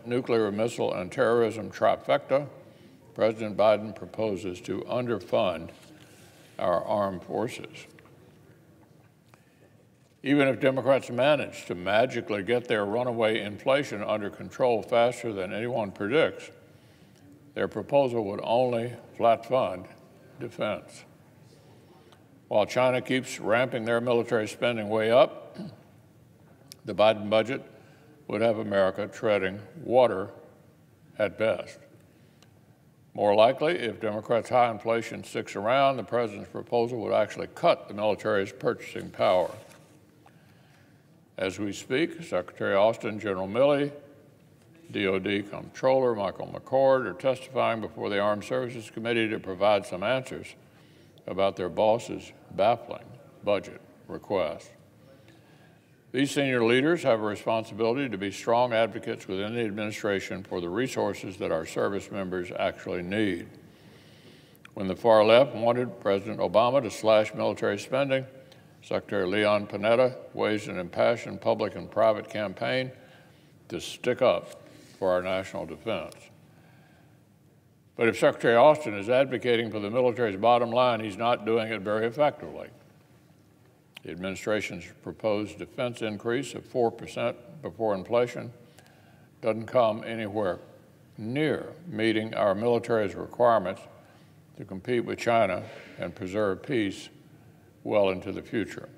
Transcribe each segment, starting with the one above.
nuclear, missile, and terrorism trifecta, President Biden proposes to underfund our armed forces. Even if Democrats manage to magically get their runaway inflation under control faster than anyone predicts, their proposal would only flat fund defense. While China keeps ramping their military spending way up, the Biden budget would have America treading water at best. More likely, if Democrats' high inflation sticks around, the president's proposal would actually cut the military's purchasing power. As we speak, Secretary Austin, General Milley, DOD Comptroller Michael McCord are testifying before the Armed Services Committee to provide some answers about their boss's baffling budget request. These senior leaders have a responsibility to be strong advocates within the administration for the resources that our service members actually need. When the far left wanted President Obama to slash military spending, Secretary Leon Panetta waged an impassioned public and private campaign to stick up for our national defense. But if Secretary Austin is advocating for the military's bottom line, he's not doing it very effectively. The administration's proposed defense increase of 4% before inflation doesn't come anywhere near meeting our military's requirements to compete with China and preserve peace well into the future.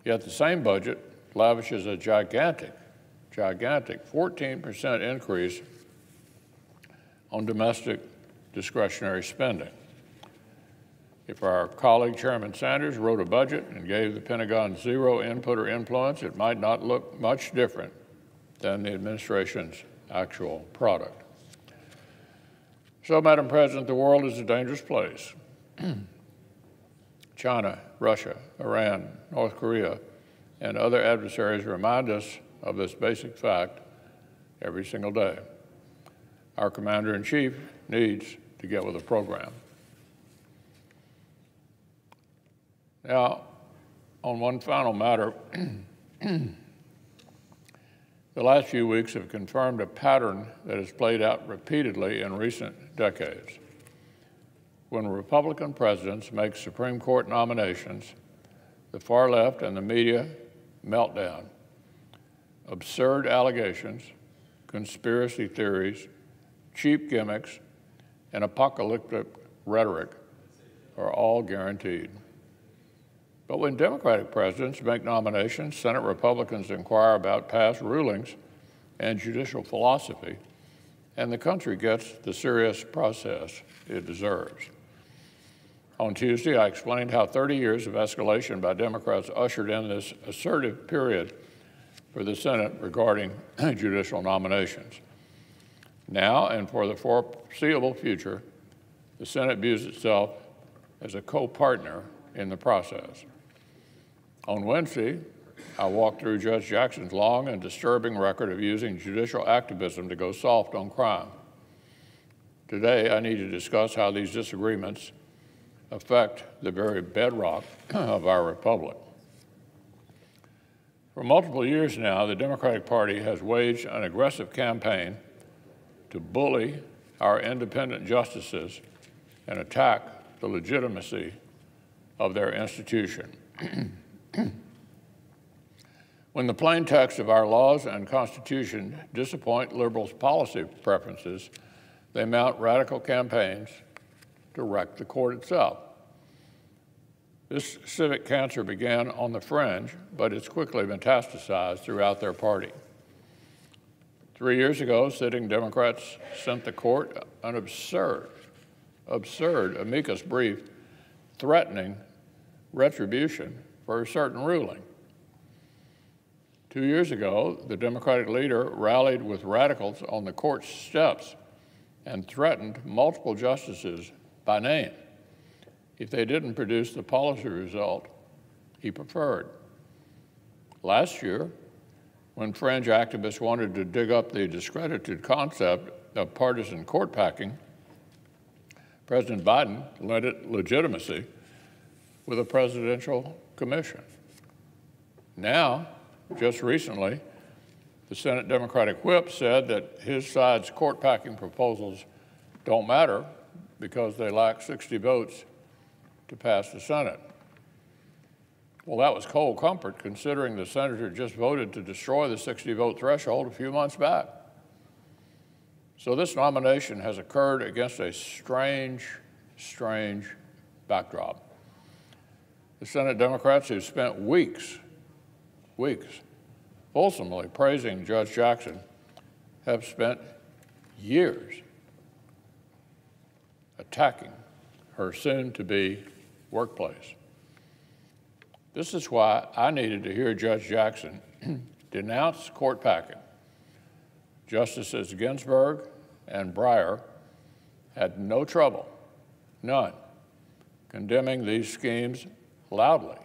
Yet the same budget lavishes a gigantic 14% increase on domestic discretionary spending. If our colleague Chairman Sanders wrote a budget and gave the Pentagon zero input or influence, it might not look much different than the administration's actual product. So, Madam President, the world is a dangerous place. China, Russia, Iran, North Korea, and other adversaries remind us of this basic fact every single day. Our Commander-in-Chief needs to get with the program. Now, on one final matter, the last few weeks have confirmed a pattern that has played out repeatedly in recent decades. When Republican presidents make Supreme Court nominations, the far left and the media melt down. Absurd allegations, conspiracy theories, cheap gimmicks, and apocalyptic rhetoric are all guaranteed. But when Democratic presidents make nominations, Senate Republicans inquire about past rulings and judicial philosophy, and the country gets the serious process it deserves. On Tuesday, I explained how 30 years of escalation by Democrats ushered in this assertive period for the Senate regarding judicial nominations. Now and for the foreseeable future, the Senate views itself as a co-partner in the process. On Wednesday, I walked through Judge Jackson's long and disturbing record of using judicial activism to go soft on crime. Today, I need to discuss how these disagreements affect the very bedrock of our republic. For multiple years now, the Democratic Party has waged an aggressive campaign to bully our independent justices and attack the legitimacy of their institution. When the plain text of our laws and Constitution disappoint liberals' policy preferences, they mount radical campaigns to wreck the court itself. This civic cancer began on the fringe, but it's quickly metastasized throughout their party. 3 years ago, sitting Democrats sent the court an absurd amicus brief threatening retribution for a certain ruling. 2 years ago, the Democratic leader rallied with radicals on the court's steps and threatened multiple justices by name if they didn't produce the policy result he preferred. Last year, when fringe activists wanted to dig up the discredited concept of partisan court packing, President Biden lent it legitimacy with a presidential commission. Now, just recently, The Senate Democratic whip said that his side's court packing proposals don't matter because they lack 60 votes to pass the Senate. Well, that was cold comfort considering the senator just voted to destroy the 60-vote threshold a few months back. So this nomination has occurred against a strange backdrop. The Senate Democrats who spent weeks fulsomely praising Judge Jackson have spent years attacking her soon-to-be workplace. This is why I needed to hear Judge Jackson denounce court packing. Justices Ginsburg and Breyer had no trouble, none, condemning these schemes loudly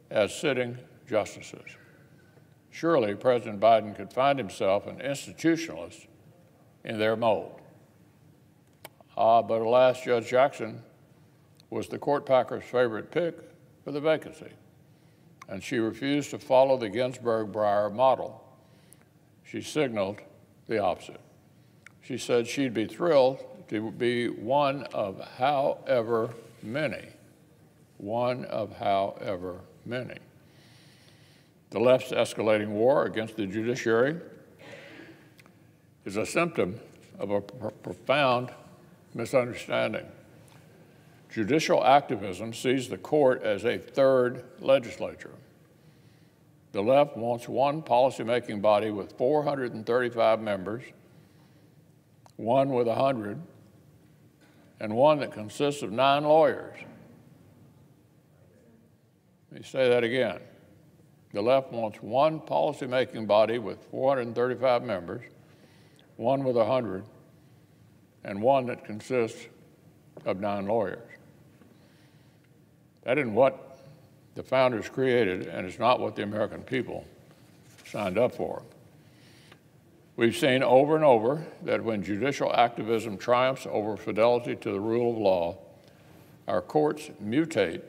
as sitting justices. Surely President Biden could find himself an institutionalist in their mold. But alas, Judge Jackson was the court packer's favorite pick for the vacancy, and she refused to follow the Ginsburg-Breyer model. She signaled the opposite. She said she'd be thrilled to be one of however many. The left's escalating war against the judiciary is a symptom of a profound misunderstanding. Judicial activism sees the court as a third legislature. The left wants one policymaking body with 435 members, one with 100, and one that consists of 9 lawyers. Let me say that again. The left wants one policymaking body with 435 members, one with 100, and one that consists of 9 lawyers. That isn't what the founders created, and it's not what the American people signed up for. We've seen over and over that when judicial activism triumphs over fidelity to the rule of law, our courts mutate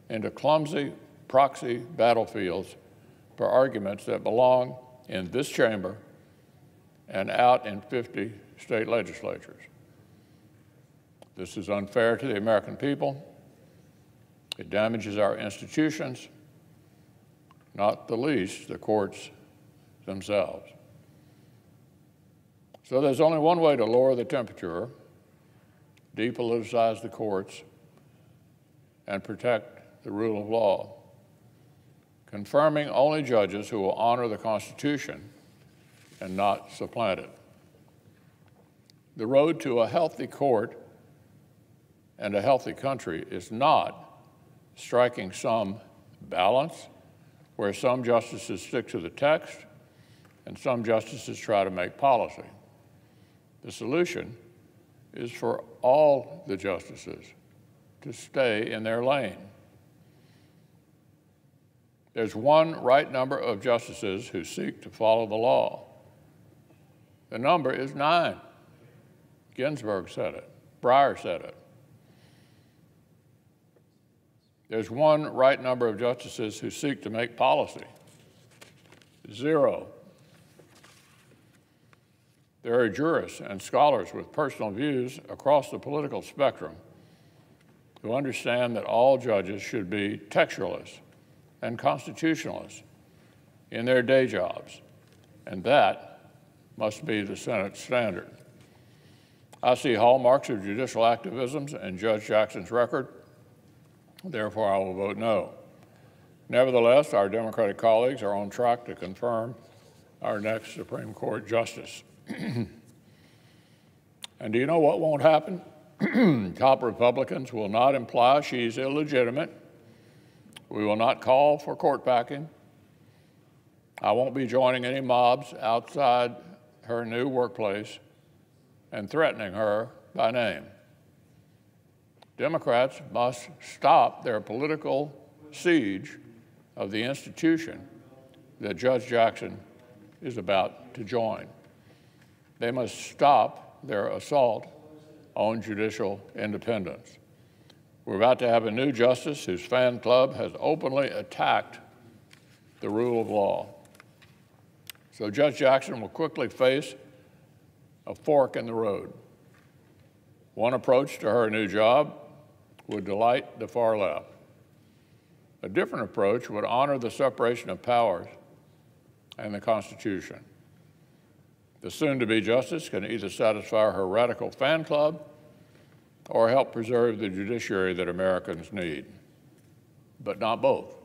into clumsy proxy battlefields for arguments that belong in this chamber and out in 50 state legislatures. This is unfair to the American people. It damages our institutions, not the least the courts themselves. So there's only one way to lower the temperature, depoliticize the courts, and protect the rule of law, confirming only judges who will honor the Constitution and not supplant it. The road to a healthy court and a healthy country is not striking some balance where some justices stick to the text and some justices try to make policy. The solution is for all the justices to stay in their lane. There's one right number of justices who seek to follow the law. The number is 9. Ginsburg said it. Breyer said it. There's one right number of justices who seek to make policy. 0. There are jurists and scholars with personal views across the political spectrum who understand that all judges should be textualists and constitutionalists in their day jobs, and that must be the Senate standard. I see hallmarks of judicial activism in Judge Jackson's record. Therefore, I will vote no. Nevertheless, our Democratic colleagues are on track to confirm our next Supreme Court justice. And do you know what won't happen? Top Republicans will not imply she's illegitimate. We will not call for court packing. I won't be joining any mobs outside her new workplace and threatening her by name. Democrats must stop their political siege of the institution that Judge Jackson is about to join. They must stop their assault on judicial independence. We're about to have a new justice whose fan club has openly attacked the rule of law. So Judge Jackson will quickly face a fork in the road. One approach to her new job would delight the far left. A different approach would honor the separation of powers and the Constitution. The soon-to-be justice can either satisfy her radical fan club or help preserve the judiciary that Americans need, but not both.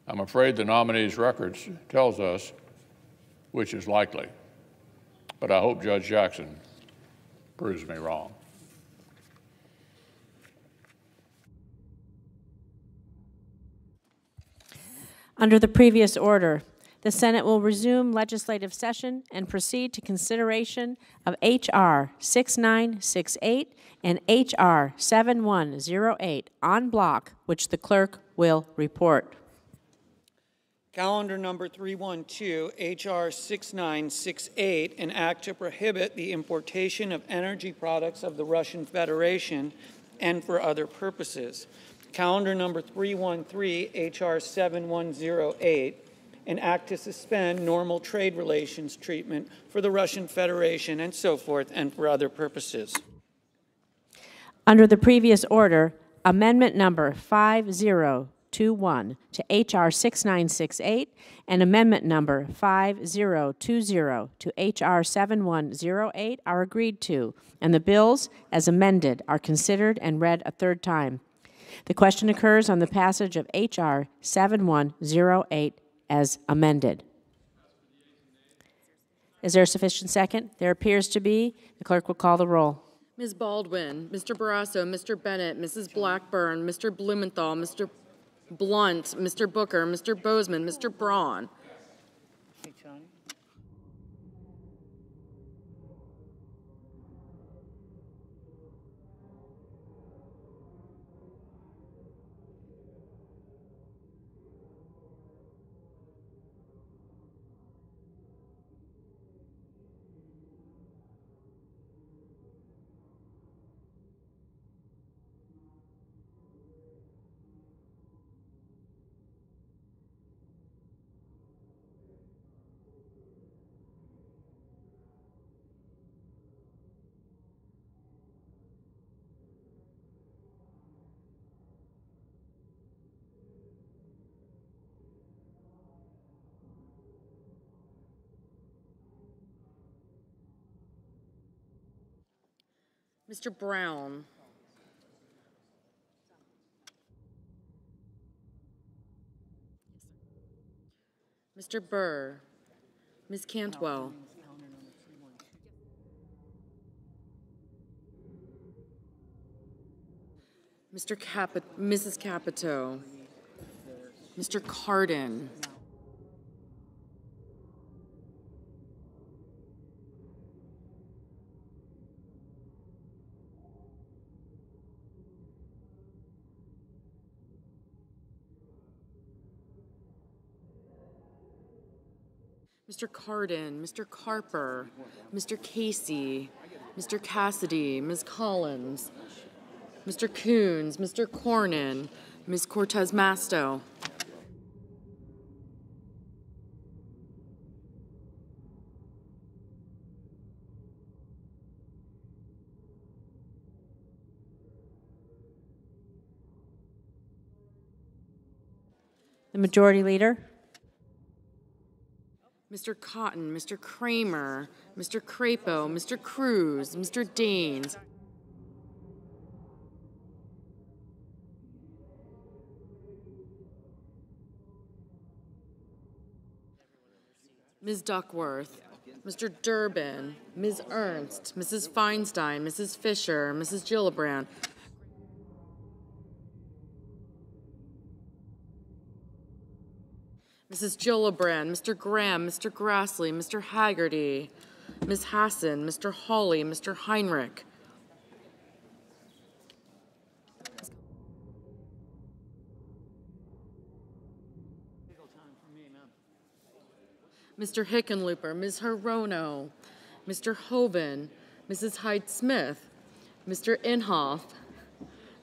I'm afraid the nominees' records tells us which is likely, but I hope Judge Jackson proves me wrong. Under the previous order, the Senate will resume legislative session and proceed to consideration of H.R. 6968 and H.R. 7108 en bloc, which the clerk will report. Calendar number 312, H.R. 6968, an act to prohibit the importation of energy products of the Russian Federation and for other purposes. Calendar number 313, H.R. 7108, an act to suspend normal trade relations treatment for the Russian Federation and so forth and for other purposes. Under the previous order, amendment number 5021 to H.R. 6968 and amendment number 5020 to H.R. 7108 are agreed to, and the bills, as amended, are considered and read a third time. The question occurs on the passage of H.R. 7108 as amended. Is there a sufficient second? There appears to be. The clerk will call the roll. Ms. Baldwin, Mr. Barrasso, Mr. Bennett, Mrs. Blackburn, Mr. Blumenthal, Mr. Blunt, Mr. Booker, Mr. Bozeman, Mr. Braun. Mr. Brown. Mr. Burr. Ms. Cantwell. Mrs. Capito. Mr. Cardin. Mr. Cardin, Mr. Carper, Mr. Casey, Mr. Cassidy, Ms. Collins, Mr. Coons, Mr. Cornyn, Ms. Cortez Masto. The Majority Leader. Mr. Cotton, Mr. Kramer, Mr. Crapo, Mr. Cruz, Mr. Daines. Ms. Duckworth, Mr. Durbin, Ms. Ernst, Mrs. Feinstein, Mrs. Fisher, Mrs. Gillibrand. Mrs. Gillibrand, Mr. Graham, Mr. Grassley, Mr. Haggerty, Ms. Hassan, Mr. Hawley, Mr. Heinrich. Mr. Hickenlooper, Ms. Hirono, Mr. Hoven, Mrs. Hyde-Smith, Mr. Inhofe,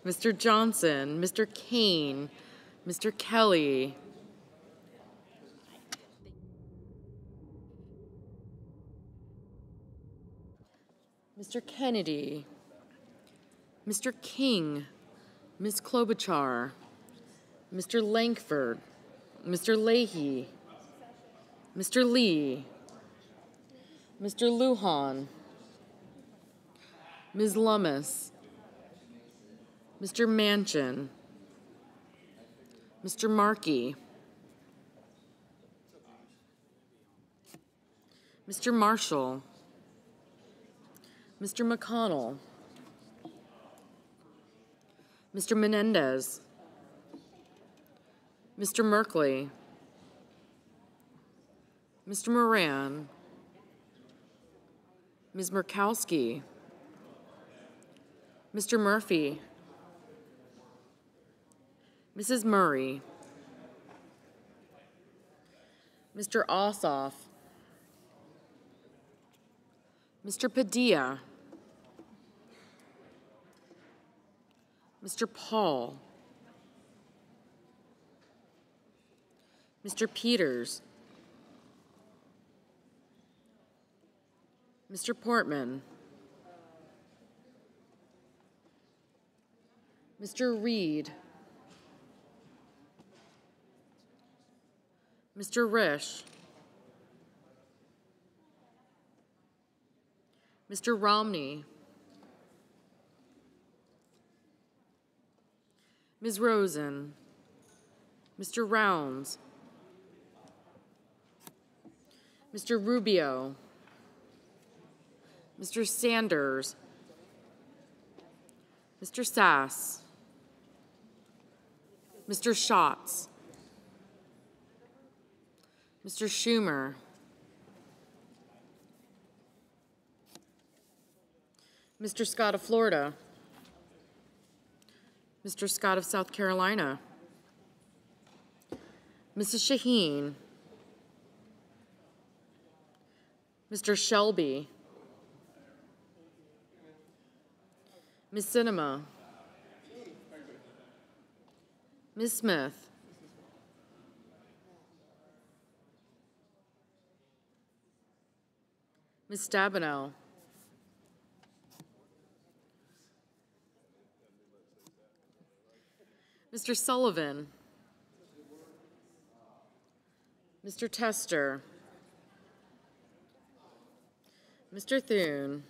Mr. Johnson, Mr. Kane, Mr. Kelly, Mr. Kennedy, Mr. King, Ms. Klobuchar, Mr. Langford, Mr. Leahy, Mr. Lee, Mr. Lujan, Ms. Lummis, Mr. Manchin, Mr. Markey, Mr. Marshall, Mr. McConnell, Mr. Menendez, Mr. Merkley, Mr. Moran, Ms. Murkowski, Mr. Murphy, Mrs. Murray, Mr. Ossoff, Mr. Padilla, Mr. Paul, Mr. Peters, Mr. Portman, Mr. Reed, Mr. Risch, Mr. Romney, Ms. Rosen, Mr. Rounds, Mr. Rubio, Mr. Sanders, Mr. Sass, Mr. Schatz, Mr. Schumer, Mr. Scott of Florida, Mr. Scott of South Carolina, Mrs. Shaheen, Mr. Shelby, Ms. Sinema, Ms. Smith, Ms. Stabenow, Mr. Sullivan, Mr. Tester, Mr. Thune,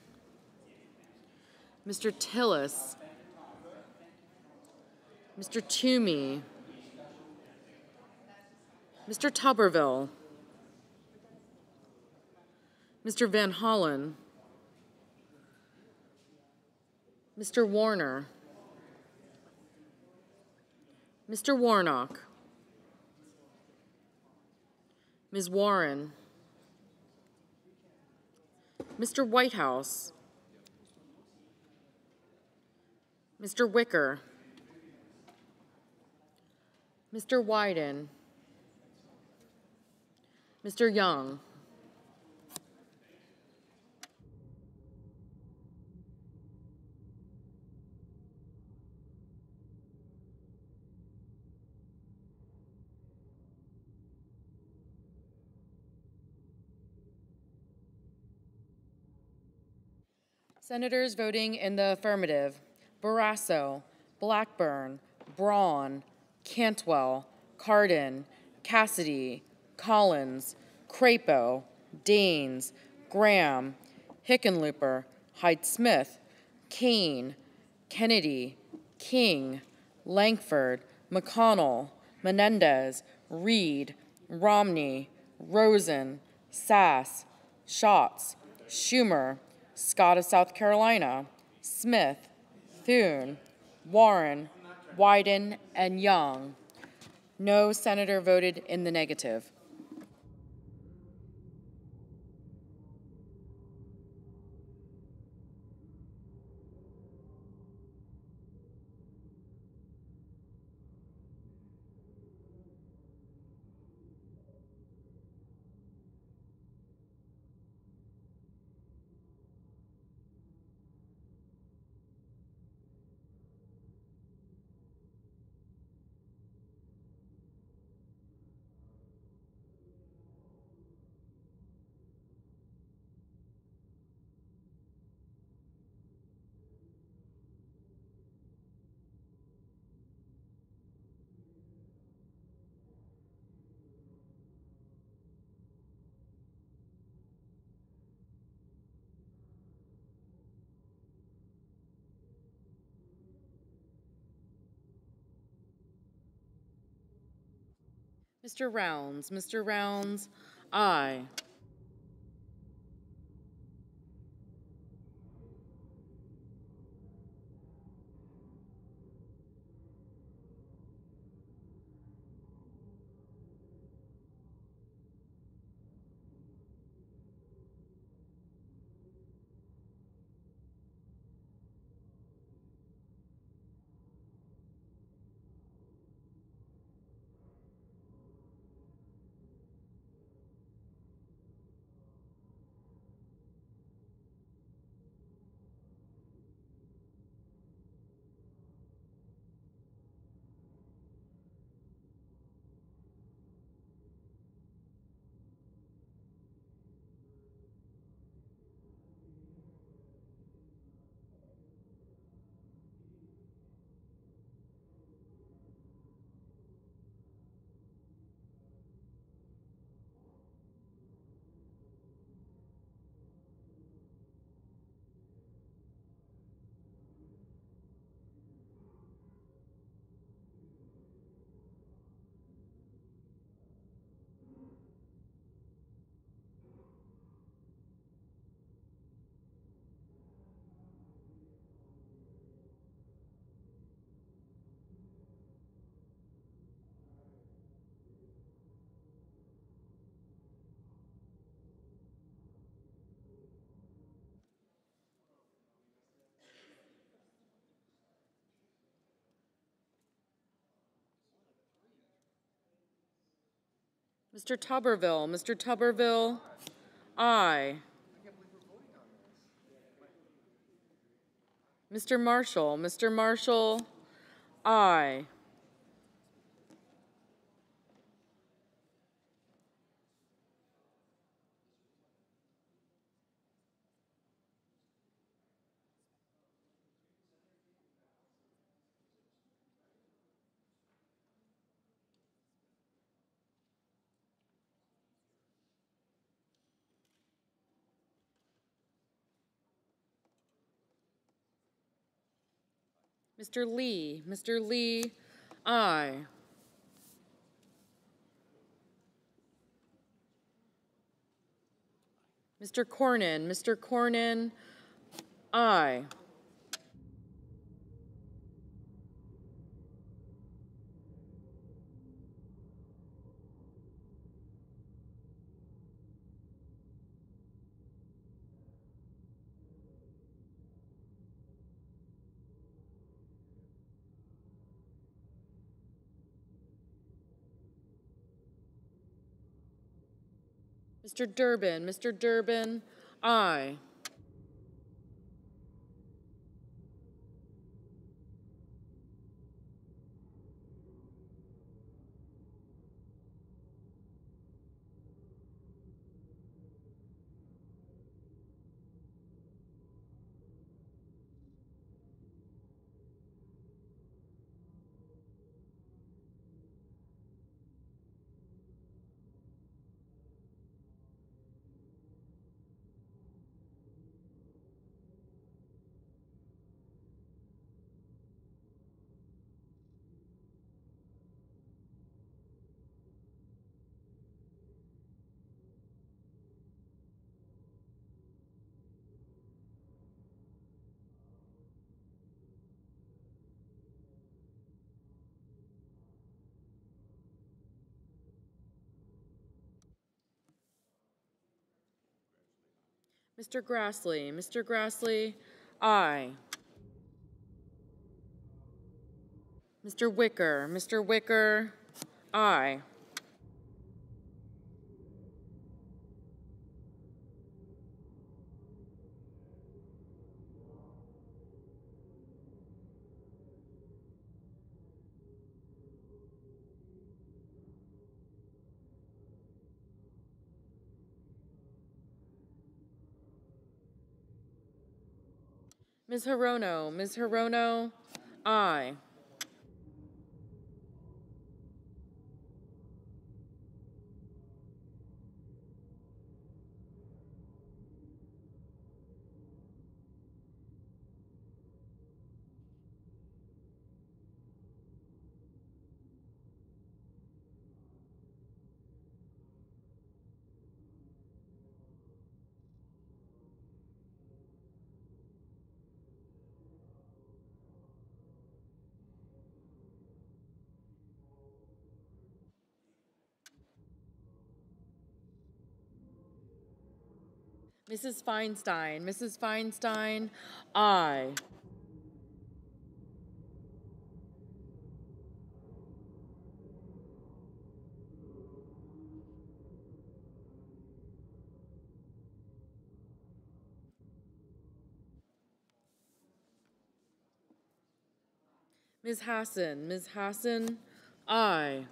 Mr. Tillis, Mr. Toomey, Mr. Tuberville, Mr. Van Hollen, Mr. Warner, Mr. Warnock, Ms. Warren, Mr. Whitehouse, Mr. Wicker, Mr. Wyden, Mr. Young, Senators voting in the affirmative: Barrasso, Blackburn, Braun, Cantwell, Cardin, Cassidy, Collins, Crapo, Daines, Graham, Hickenlooper, Hyde-Smith, Kane, Kennedy, King, Langford, McConnell, Menendez, Reed, Romney, Rosen, Sass, Schatz, Schumer, Scott of South Carolina, Smith, Thune, Warren, Wyden, and Young. No senator voted in the negative. Mr. Rounds. Mr. Rounds, aye. Mr. Tuberville. Mr. Tuberville, aye. Mr. Marshall. Mr. Marshall, aye. Mr. Lee. Mr. Lee, aye. Mr. Cornyn. Mr. Cornyn, aye. Mr. Durbin. Mr. Durbin, aye. Mr. Grassley. Mr. Grassley, aye. Mr. Wicker. Mr. Wicker, aye. Ms. Hirono. Ms. Hirono, aye. Mrs. Feinstein. Mrs. Feinstein, aye. Ms. Hassan. Ms. Hassan, aye.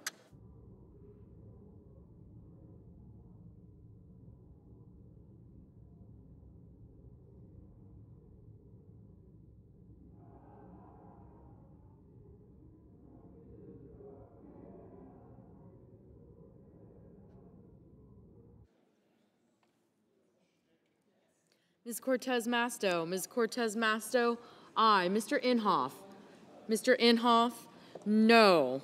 Ms. Cortez Masto. Ms. Cortez Masto, aye. Mr. Inhofe. Mr. Inhofe, no.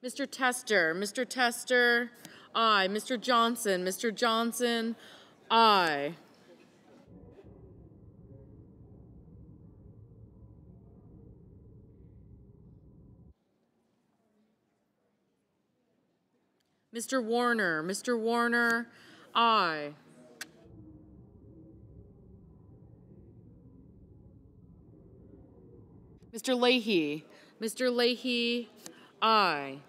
Mr. Tester. Mr. Tester, aye. Mr. Johnson. Mr. Johnson, aye. Mr. Warner. Mr. Warner, aye. Mr. Leahy. Mr. Leahy, aye.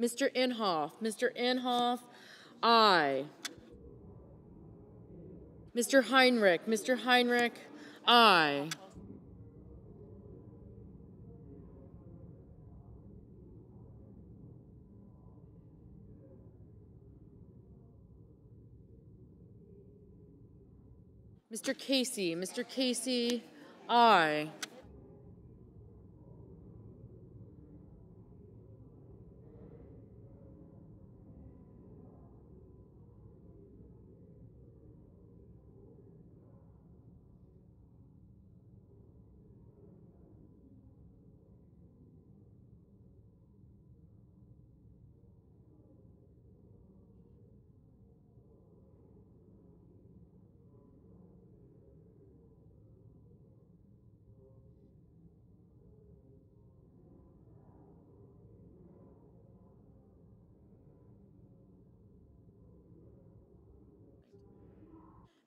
Mr. Inhofe. Mr. Inhofe, aye. Mr. Heinrich. Mr. Heinrich, aye. Mr. Casey. Mr. Casey, aye.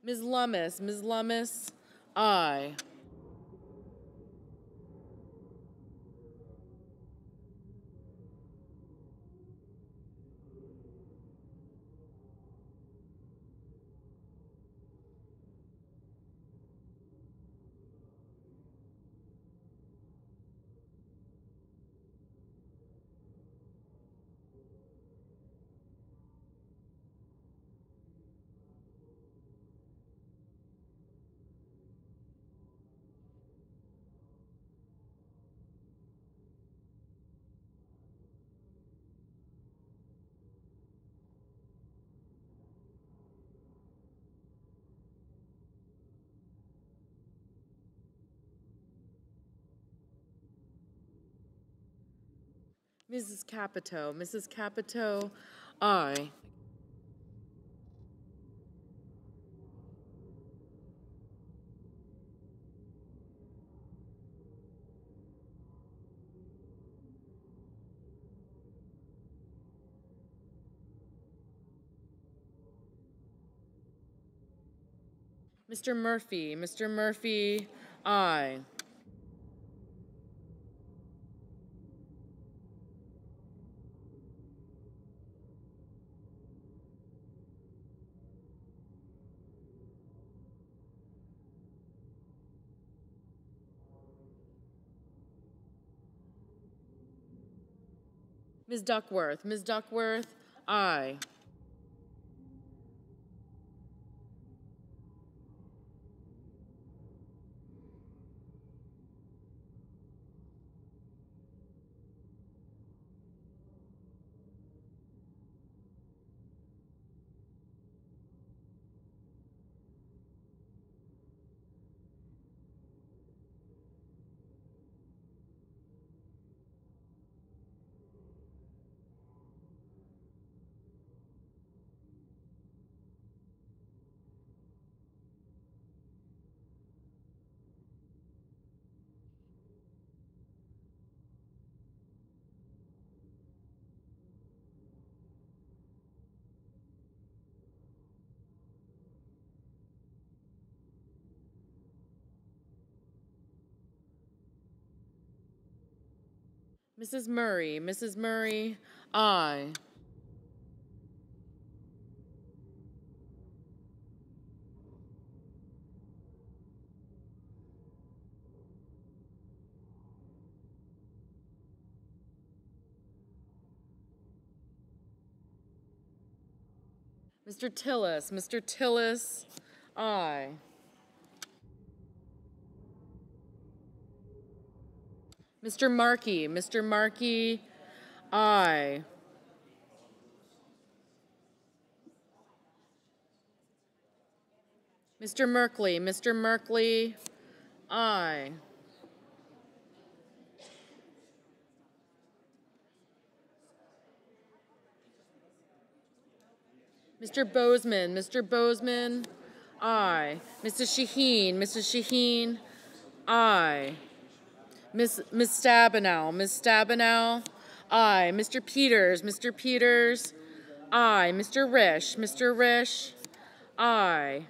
Ms. Lummis. Ms. Lummis, aye. Mrs. Capito. Mrs. Capito, aye. Mr. Murphy. Mr. Murphy, aye. Ms. Duckworth. Ms. Duckworth, aye. Mrs. Murray, Mrs. Murray, aye. Mr. Tillis, aye. Mr. Markey, aye. Mr. Merkley, aye. Mr. Bozeman, aye. Mrs. Shaheen, aye. Miss Stabenow, aye. Mr. Peters, aye. Mr. Risch, aye.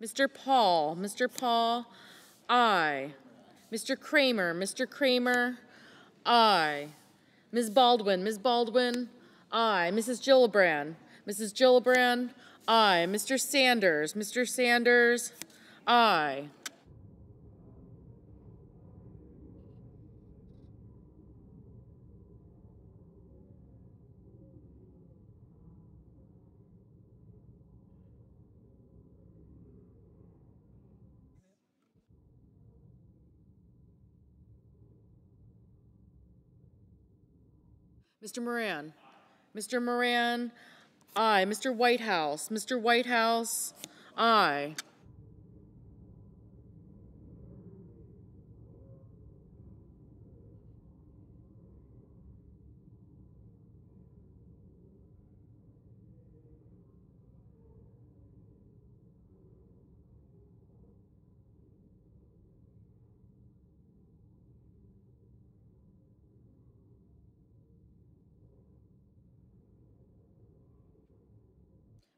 Mr. Paul, aye. Mr. Kramer, aye. Ms. Baldwin, aye. Mrs. Gillibrand, aye. Mr. Sanders, aye. Mr. Moran, aye. Mr. Whitehouse, aye.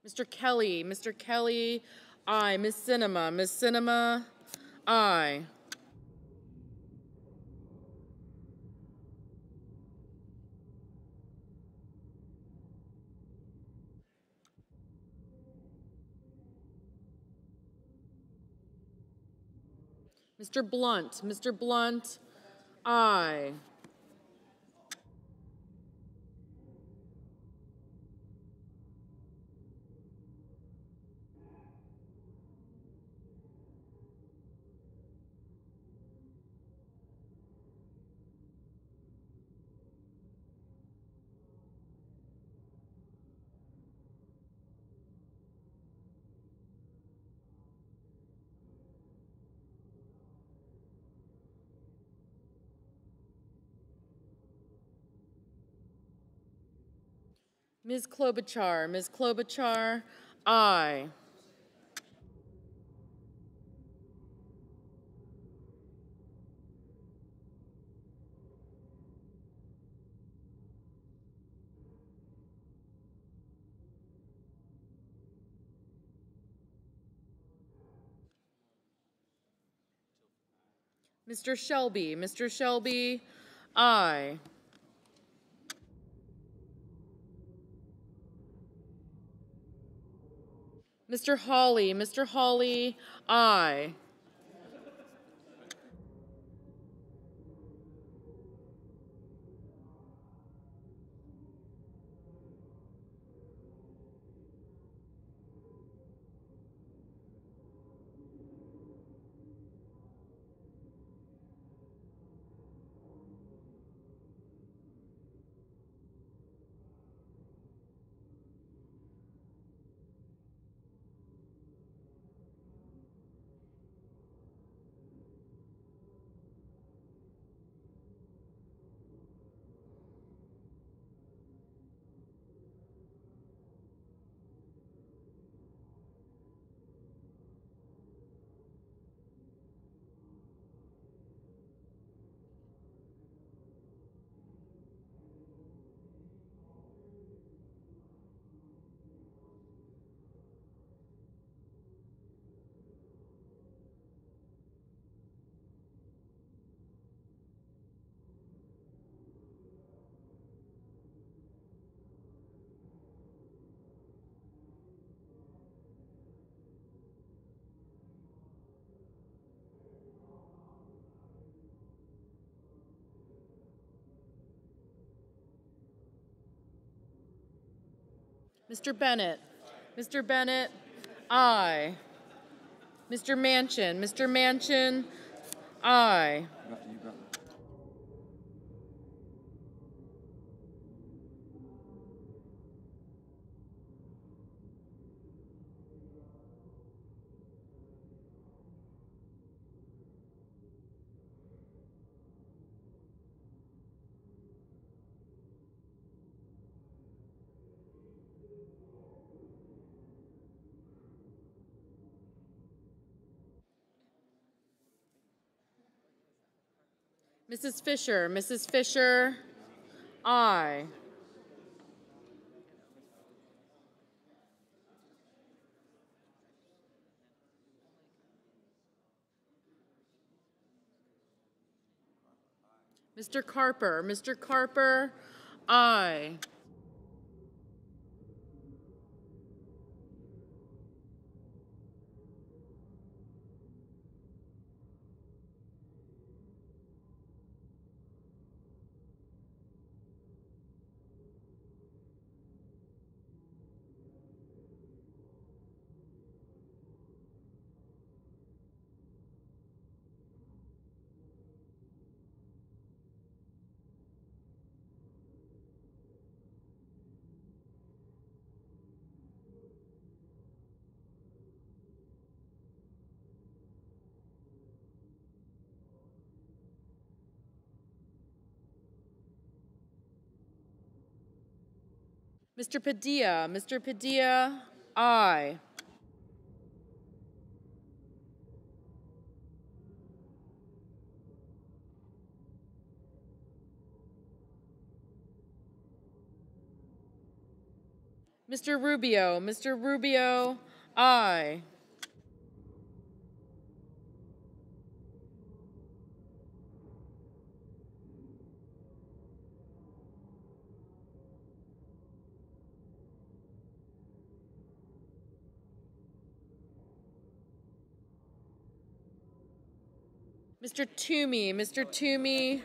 Mr. Kelly, aye. Ms. Sinema, aye. Mr. Blunt, aye. Ms. Klobuchar, aye. Mr. Shelby, aye. Mr. Hawley, aye. Mr. Bennett. Mr. Bennett, aye. Mr. Manchin. Mr. Manchin, aye. Mrs. Fisher. Mrs. Fisher, aye. Mr. Carper. Mr. Carper, aye. Mr. Padilla. Mr. Padilla, aye. Mr. Rubio. Mr. Rubio, aye. Mr. Toomey. Mr. Toomey,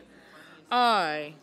aye.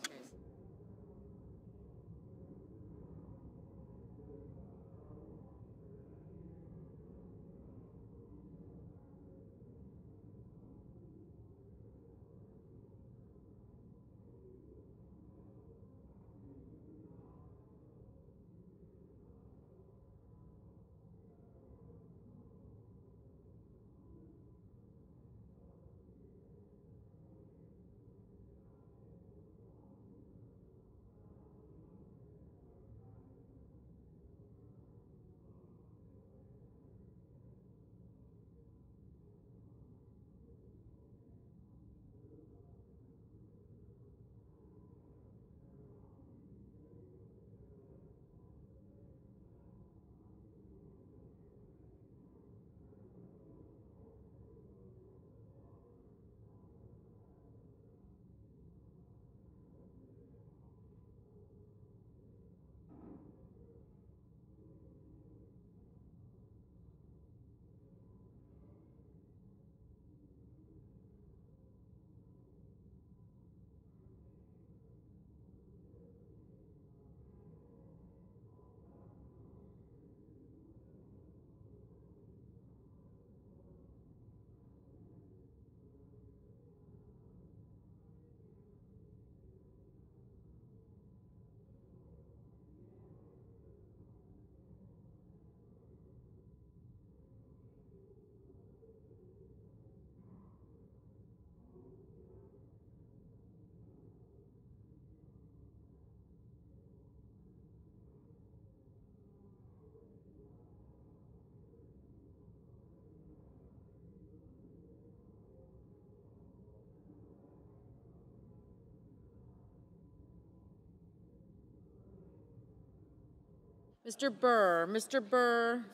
Mr. Burr. Mr. Burr,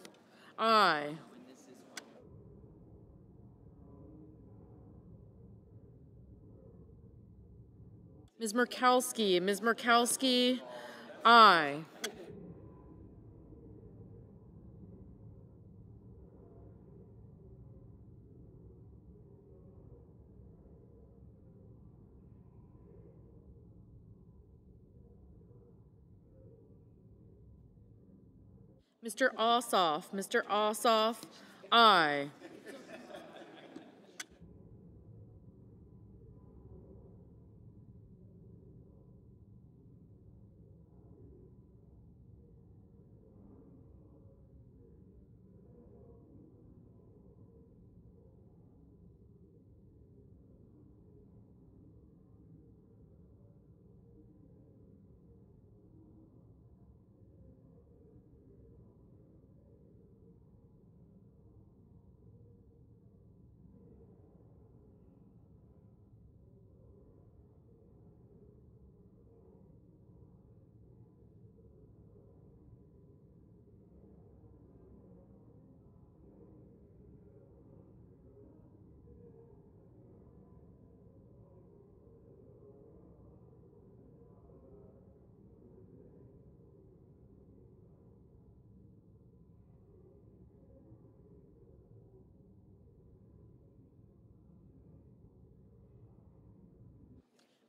aye. Ms. Murkowski. Ms. Murkowski, aye. Mr. Ossoff. Mr. Ossoff, aye.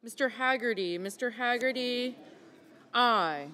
Mr. Haggerty. Mr. Haggerty, aye.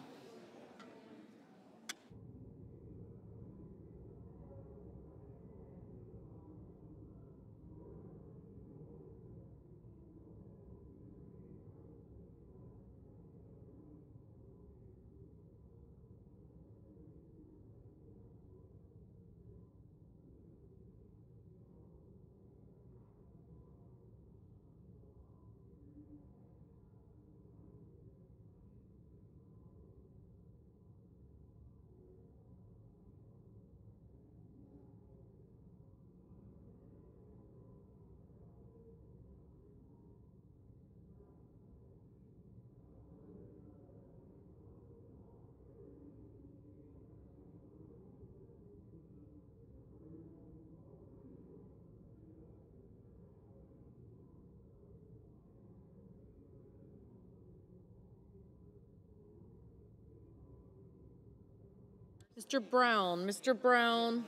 Mr. Brown. Mr. Brown,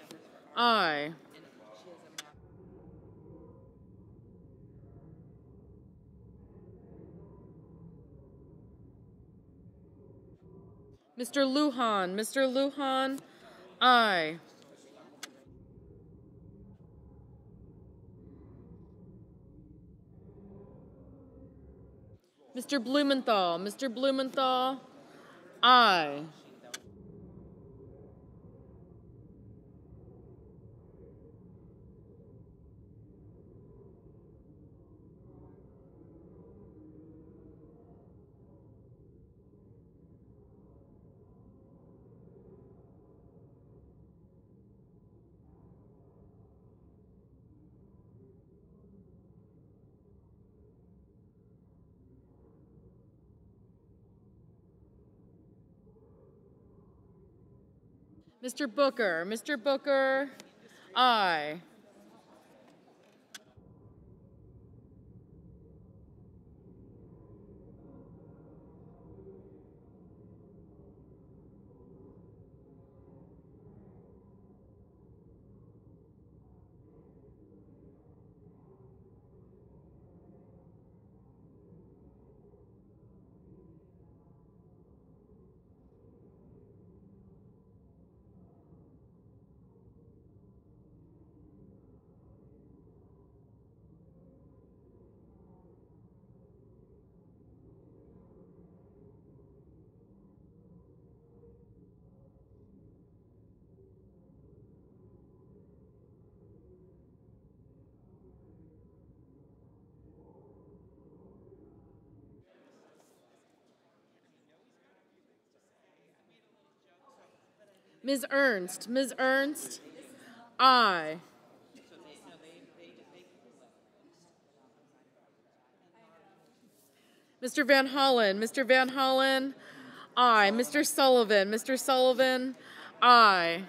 aye. Mr. Lujan. Mr. Lujan, aye. Mr. Blumenthal. Mr. Blumenthal, aye. Mr. Booker. Mr. Booker, aye. Ms. Ernst. Ms. Ernst, aye. Mr. Van Hollen. Mr. Van Hollen, aye. Mr. Sullivan. Mr. Sullivan, aye.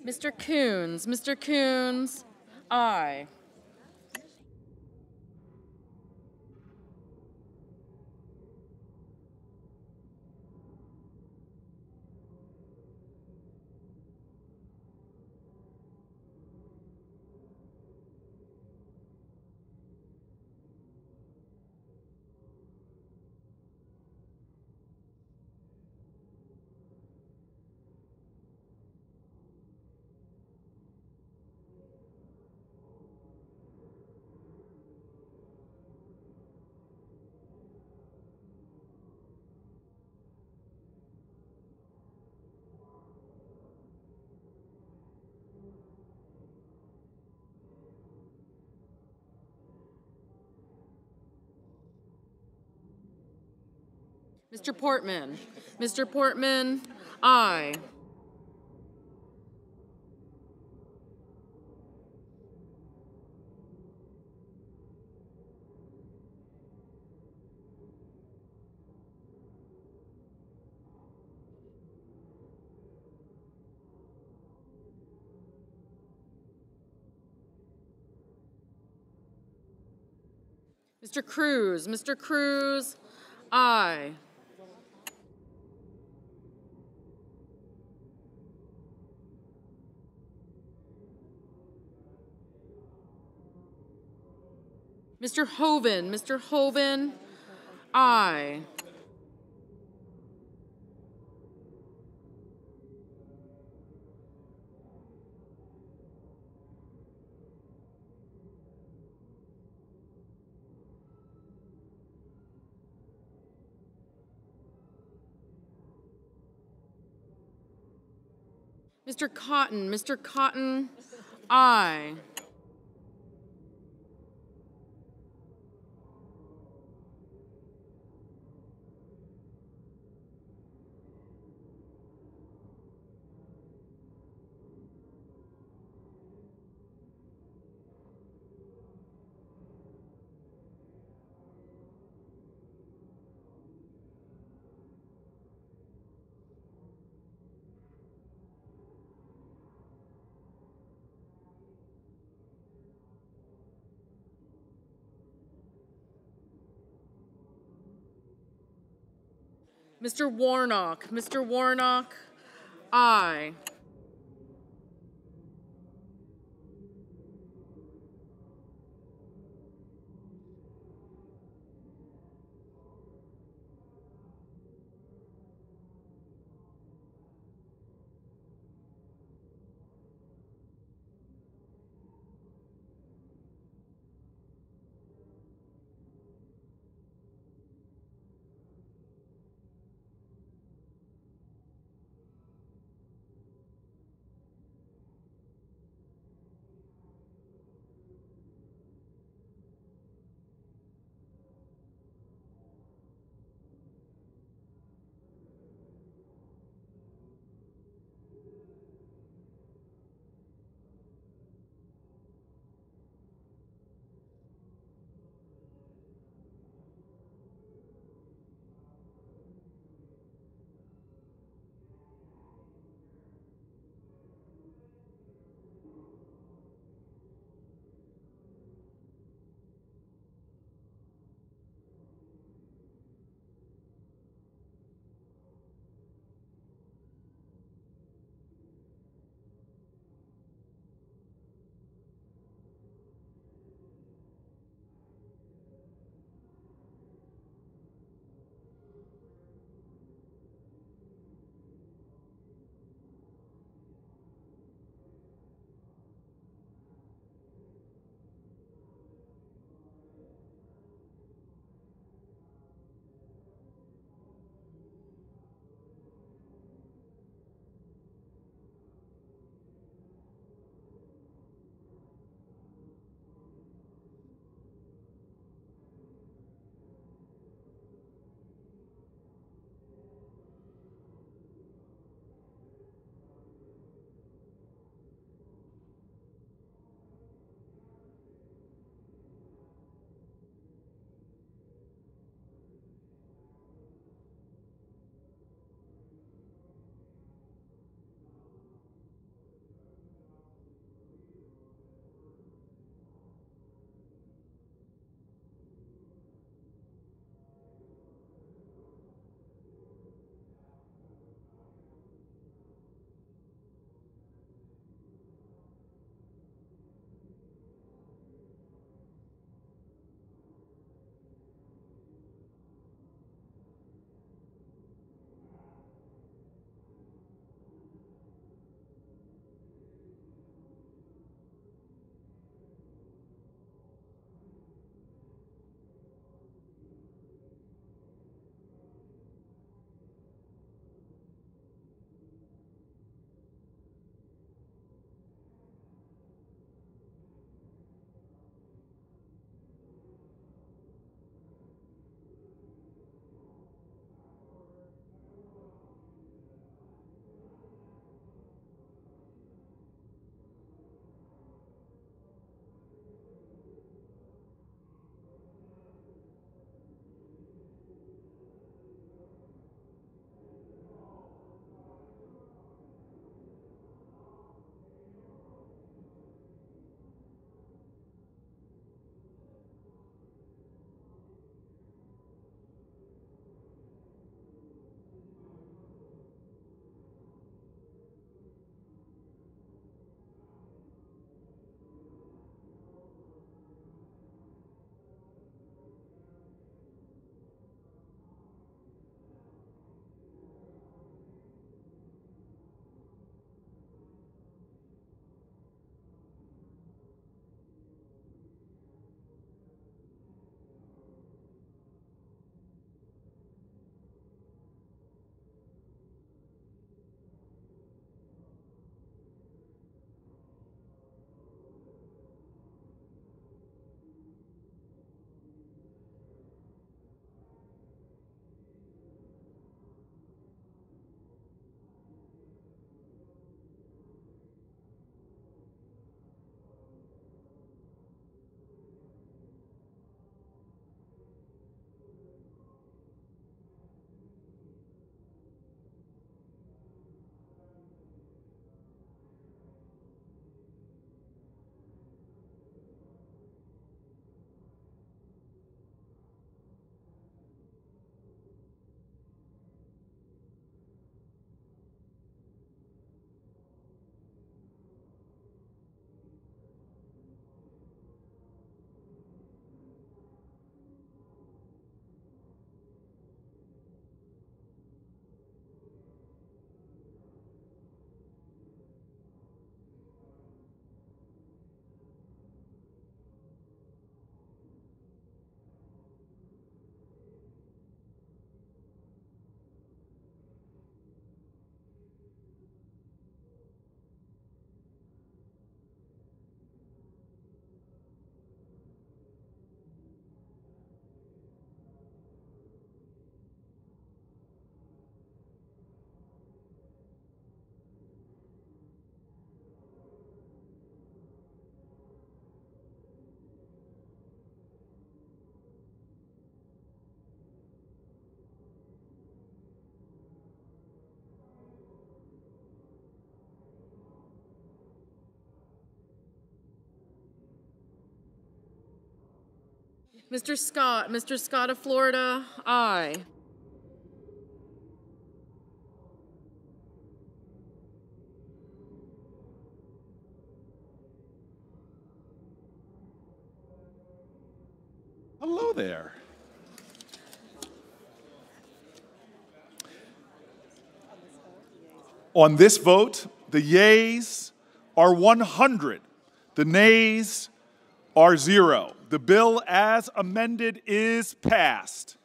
Mr. Coons, Mr. Coons, aye. Mr. Portman, Mr. Portman, aye. Mr. Cruz, aye. Mr. Hoven, aye. Mr. Cotton, aye. Mr. Warnock, aye. Mr. Scott of Florida, aye. Hello there. On this vote, the yeas are 100. The nays are 0. The bill as amended is passed.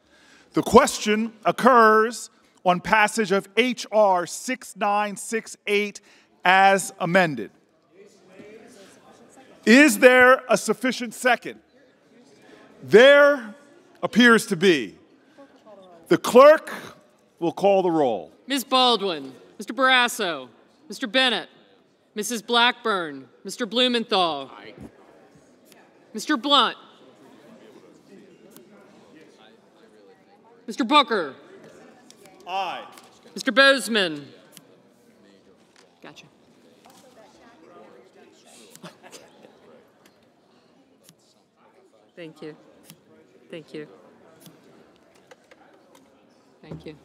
The question occurs on passage of H.R. 6968 as amended. Is there a sufficient second? There appears to be. The clerk will call the roll. Ms. Baldwin, Mr. Barrasso, Mr. Bennett, Mrs. Blackburn, Mr. Blumenthal, Mr. Blunt, Mr. Booker, Aye. Mr. Bozeman. Gotcha. Thank you. Thank you. Thank you.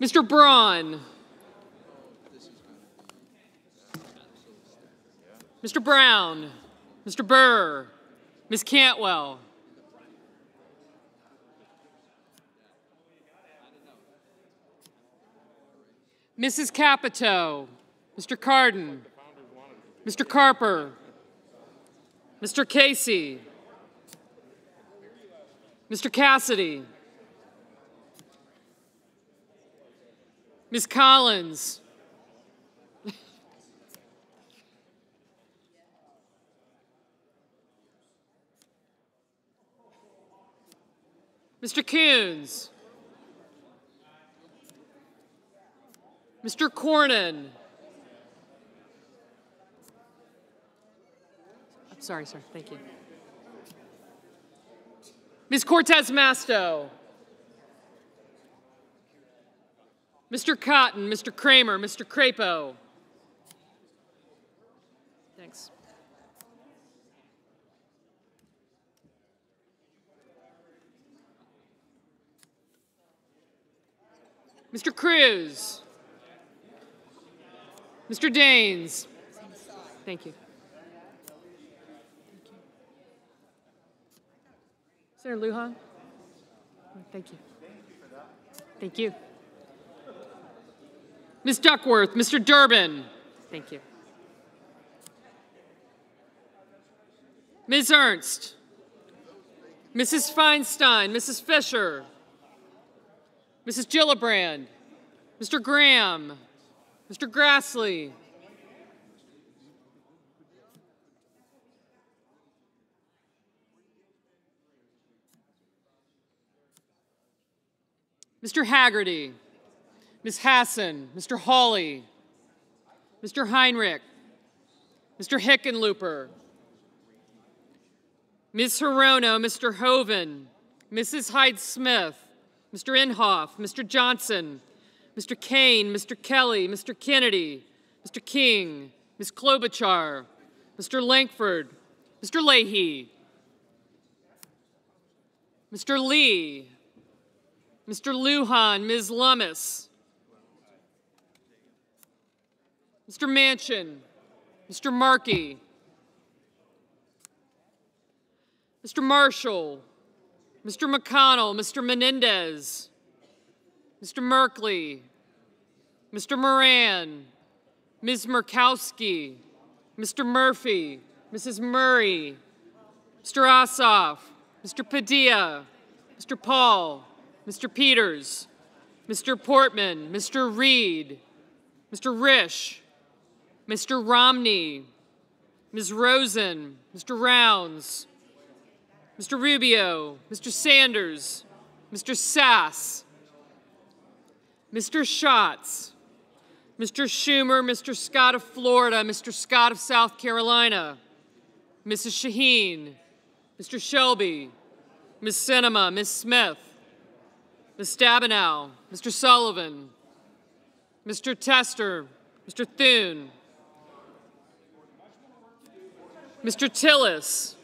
Mr. Braun. Mr. Brown. Mr. Burr. Ms. Cantwell. Mrs. Capito. Mr. Cardin. Mr. Carper. Mr. Casey. Mr. Cassidy. Ms. Collins. Mr. Coons. Mr. Cornyn. I'm sorry, sir. Thank you. Ms. Cortez Masto. Mr. Cotton, Mr. Kramer, Mr. Crapo. Thanks. Mr. Cruz. Mr. Daines. Thank you. Senator Lujan. Thank you. Thank you. Ms. Duckworth, Mr. Durbin. Thank you. Ms. Ernst. Mrs. Feinstein, Mrs. Fisher. Mrs. Gillibrand. Mr. Graham. Mr. Grassley. Mr. Haggerty. Ms. Hassan, Mr. Hawley, Mr. Heinrich, Mr. Hickenlooper, Ms. Hirono, Mr. Hoven, Mrs. Hyde-Smith, Mr. Inhofe, Mr. Johnson, Mr. Kane, Mr. Kelly, Mr. Kennedy, Mr. King, Ms. Klobuchar, Mr. Lankford, Mr. Leahy, Mr. Lee, Mr. Lujan, Ms. Lummis, Mr. Manchin, Mr. Markey, Mr. Marshall, Mr. McConnell, Mr. Menendez, Mr. Merkley, Mr. Moran, Ms. Murkowski, Mr. Murphy, Mrs. Murray, Mr. Ossoff, Mr. Padilla, Mr. Paul, Mr. Peters, Mr. Portman, Mr. Reed, Mr. Risch, Mr. Romney, Ms. Rosen, Mr. Rounds, Mr. Rubio, Mr. Sanders, Mr. Sass, Mr. Schatz, Mr. Schumer, Mr. Scott of Florida, Mr. Scott of South Carolina, Mrs. Shaheen, Mr. Shelby, Ms. Sinema, Ms. Smith, Ms. Stabenow, Mr. Sullivan, Mr. Tester, Mr. Thune, Mr. Tillis,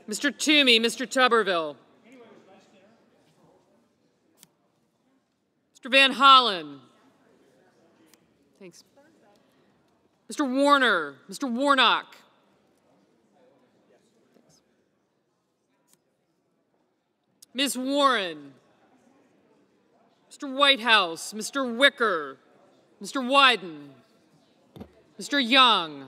Mr. Toomey, Mr. Tuberville. Mr. Van Hollen. Thanks. Mr. Warner, Mr. Warnock. Thanks. Ms. Warren. Mr. Whitehouse, Mr. Wicker, Mr. Wyden, Mr. Young.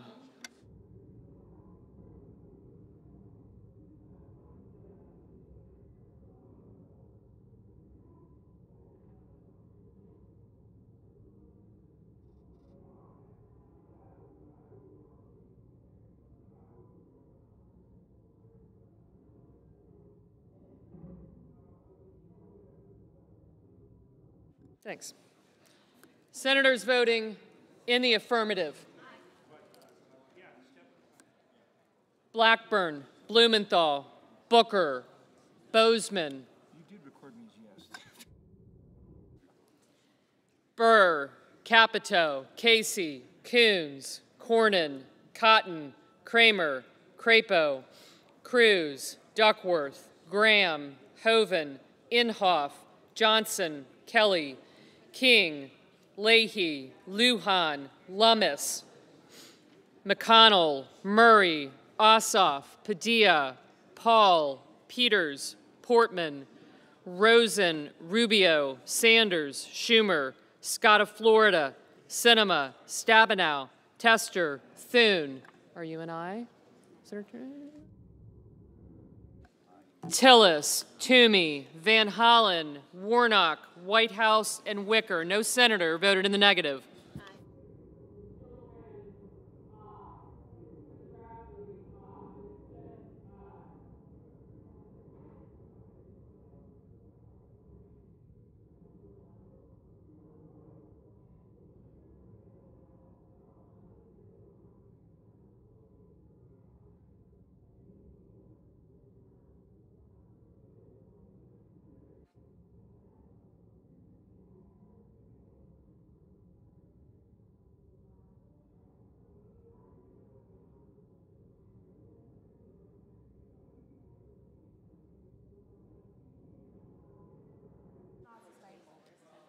Thanks. Senators voting in the affirmative. Blackburn, Blumenthal, Booker, Bozeman. You did record me as yes. Burr, Capito, Casey, Coons, Cornyn, Cotton, Kramer, Crapo, Cruz, Duckworth, Graham, Hoeven, Inhofe, Johnson, Kelly, King, Leahy, Lujan, Lummis, McConnell, Murray, Ossoff, Padilla, Paul, Peters, Portman, Rosen, Rubio, Sanders, Schumer, Scott of Florida, Sinema, Stabenow, Tester, Thune. Are you and I? Senator? Tillis, Toomey, Van Hollen, Warnock, Whitehouse, and Wicker. No senator voted in the negative.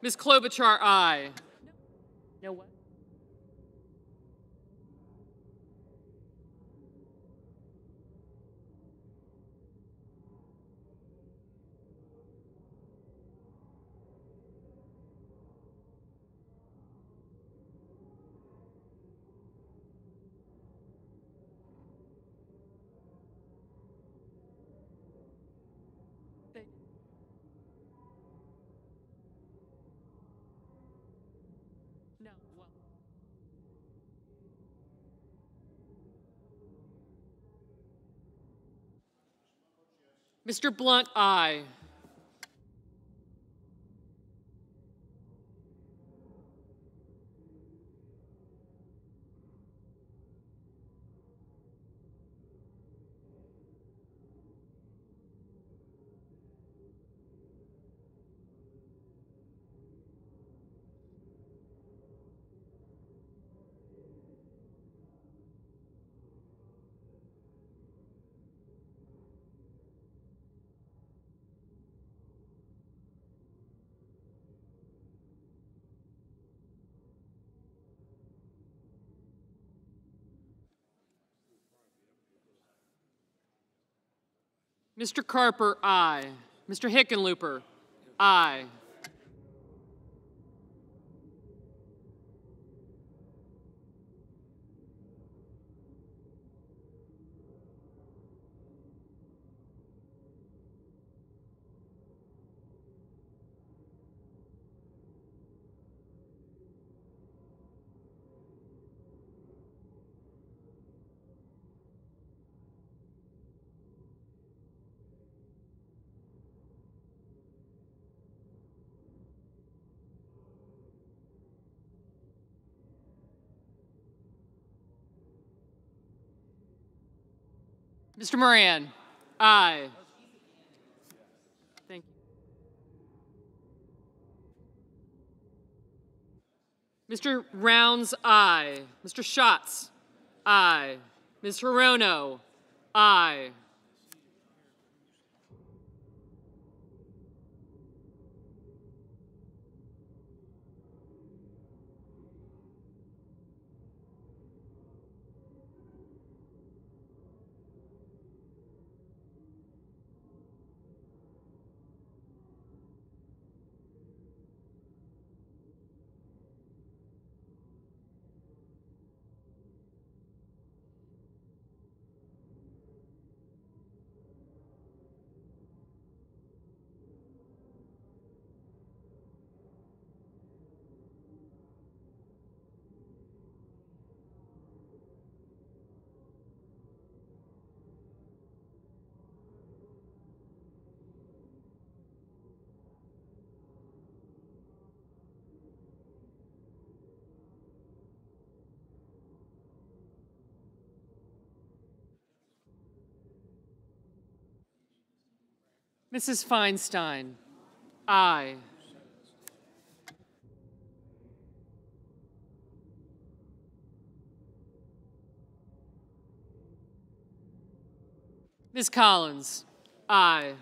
Ms. Klobuchar, aye. No what? No, well. Mr. Blunt, aye. Mr. Carper, aye. Mr. Hickenlooper, aye. Mr. Moran, aye. Thank you. Mr. Rounds, aye. Mr. Schatz, aye. Ms. Hirono, aye. Mrs. Feinstein, aye. Ms. Collins, aye.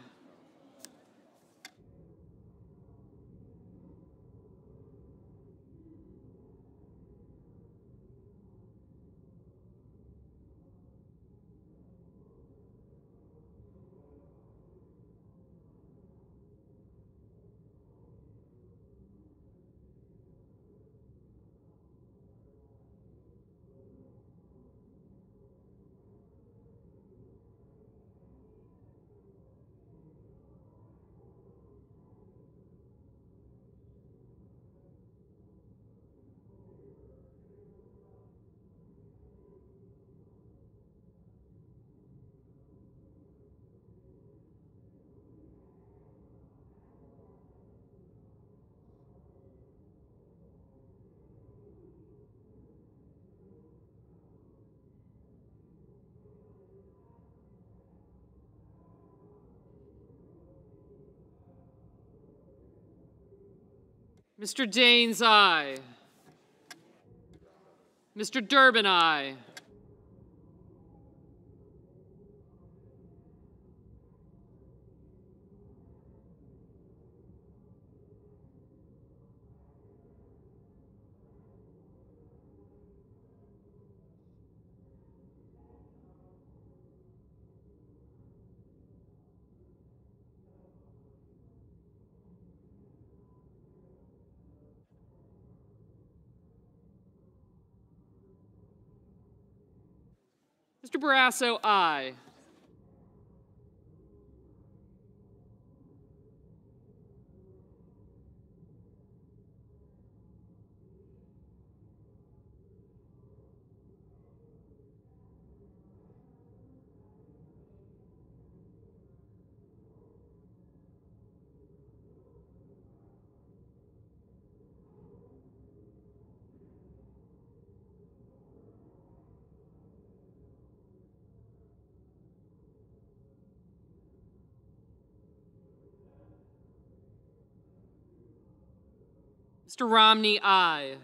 Mr. Daines, aye. Mr. Durbin, aye. Mr. Barrasso, aye. Mr. Romney, aye.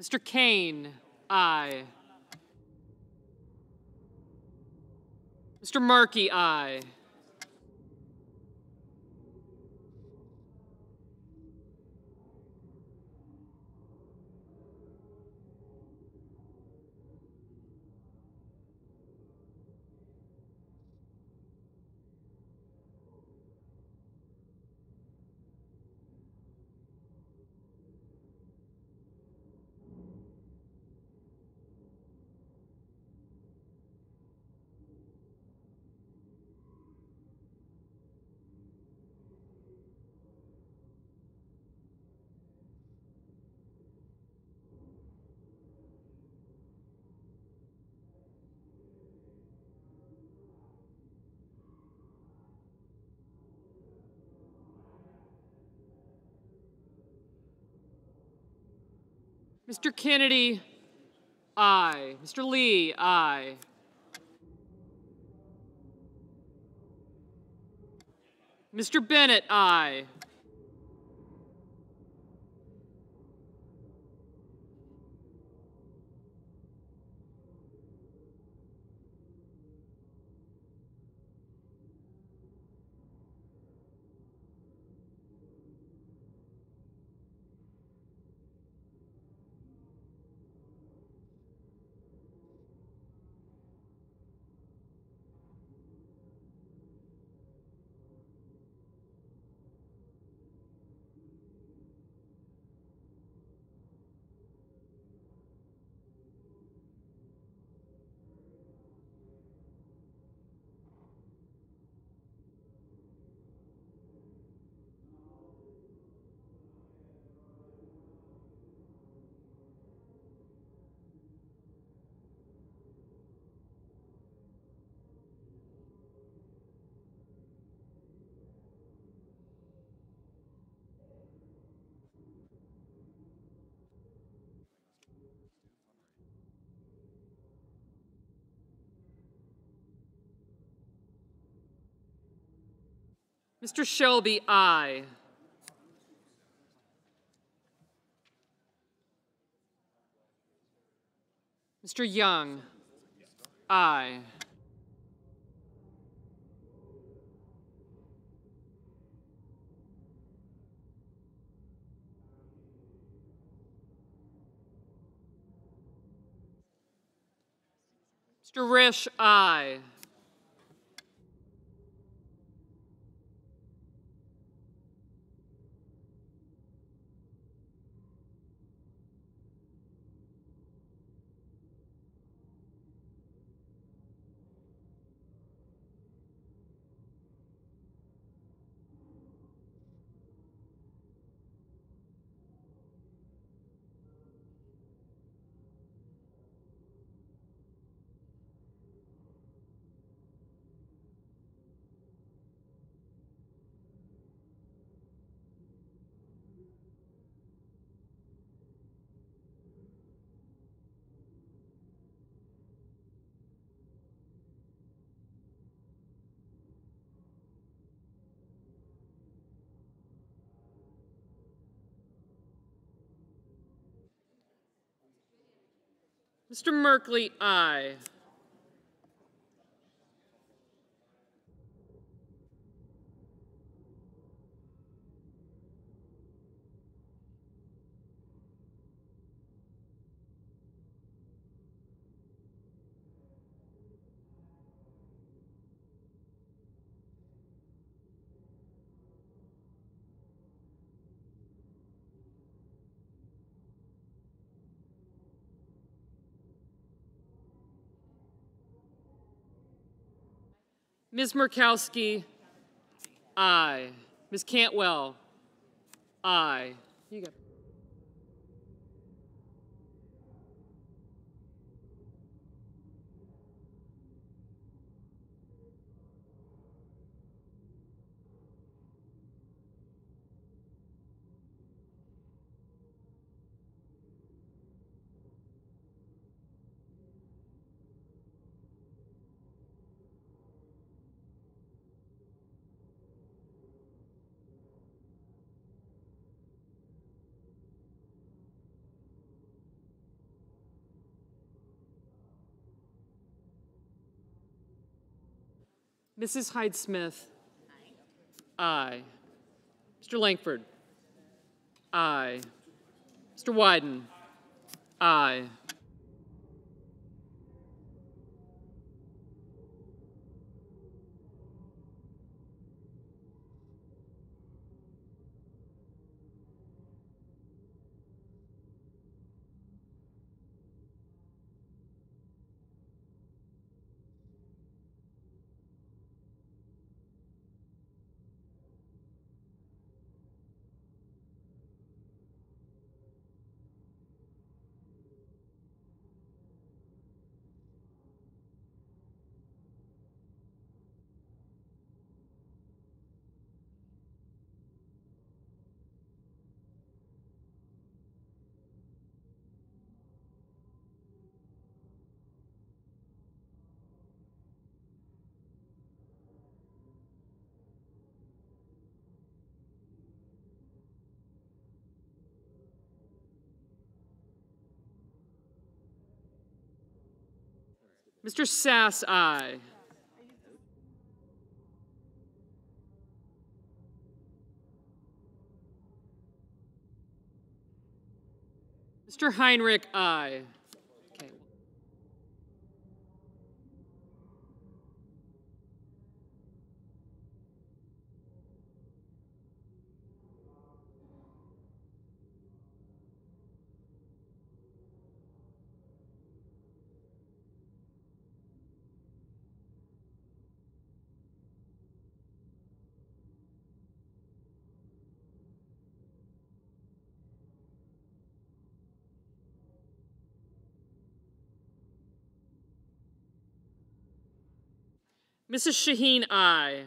Mr. Kane, aye. Mr. Markey, aye. Mr. Kennedy, aye. Mr. Lee, aye. Mr. Bennett, aye. Mr. Shelby, aye. Mr. Young, aye. Mr. Risch, aye. Mr. Merkley, aye. Ms. Murkowski, aye. Ms. Cantwell, aye. You got Mrs. Hyde-Smith, aye. Mr. Langford, aye. Mr. Wyden, aye. Mr. Sass, aye. Mr. Heinrich, aye. Okay. Mrs. Shaheen, aye.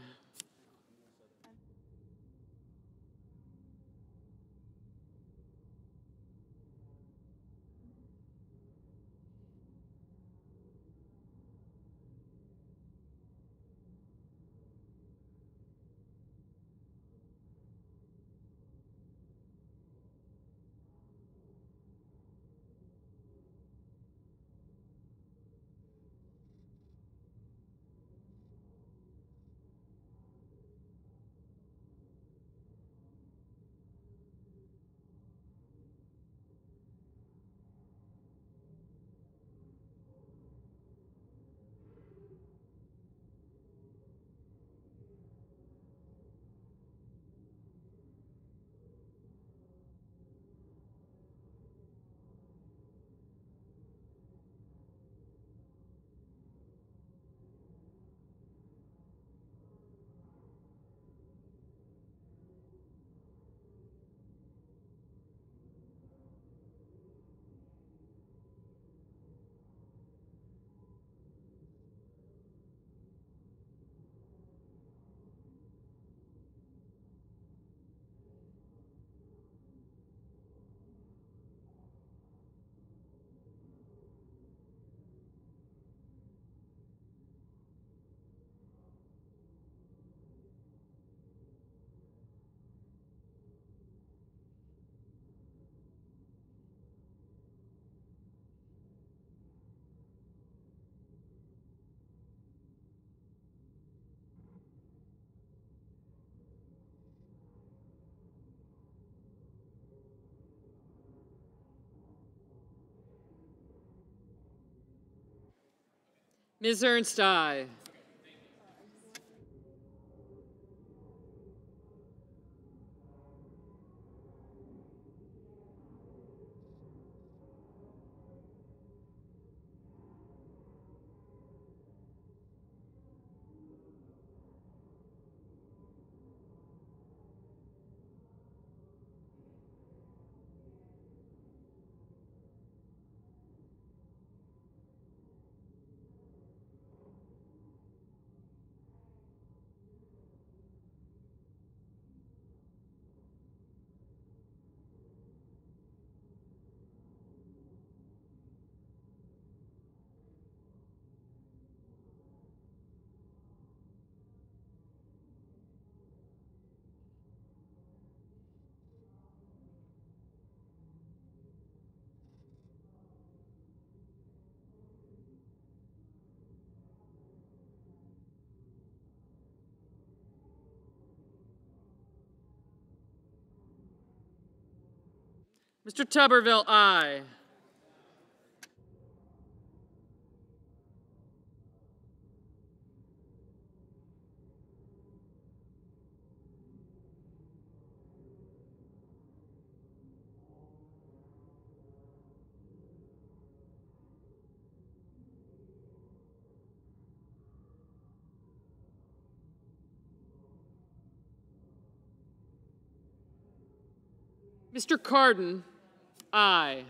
Ms. Ernst, aye. Mr. Tuberville, aye. Mr. Cardin, aye.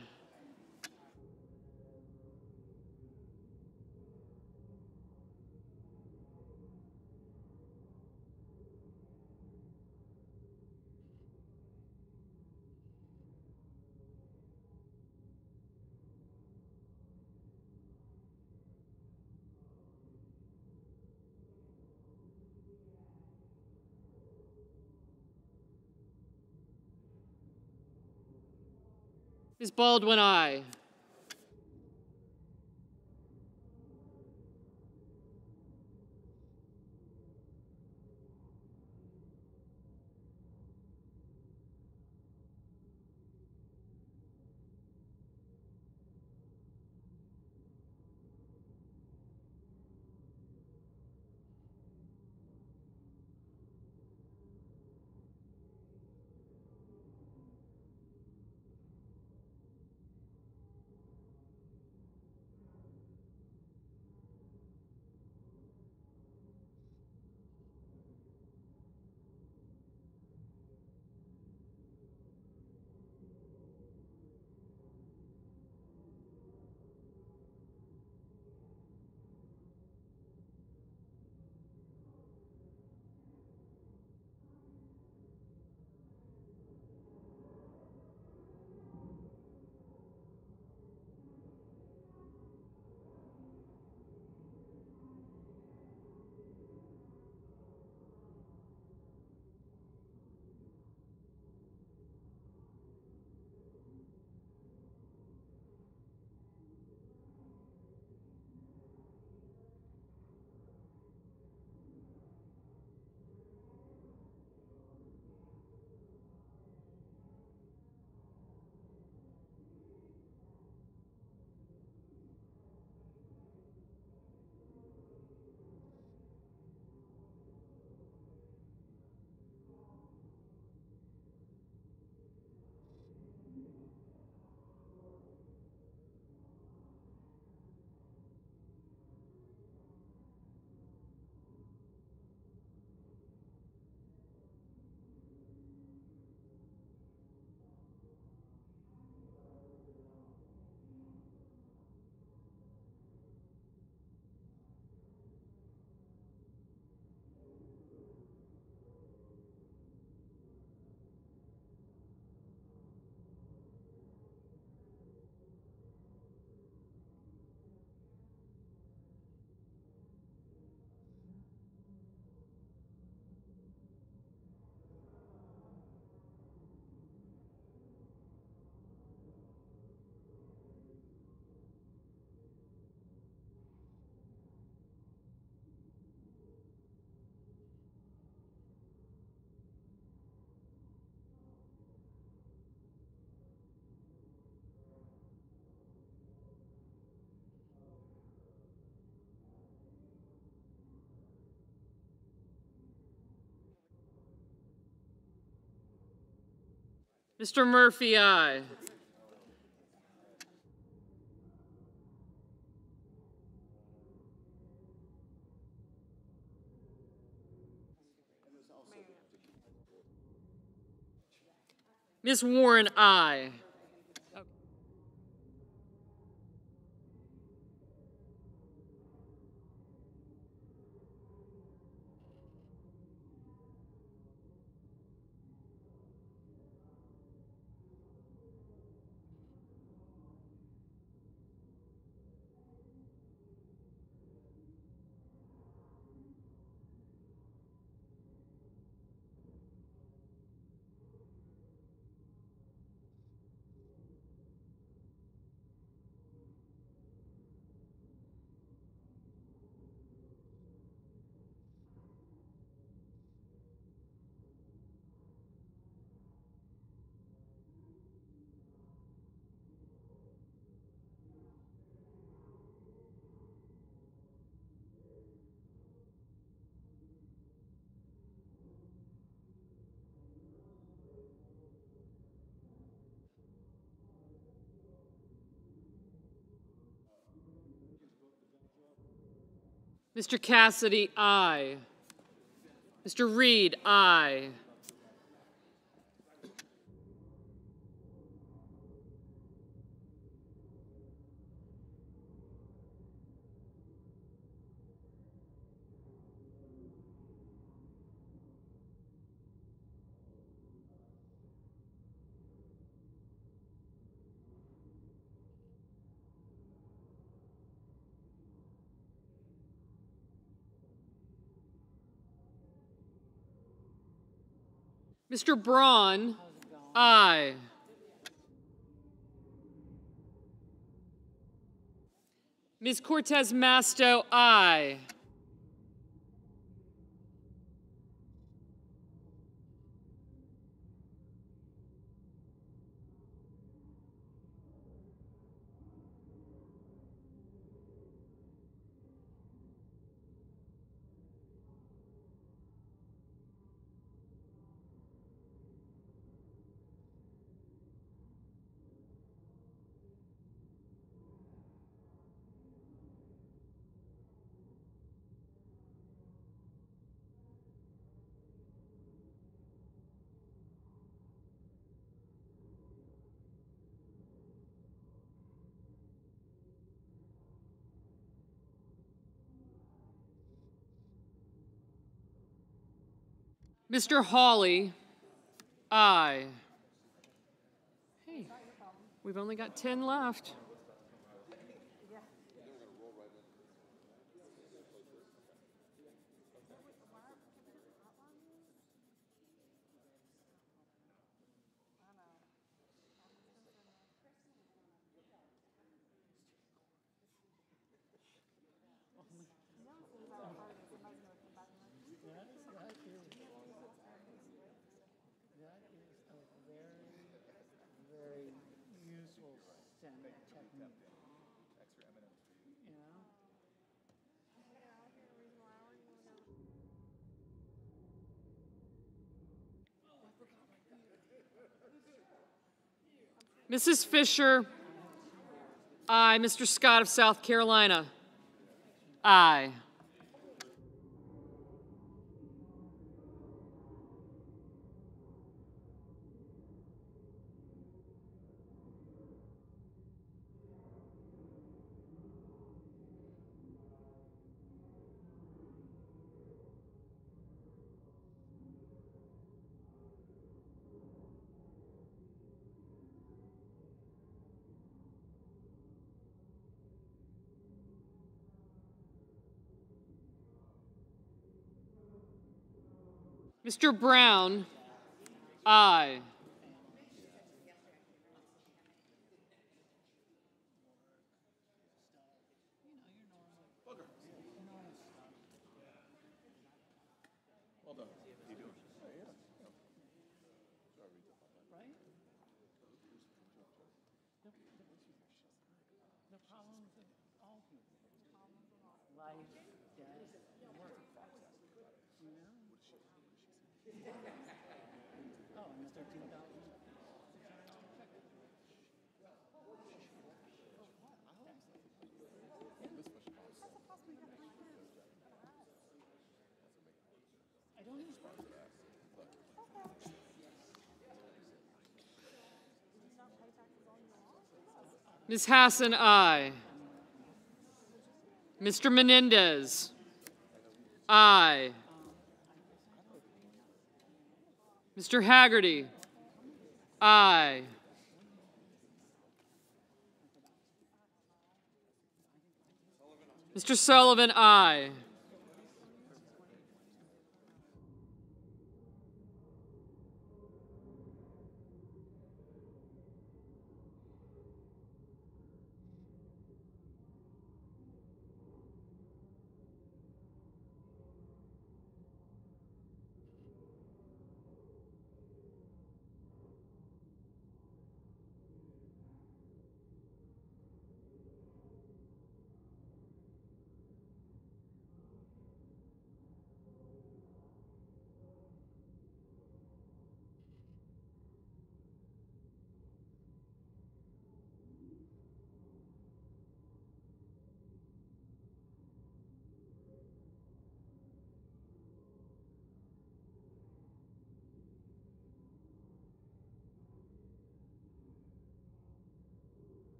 Ms. Baldwin, aye. Mr. Murphy, aye. Ms. Warren, aye. Mr. Cassidy, aye. Mr. Reed, aye. Mr. Braun, aye. Ms. Cortez Masto, aye. Mr. Hawley, aye. Hey, we've only got 10 left. Mrs. Fisher, aye. Mr. Scott of South Carolina, aye. Mr. Brown, aye. Ms. Hassan, aye. Mr. Menendez, aye. Mr. Haggerty, aye. Mr. Sullivan, aye.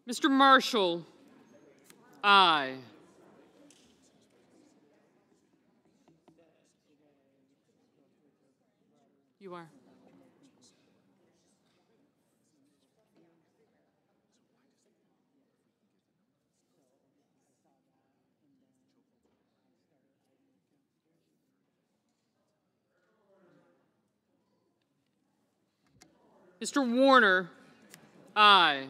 Mr. Marshall, aye. You are. Mr. Warner, aye.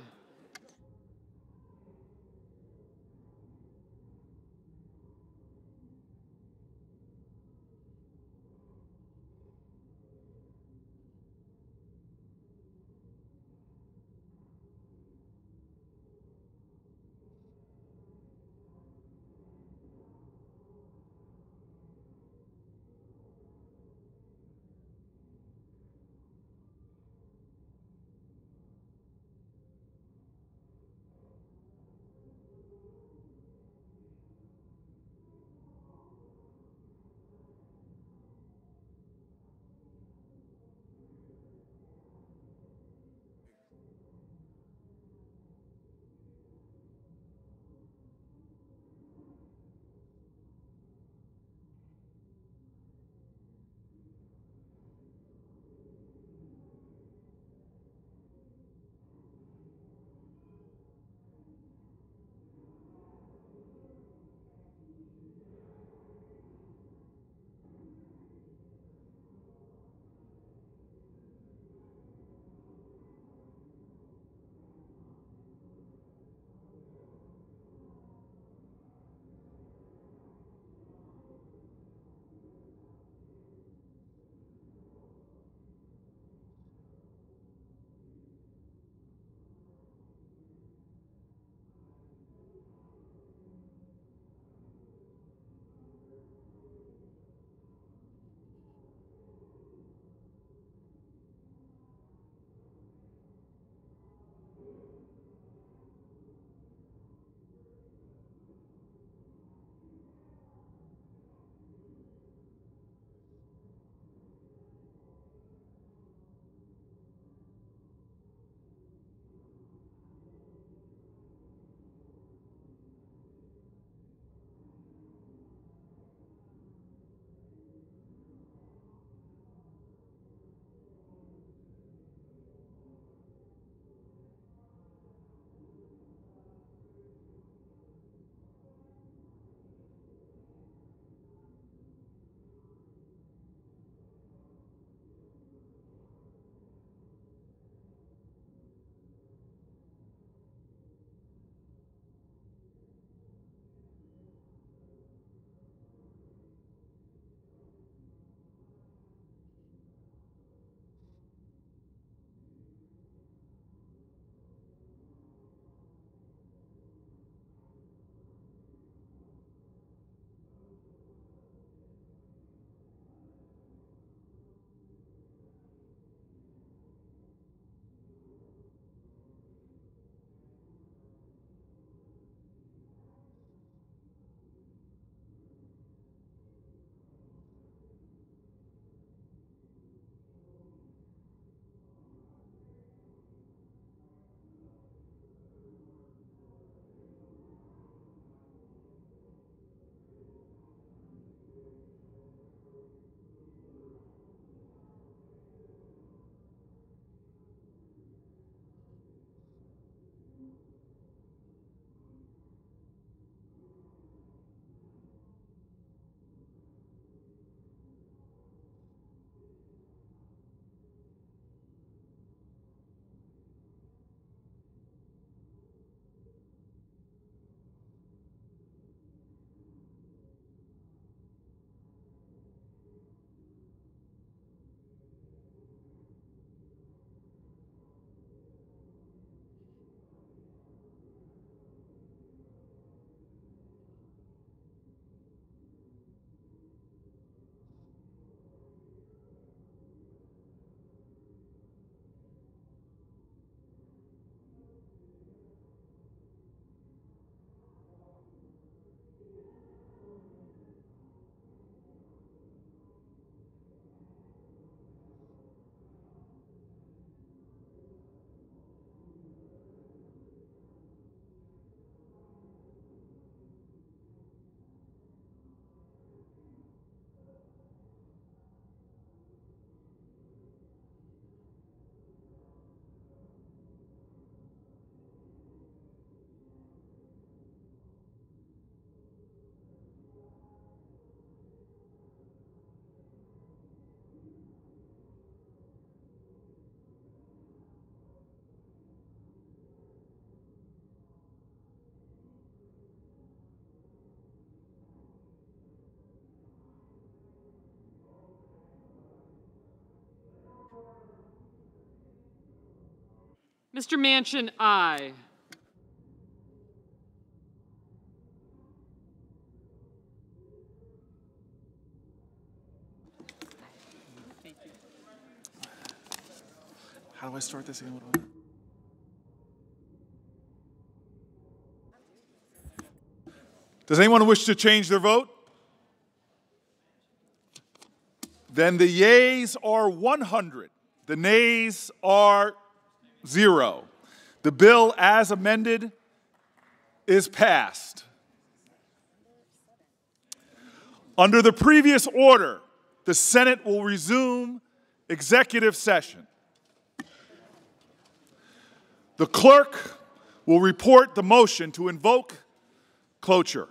Mr. Manchin, aye. How do I start this again? Does anyone wish to change their vote? Then the yeas are 100. The nays are 0. The bill as amended is passed. Under the previous order, the Senate will resume executive session. The clerk will report the motion to invoke cloture.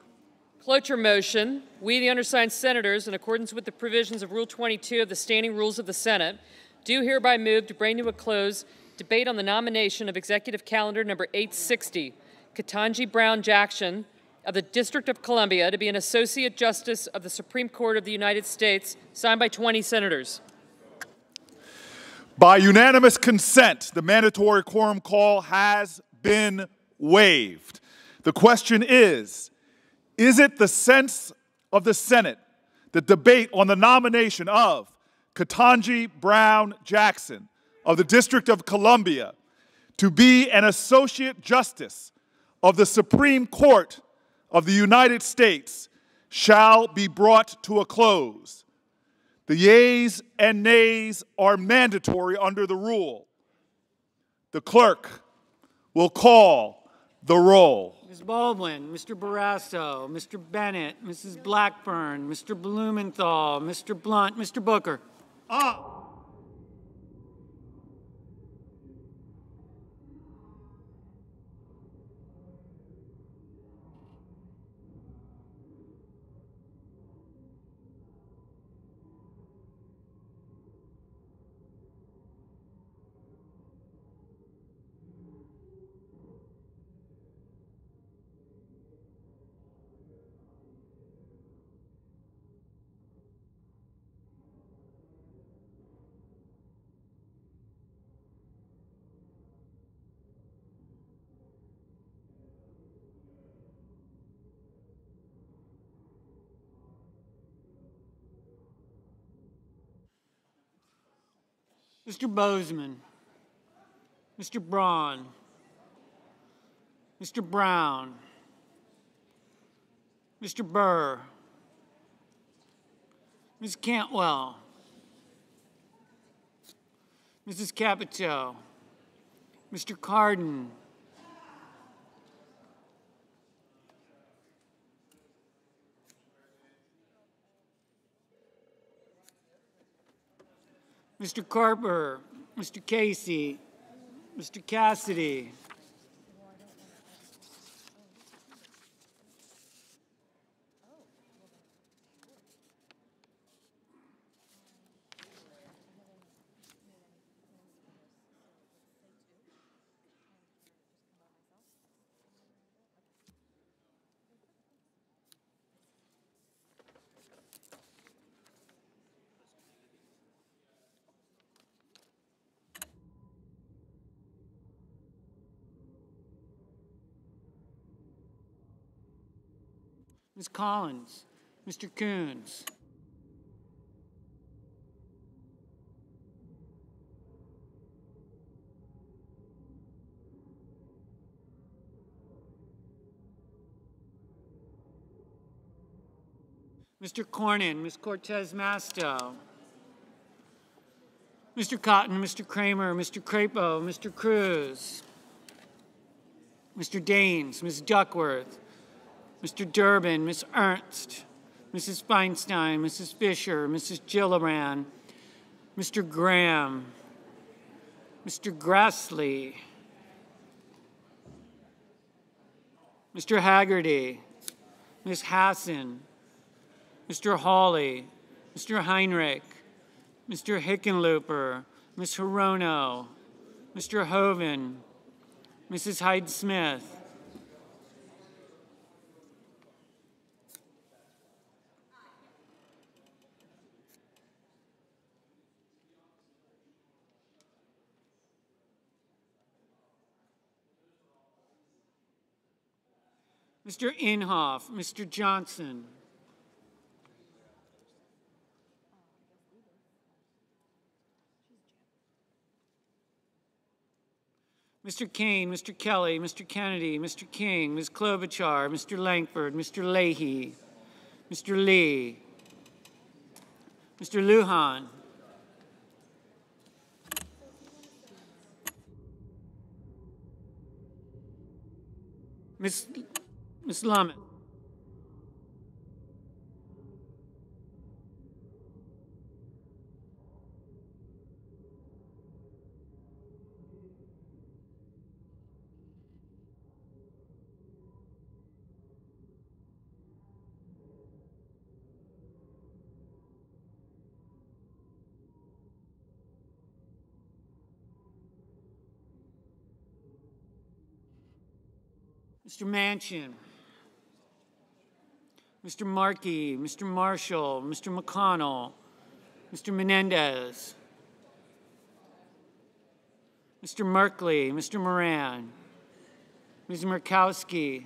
Cloture motion. We, the undersigned senators, in accordance with the provisions of Rule 22 of the Standing Rules of the Senate, do hereby move to bring to a close debate on the nomination of Executive Calendar Number 860, Ketanji Brown Jackson of the District of Columbia to be an Associate Justice of the Supreme Court of the United States, signed by 20 senators. By unanimous consent, the mandatory quorum call has been waived. The question is it the sense of the Senate that debate on the nomination of Ketanji Brown Jackson of the District of Columbia to be an Associate Justice of the Supreme Court of the United States shall be brought to a close? The yeas and nays are mandatory under the rule. The clerk will call the roll. Ms. Baldwin, Mr. Barrasso, Mr. Bennett, Mrs. Blackburn, Mr. Blumenthal, Mr. Blunt, Mr. Booker. Mr. Bozeman, Mr. Braun, Mr. Brown, Mr. Burr, Ms. Cantwell, Mrs. Capito, Mr. Cardin, Mr. Carper, Mr. Casey, Mr. Cassidy, Ms. Collins, Mr. Coons, Mr. Cornyn, Ms. Cortez Masto, Mr. Cotton, Mr. Kramer, Mr. Crapo, Mr. Cruz, Mr. Daines, Ms. Duckworth, Mr. Durbin, Ms. Ernst, Mrs. Feinstein, Mrs. Fisher, Mrs. Gillibrand, Mr. Graham, Mr. Grassley, Mr. Haggerty, Ms. Hassan, Mr. Hawley, Mr. Heinrich, Mr. Hickenlooper, Ms. Hirono, Mr. Hoven, Mrs. Hyde-Smith, Mr. Inhofe, Mr. Johnson, Mr. Kane, Mr. Kelly, Mr. Kennedy, Mr. King, Ms. Klobuchar, Mr. Langford, Mr. Leahy, Mr. Lee, Mr. Lujan, Ms. Lamont, Mr. Manchin, Mr. Markey, Mr. Marshall, Mr. McConnell, Mr. Menendez, Mr. Merkley, Mr. Moran, Ms. Murkowski,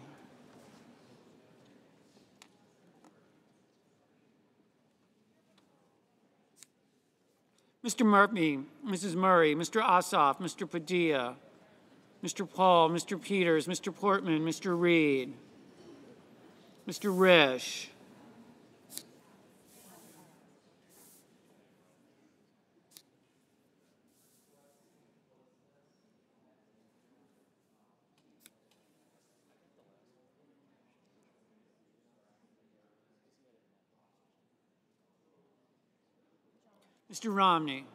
Mr. Murphy, Mrs. Murray, Mr. Ossoff, Mr. Padilla, Mr. Paul, Mr. Peters, Mr. Portman, Mr. Reed, Mr. Risch, Mr. Romney,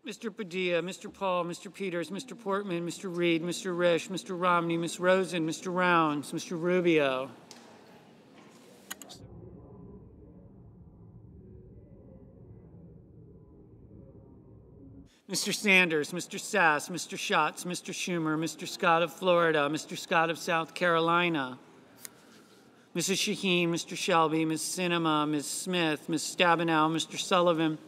Mr. Padilla, Mr. Paul, Mr. Peters, Mr. Portman, Mr. Reed, Mr. Risch, Mr. Romney, Ms. Rosen, Mr. Rounds, Mr. Rubio, Mr. Sanders, Mr. Sass, Mr. Schatz, Mr. Schumer, Mr. Scott of Florida, Mr. Scott of South Carolina, Mrs. Shaheen, Mr. Shelby, Ms. Sinema, Ms. Smith, Ms. Stabenow, Mr. Sullivan,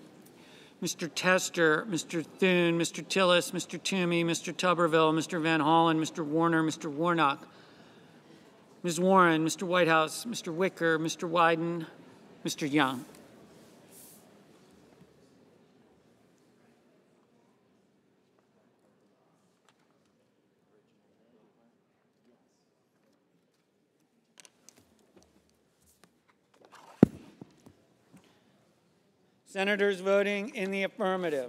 Mr. Tester, Mr. Thune, Mr. Tillis, Mr. Toomey, Mr. Tuberville, Mr. Van Hollen, Mr. Warner, Mr. Warnock, Ms. Warren, Mr. Whitehouse, Mr. Wicker, Mr. Wyden, Mr. Young. Senators voting in the affirmative: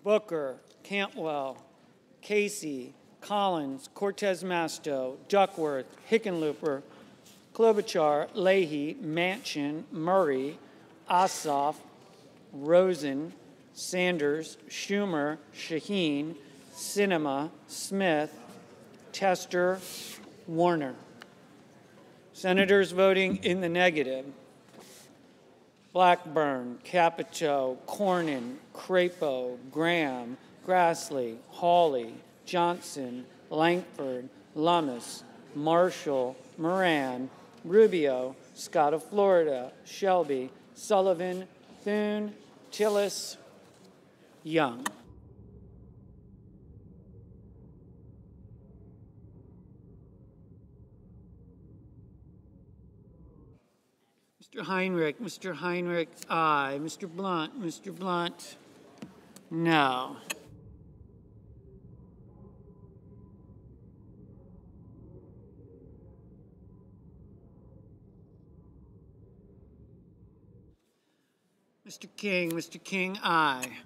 Booker, Cantwell, Casey, Collins, Cortez Masto, Duckworth, Hickenlooper, Klobuchar, Leahy, Manchin, Murray, Ossoff, Rosen, Sanders, Schumer, Shaheen, Sinema, Smith, Tester, Warner. Senators voting in the negative: Blackburn, Capito, Cornyn, Crapo, Graham, Grassley, Hawley, Johnson, Langford, Lummis, Marshall, Moran, Rubio, Scott of Florida, Shelby, Sullivan, Thune, Tillis, Young. Mr. Heinrich, aye. Mr. Blunt, no. Mr. King, aye.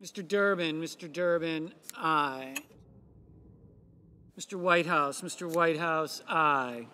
Mr. Durbin, aye. Mr. Whitehouse, aye.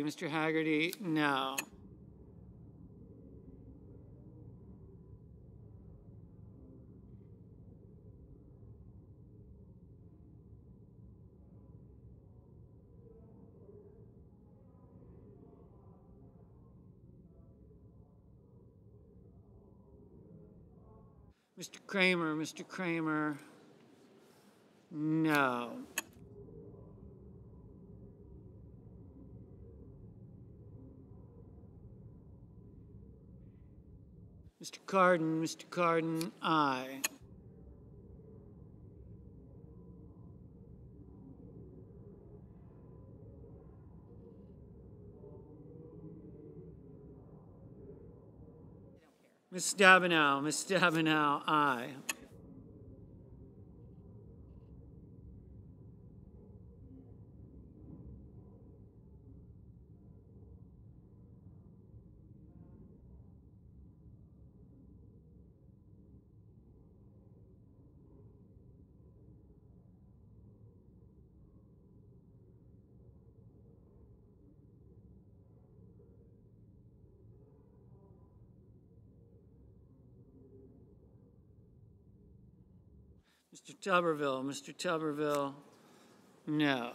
Mr. Haggerty, no. Mr. Kramer, no. Mr. Cardin, aye. Ms. Stabenow, aye. Mr. Tuberville, no.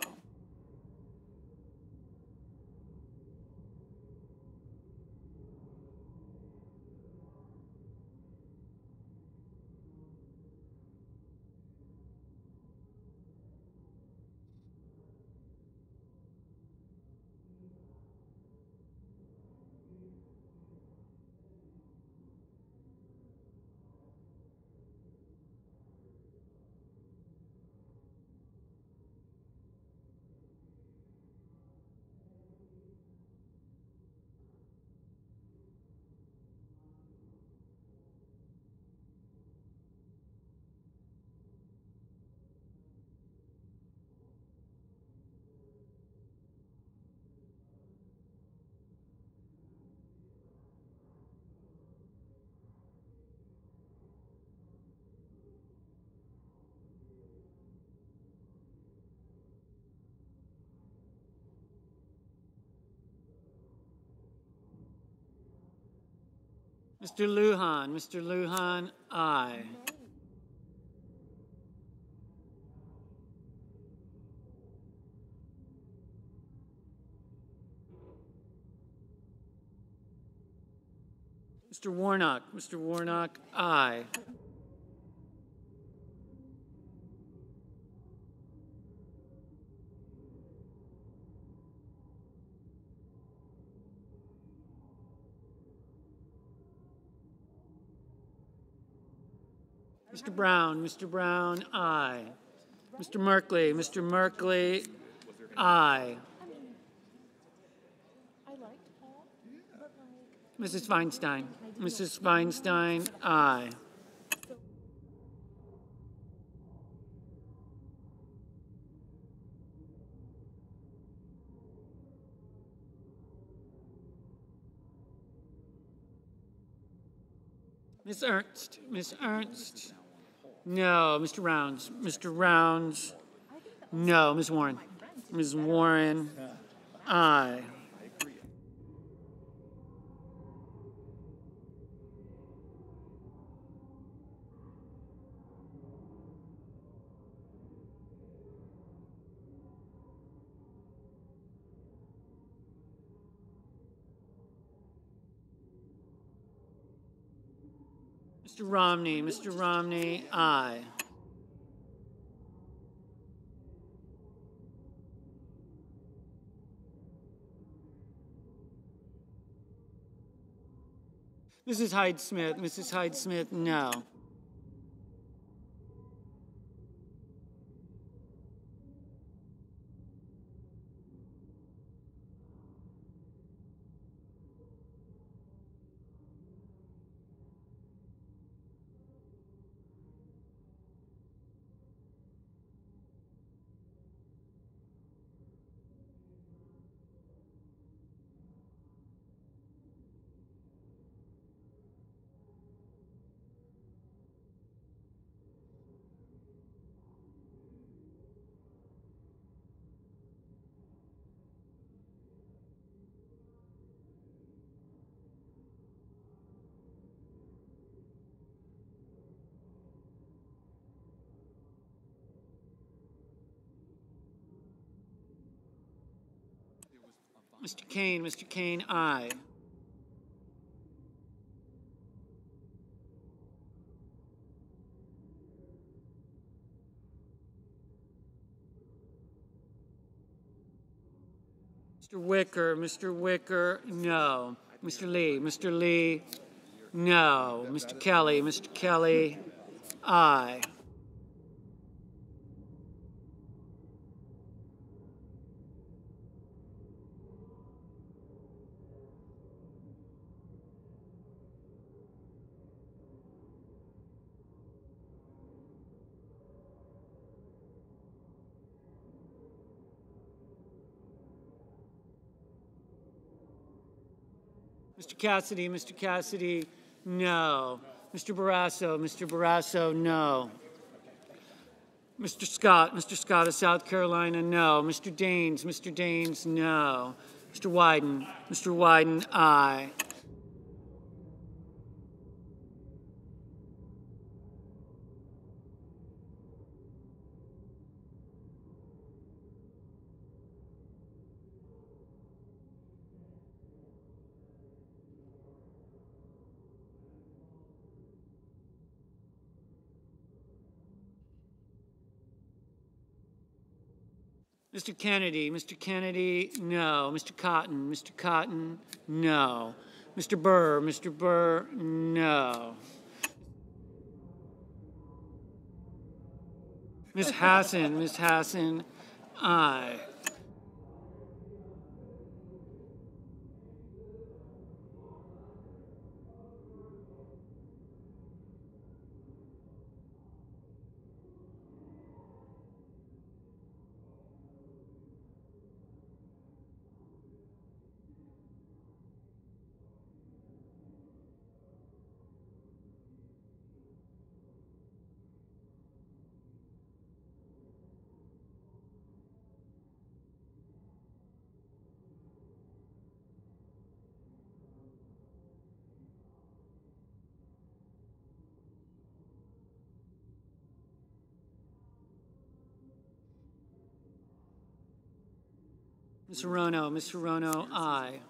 Mr. Lujan, aye. Mr. Warnock, aye. Mr. Brown, aye. Mr. Merkley, aye. Mrs. Feinstein, aye. Miss Ernst, no. Mr. Rounds, no. Ms. Warren, aye. Mr. Romney, aye. Mrs. Hyde Smith, no. Mr. Kane, aye. Mr. Wicker, no. Mr. Lee, no. Mr. Kelly, aye. Mr. Cassidy, no. Mr. Barrasso, no. Mr. Scott of South Carolina, no. Mr. Daines, no. Mr. Wyden, aye. Mr. Kennedy, no. Mr. Cotton, no. Mr. Burr, no. Ms. Hassan, aye. Ms. Rono, aye.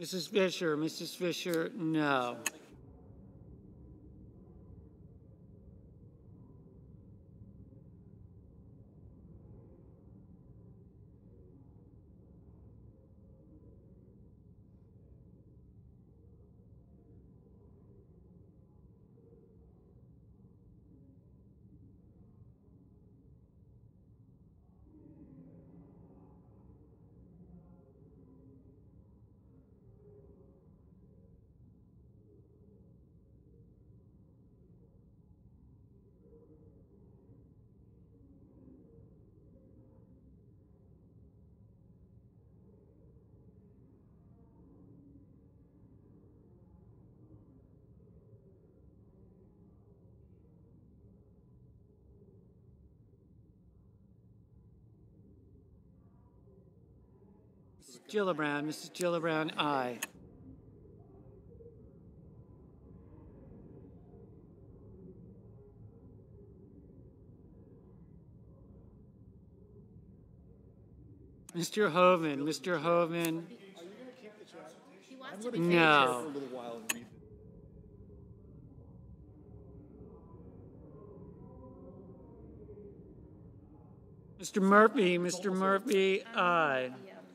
Mrs. Fisher, no. Mrs. Gillibrand, aye. Mr. Hoven, no. Mr. Murphy, aye.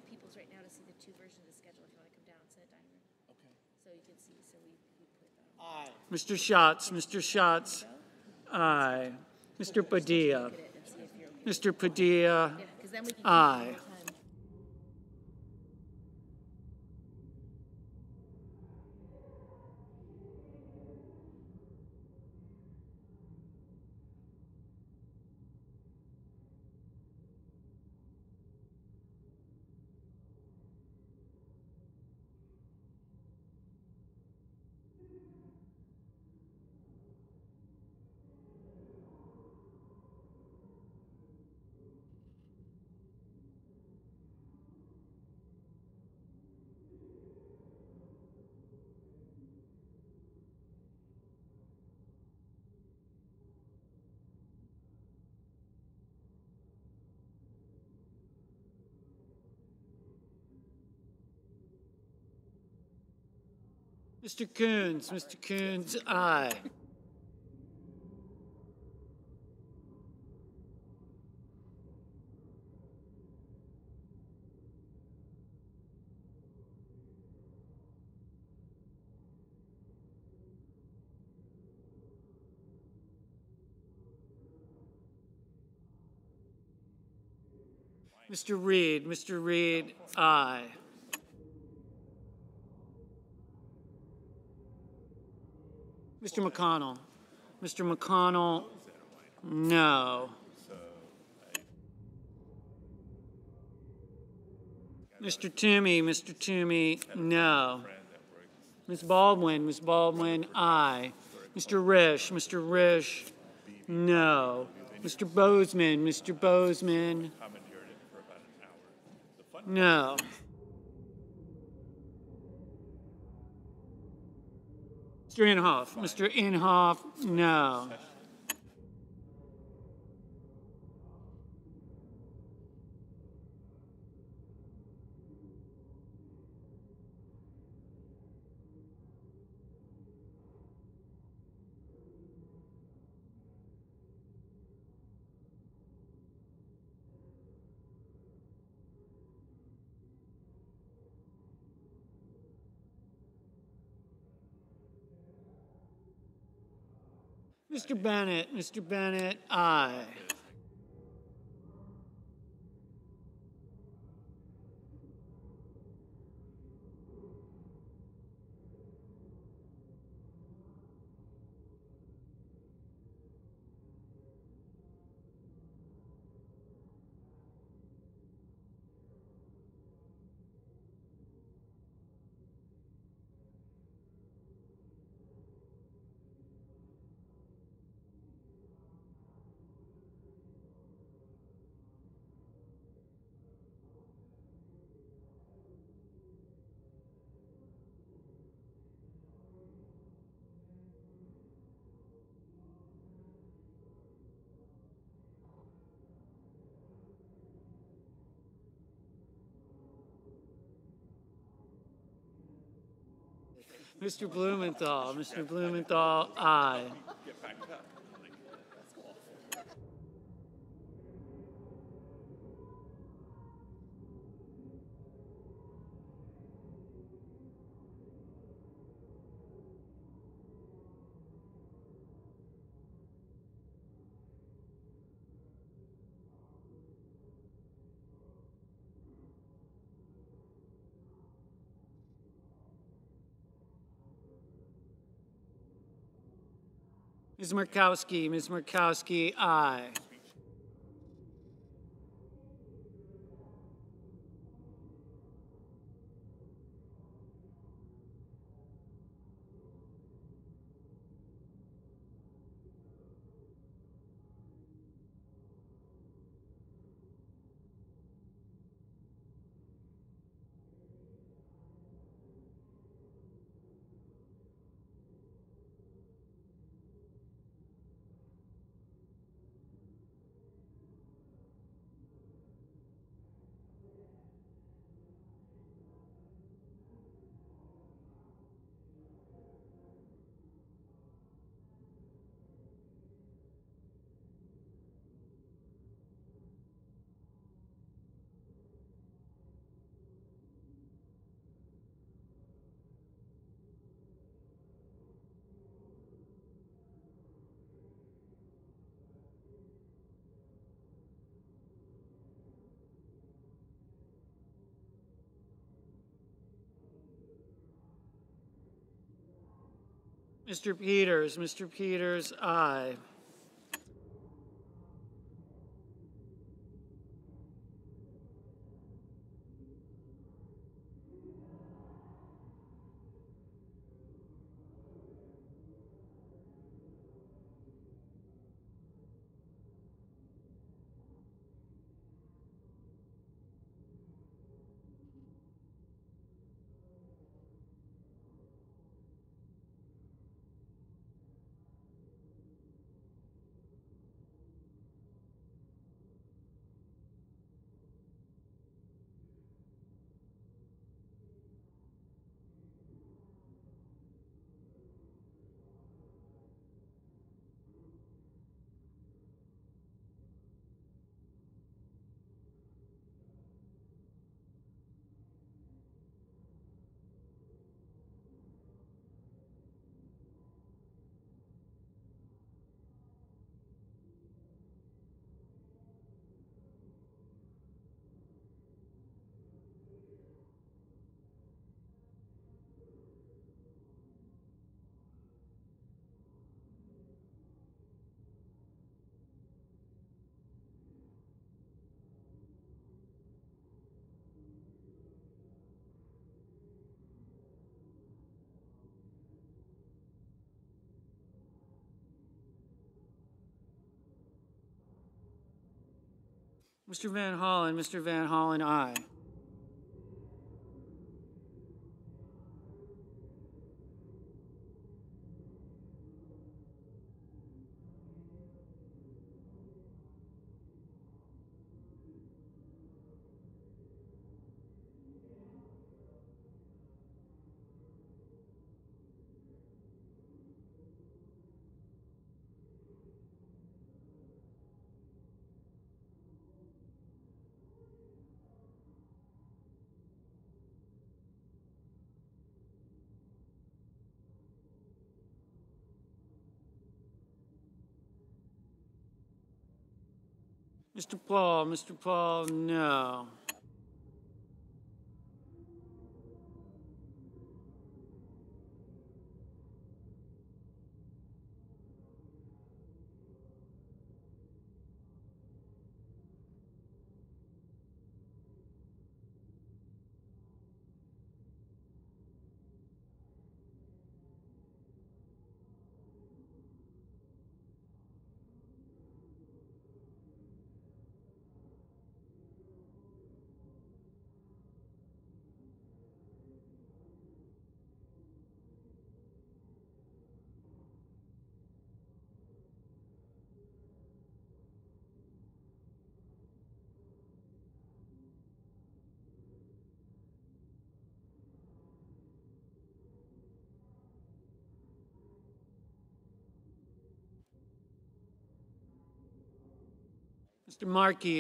People's right now to see the two versions of the schedule if you want to come down and sit at dining room. Okay. So you can see, so we put that. Mr. Schatz, aye. Mr. Padilla, aye. Mr. Coons, aye. Mr. Reed, aye. Mr. McConnell, no. Mr. Toomey, no. Ms. Baldwin, aye. Mr. Risch, no. Mr. Bozeman, no. Mr. Inhofe, no. Mr. Bennett, aye. Mr. Blumenthal, aye. Ms. Murkowski, aye. Mr. Peters, aye. Mr. Van Hollen, aye. Mr. Paul, no.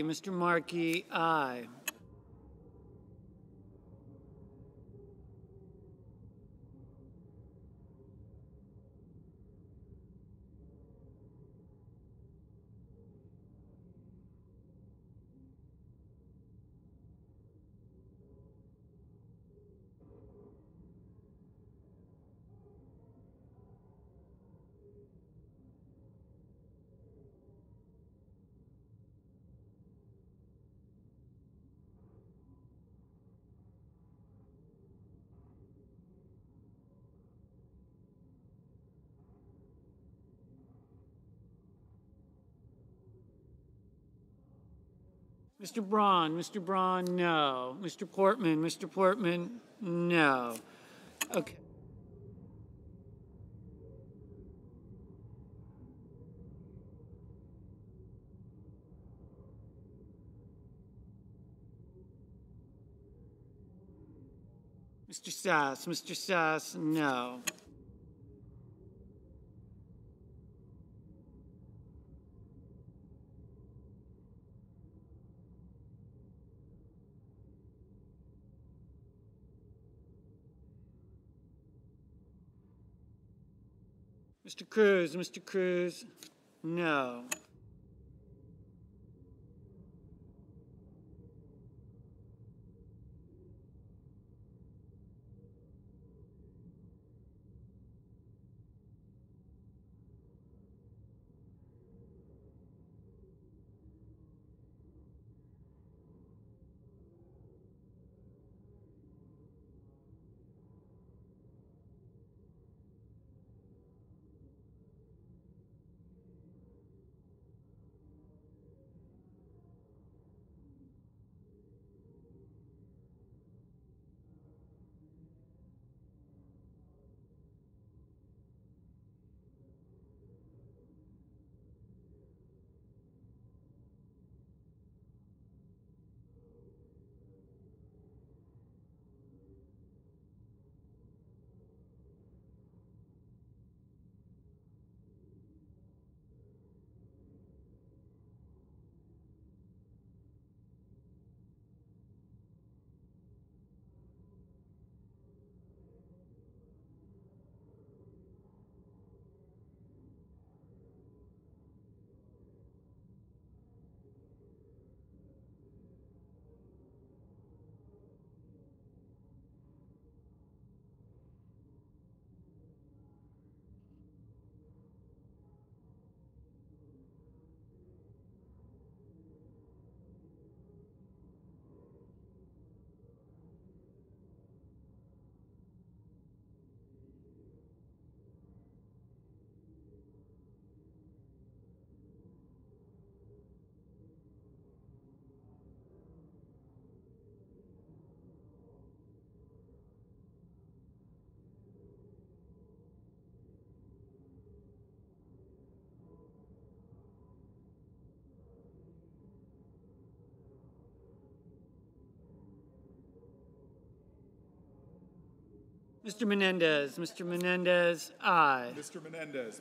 Mr. Markey, aye. Mr. Braun, no. Mr. Portman, no. Okay. Mr. Sass, no. Mr. Cruz, no. Mr. Menendez, aye. Mr. Menendez.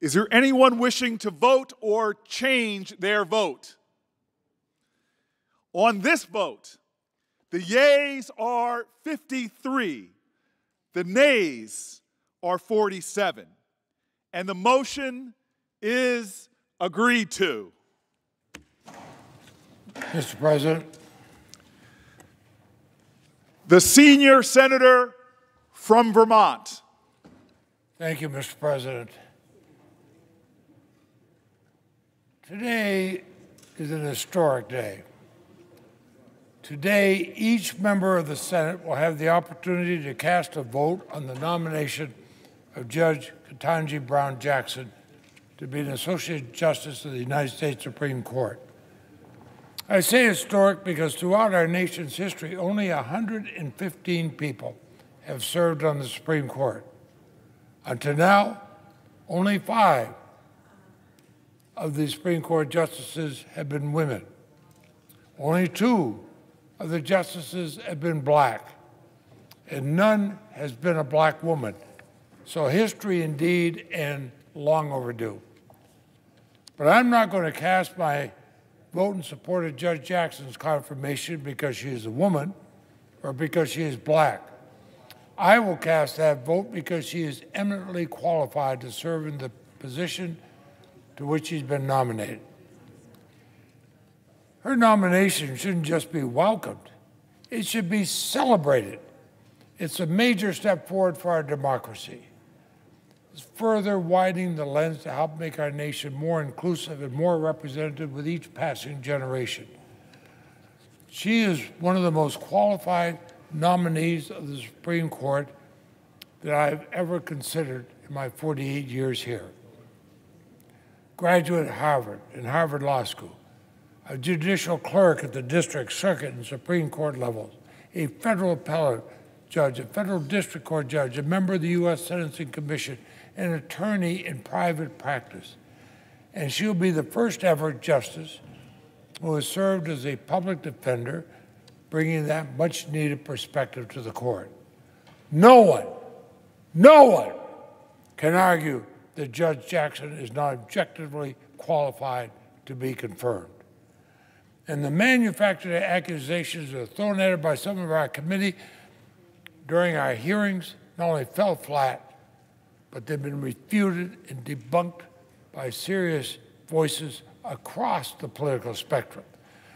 Is there anyone wishing to vote or change their vote? On this vote, the yeas are 53, the nays are 47, and the motion is agreed to. Mr. President. The senior senator from Vermont. Thank you, Mr. President. Today is an historic day. Today, each member of the Senate will have the opportunity to cast a vote on the nomination of Judge Ketanji Brown Jackson to be an Associate Justice of the United States Supreme Court. I say historic because throughout our nation's history, only 115 people have served on the Supreme Court. Until now, only 5 of the Supreme Court justices have been women. Only 2 of the justices have been black, and none has been a black woman. So history indeed, and long overdue. But I'm not going to cast my vote in support of Judge Jackson's confirmation because she is a woman or because she is black. I will cast that vote because she is eminently qualified to serve in the position to which she's been nominated. Her nomination shouldn't just be welcomed, it should be celebrated. It's a major step forward for our democracy. It's further widening the lens to help make our nation more inclusive and more representative with each passing generation. She is one of the most qualified nominees of the Supreme Court that I've ever considered in my 48 years here. Graduate at Harvard and Harvard Law School, a judicial clerk at the district, circuit, and Supreme Court levels, a federal appellate judge, a federal district court judge, a member of the U.S. Sentencing Commission, an attorney in private practice. And she'll be the first ever justice who has served as a public defender, bringing that much needed perspective to the court. No one can argue that Judge Jackson is not objectively qualified to be confirmed. And the manufactured accusations that are thrown at her by some of our committee during our hearings not only fell flat, but they've been refuted and debunked by serious voices across the political spectrum.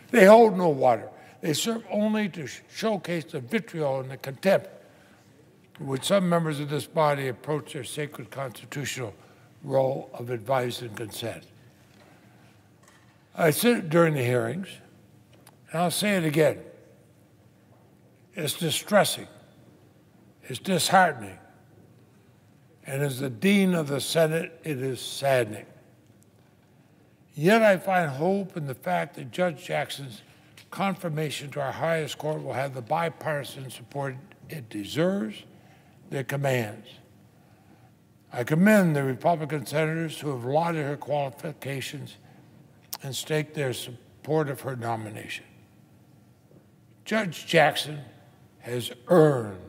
They hold no water. They serve only to showcase the vitriol and the contempt with which some members of this body approach their sacred constitutional role of advice and consent. I said it during the hearings, and I'll say it again. It's distressing, it's disheartening, and as the Dean of the Senate, it is saddening. Yet I find hope in the fact that Judge Jackson's confirmation to our highest court will have the bipartisan support it deserves, that commands. I commend the Republican senators who have lauded her qualifications and staked their support of her nomination. Judge Jackson has earned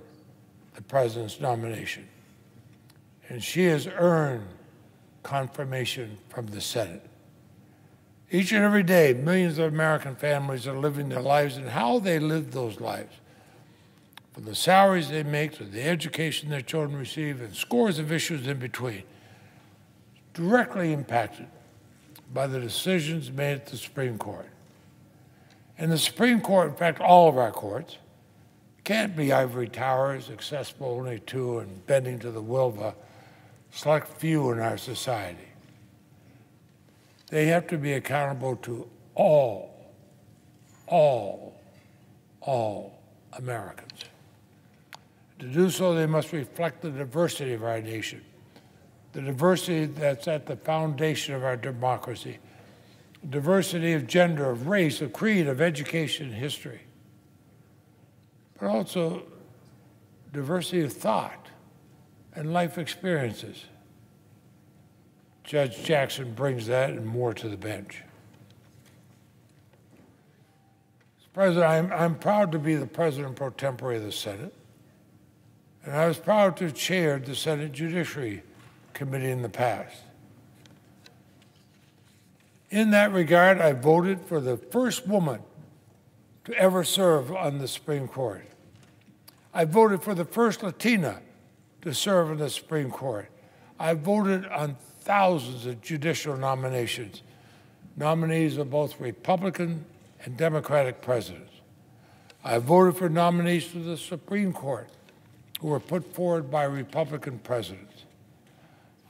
the president's nomination, and she has earned confirmation from the Senate. Each and every day, millions of American families are living their lives, and how they live those lives, from the salaries they make to the education their children receive and scores of issues in between, directly impacted by the decisions made at the Supreme Court. And the Supreme Court, in fact, all of our courts, can't be ivory towers accessible only to and bending to the will of a select few in our society. They have to be accountable to all Americans. To do so, they must reflect the diversity of our nation, the diversity that's at the foundation of our democracy, diversity of gender, of race, of creed, of education and history, but also diversity of thought, and life experiences. Judge Jackson brings that and more to the bench. Mr. President, I'm proud to be the President pro tempore of the Senate, and I was proud to have chaired the Senate Judiciary Committee in the past. In that regard, I voted for the first woman to ever serve on the Supreme Court. I voted for the first Latina to serve on the Supreme Court. I voted on thousands of judicial nominations, nominees of both Republican and Democratic presidents. I voted for nominees to the Supreme Court who were put forward by Republican presidents.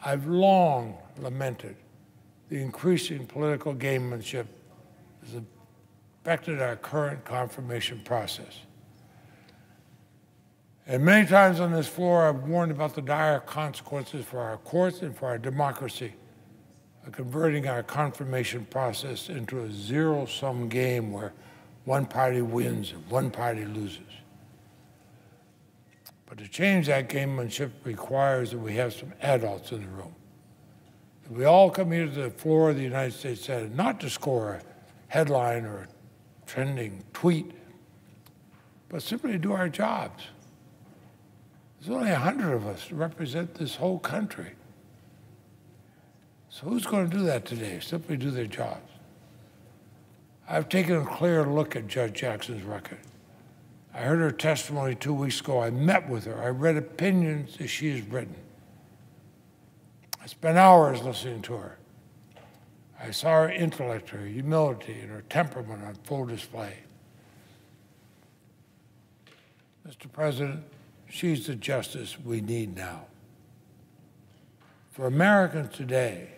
I've long lamented the increasing political gamemanship that has affected our current confirmation process. And many times on this floor, I've warned about the dire consequences for our courts and for our democracy of converting our confirmation process into a zero-sum game where one party wins and one party loses. But to change that gamemanship requires that we have some adults in the room. That we all come here to the floor of the United States Senate not to score a headline or a trending tweet, but simply to do our jobs. There's only 100 of us to represent this whole country. So who's going to do that today? Simply do their jobs. I've taken a clear look at Judge Jackson's record. I heard her testimony 2 weeks ago. I met with her. I read opinions that she has written. I spent hours listening to her. I saw her intellect, her humility, and her temperament on full display. Mr. President, she's the justice we need now. For Americans today,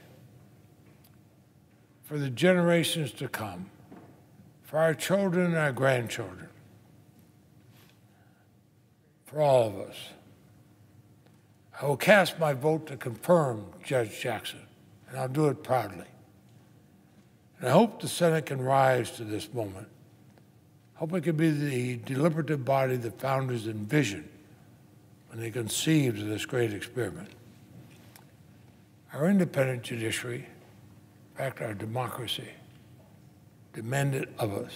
for the generations to come, for our children and our grandchildren, for all of us, I will cast my vote to confirm Judge Jackson, and I'll do it proudly. And I hope the Senate can rise to this moment. I hope it can be the deliberative body the founders envisioned when they conceived of this great experiment. Our independent judiciary, in fact, our democracy, demanded of us.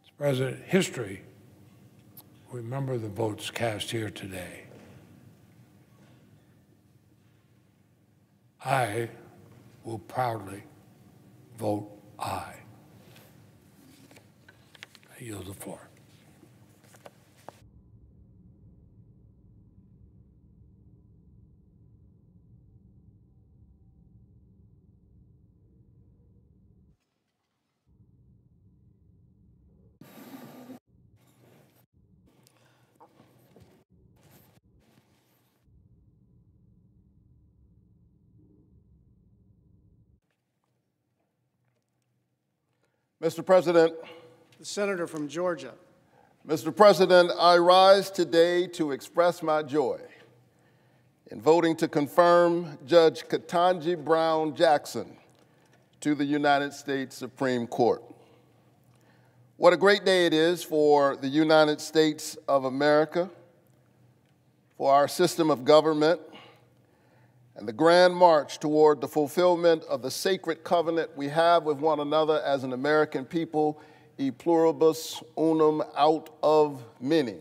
Mr. President, history will remember the votes cast here today. I will proudly vote aye. I yield the floor. Mr. President, the senator from Georgia. Mr. President, I rise today to express my joy in voting to confirm Judge Ketanji Brown Jackson to the United States Supreme Court. What a great day it is for the United States of America, for our system of government, and the grand march toward the fulfillment of the sacred covenant we have with one another as an American people, e pluribus unum, out of many,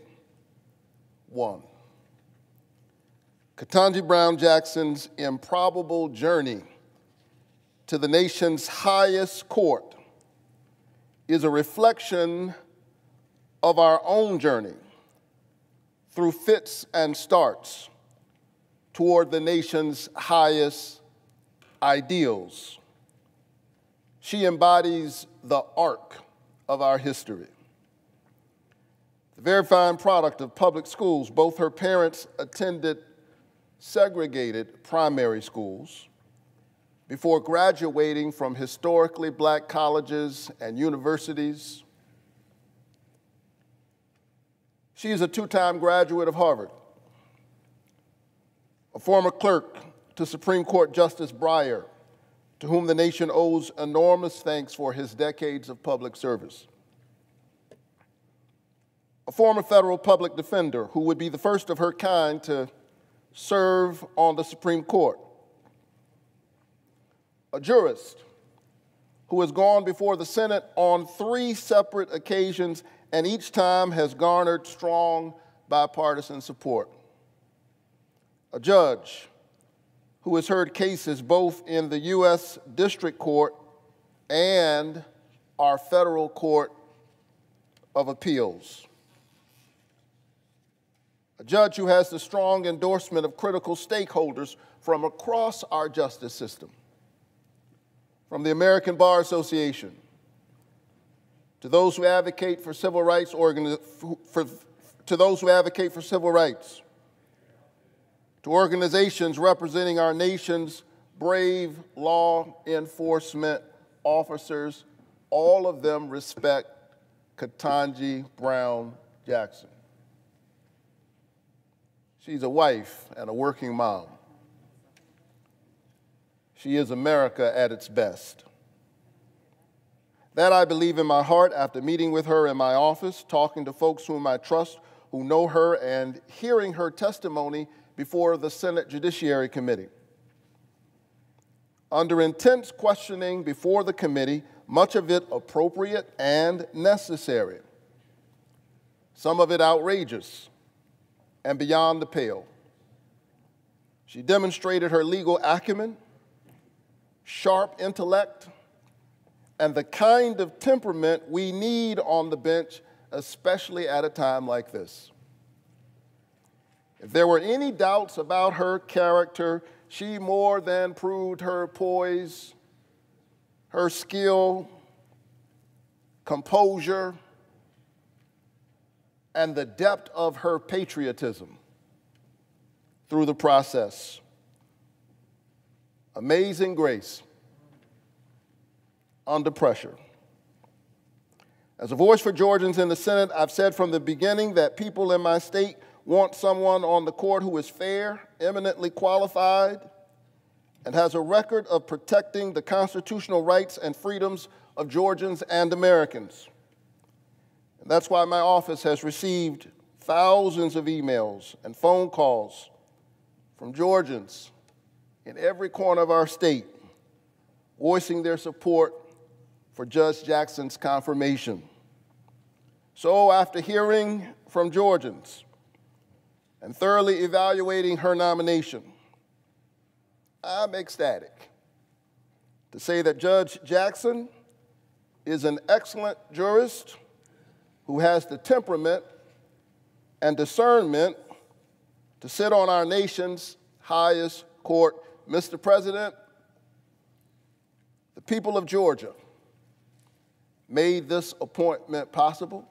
one. Ketanji Brown Jackson's improbable journey to the nation's highest court is a reflection of our own journey through fits and starts toward the nation's highest ideals. She embodies the arc of our history. The very fine product of public schools. Both her parents attended segregated primary schools before graduating from historically black colleges and universities. She is a two-time graduate of Harvard, a former clerk to Supreme Court Justice Breyer, to whom the nation owes enormous thanks for his decades of public service. a former federal public defender who would be the first of her kind to serve on the Supreme Court, a jurist who has gone before the Senate on 3 separate occasions and each time has garnered strong bipartisan support, a judge who has heard cases both in the U.S. District Court and our Federal Court of Appeals, a judge who has the strong endorsement of critical stakeholders from across our justice system, from the American Bar Association, to those who advocate for civil rights, to organizations representing our nation's brave law enforcement officers. All of them respect Ketanji Brown Jackson. She's a wife and a working mom. She is America at its best. That I believe in my heart after meeting with her in my office, talking to folks whom I trust, who know her, and hearing her testimony before the Senate Judiciary Committee. Under intense questioning before the committee, much of it appropriate and necessary, some of it outrageous and beyond the pale. She demonstrated her legal acumen, sharp intellect, and the kind of temperament we need on the bench, especially at a time like this. If there were any doubts about her character, she more than proved her poise, her skill, composure, and the depth of her patriotism through the process. Amazing grace under pressure. As a voice for Georgians in the Senate, I've said from the beginning that people in my state want someone on the court who is fair, eminently qualified, and has a record of protecting the constitutional rights and freedoms of Georgians and Americans. And that's why my office has received thousands of emails and phone calls from Georgians in every corner of our state, voicing their support for Judge Jackson's confirmation. So after hearing from Georgians and thoroughly evaluating her nomination, I'm ecstatic to say that Judge Jackson is an excellent jurist who has the temperament and discernment to sit on our nation's highest court. Mr. President, the people of Georgia made this appointment possible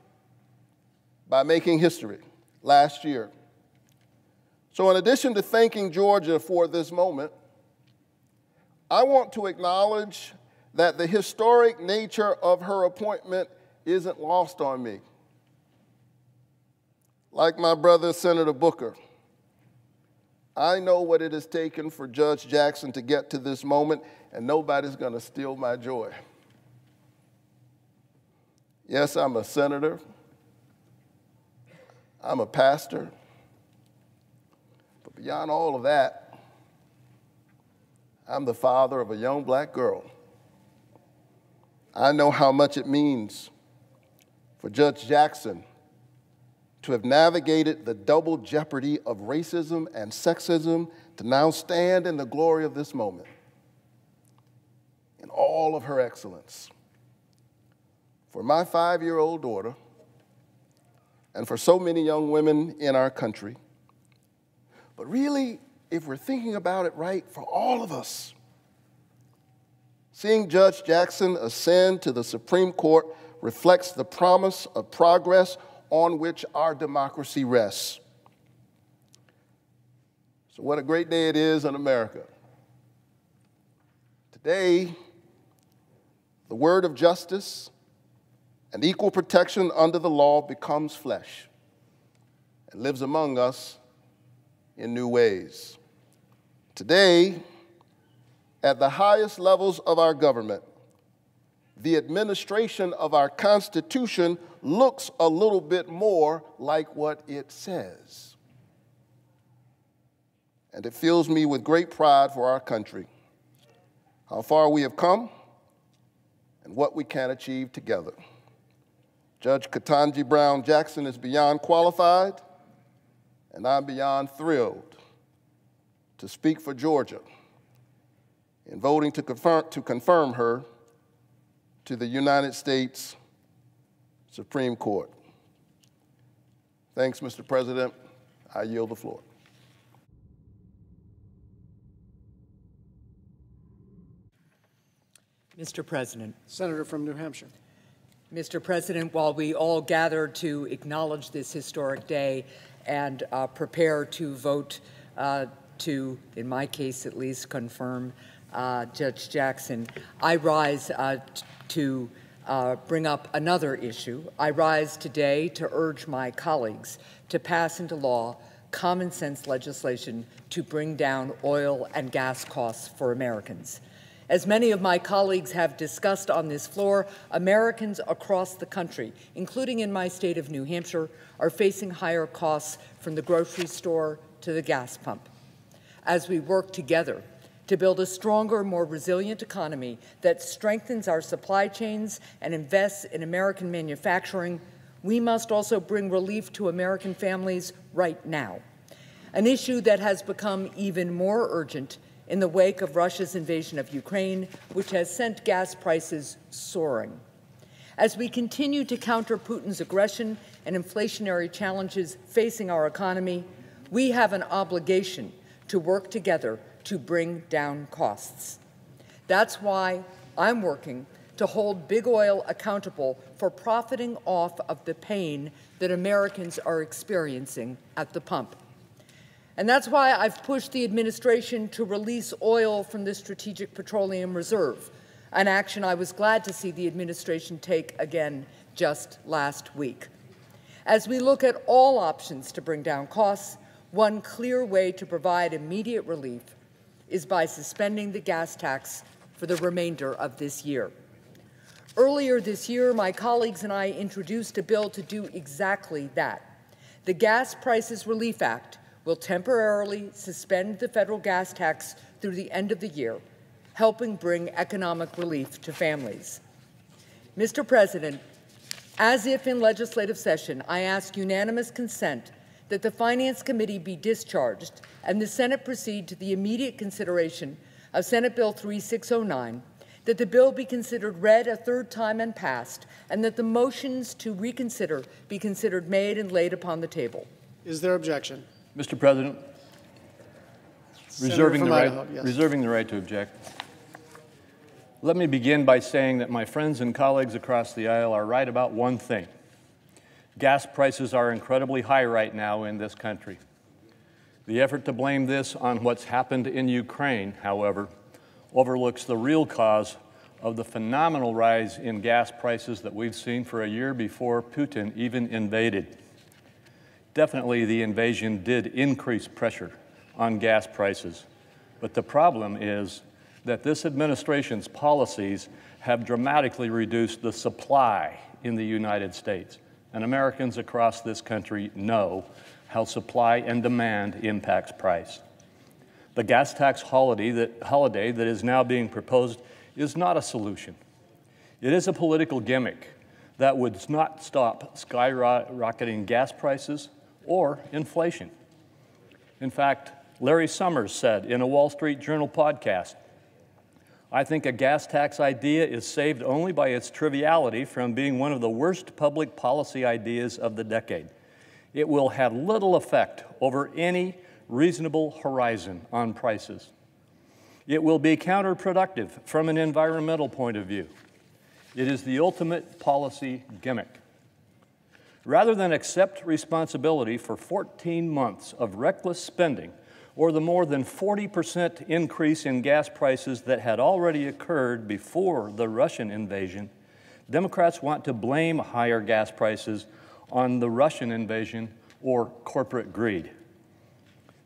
by making history last year. So in addition to thanking Georgia for this moment, I want to acknowledge that the historic nature of her appointment isn't lost on me. Like my brother, Senator Booker, I know what it has taken for Judge Jackson to get to this moment, and nobody's going to steal my joy. Yes, I'm a senator. I'm a pastor. But beyond all of that, I'm the father of a young black girl. I know how much it means for Judge Jackson to have navigated the double jeopardy of racism and sexism to now stand in the glory of this moment in all of her excellence. For my 5-year-old daughter, and for so many young women in our country, but really, if we're thinking about it right, for all of us, seeing Judge Jackson ascend to the Supreme Court reflects the promise of progress on which our democracy rests. So what a great day it is in America. Today, the word of justice and equal protection under the law becomes flesh and lives among us in new ways. Today, at the highest levels of our government, the administration of our Constitution looks a little bit more like what it says. And it fills me with great pride for our country, how far we have come, and what we can achieve together. Judge Ketanji Brown Jackson is beyond qualified, and I'm beyond thrilled to speak for Georgia in voting to confirm her to the United States Supreme Court. Thanks, Mr. President. I yield the floor. Mr. President. Senator from New Hampshire. Mr. President, while we all gather to acknowledge this historic day and prepare to vote to, in my case at least, confirm Judge Jackson, I rise to bring up another issue. I rise today to urge my colleagues to pass into law common sense legislation to bring down oil and gas costs for Americans. As many of my colleagues have discussed on this floor, Americans across the country, including in my state of New Hampshire, are facing higher costs from the grocery store to the gas pump. As we work together to build a stronger, more resilient economy that strengthens our supply chains and invests in American manufacturing, we must also bring relief to American families right now, an issue that has become even more urgent in the wake of Russia's invasion of Ukraine, which has sent gas prices soaring. As we continue to counter Putin's aggression and inflationary challenges facing our economy, we have an obligation to work together to bring down costs. That's why I'm working to hold big oil accountable for profiting off of the pain that Americans are experiencing at the pump. And that's why I've pushed the administration to release oil from the Strategic Petroleum Reserve, an action I was glad to see the administration take again just last week. As we look at all options to bring down costs, one clear way to provide immediate relief is by suspending the gas tax for the remainder of this year. Earlier this year, my colleagues and I introduced a bill to do exactly that. The Gas Prices Relief Act will temporarily suspend the federal gas tax through the end of the year, helping bring economic relief to families. Mr. President, as if in legislative session, I ask unanimous consent that the Finance Committee be discharged and the Senate proceed to the immediate consideration of Senate Bill 3609, that the bill be considered read a third time and passed, and that the motions to reconsider be considered made and laid upon the table. Is there objection? Mr. President, reserving the right to object. Let me begin by saying that my friends and colleagues across the aisle are right about one thing. Gas prices are incredibly high right now in this country. The effort to blame this on what's happened in Ukraine, however, overlooks the real cause of the phenomenal rise in gas prices that we've seen for a year before Putin even invaded. Definitely, the invasion did increase pressure on gas prices, but the problem is that this administration's policies have dramatically reduced the supply in the United States, and Americans across this country know how supply and demand impacts price. The gas tax holiday that is now being proposed is not a solution. It is a political gimmick that would not stop skyrocketing gas prices or inflation. In fact, Larry Summers said in a Wall Street Journal podcast, "I think a gas tax idea is saved only by its triviality from being one of the worst public policy ideas of the decade. It will have little effect over any reasonable horizon on prices. It will be counterproductive from an environmental point of view. It is the ultimate policy gimmick. Rather than accept responsibility for 14 months of reckless spending or the more than 40% increase in gas prices that had already occurred before the Russian invasion, Democrats want to blame higher gas prices on the Russian invasion or corporate greed.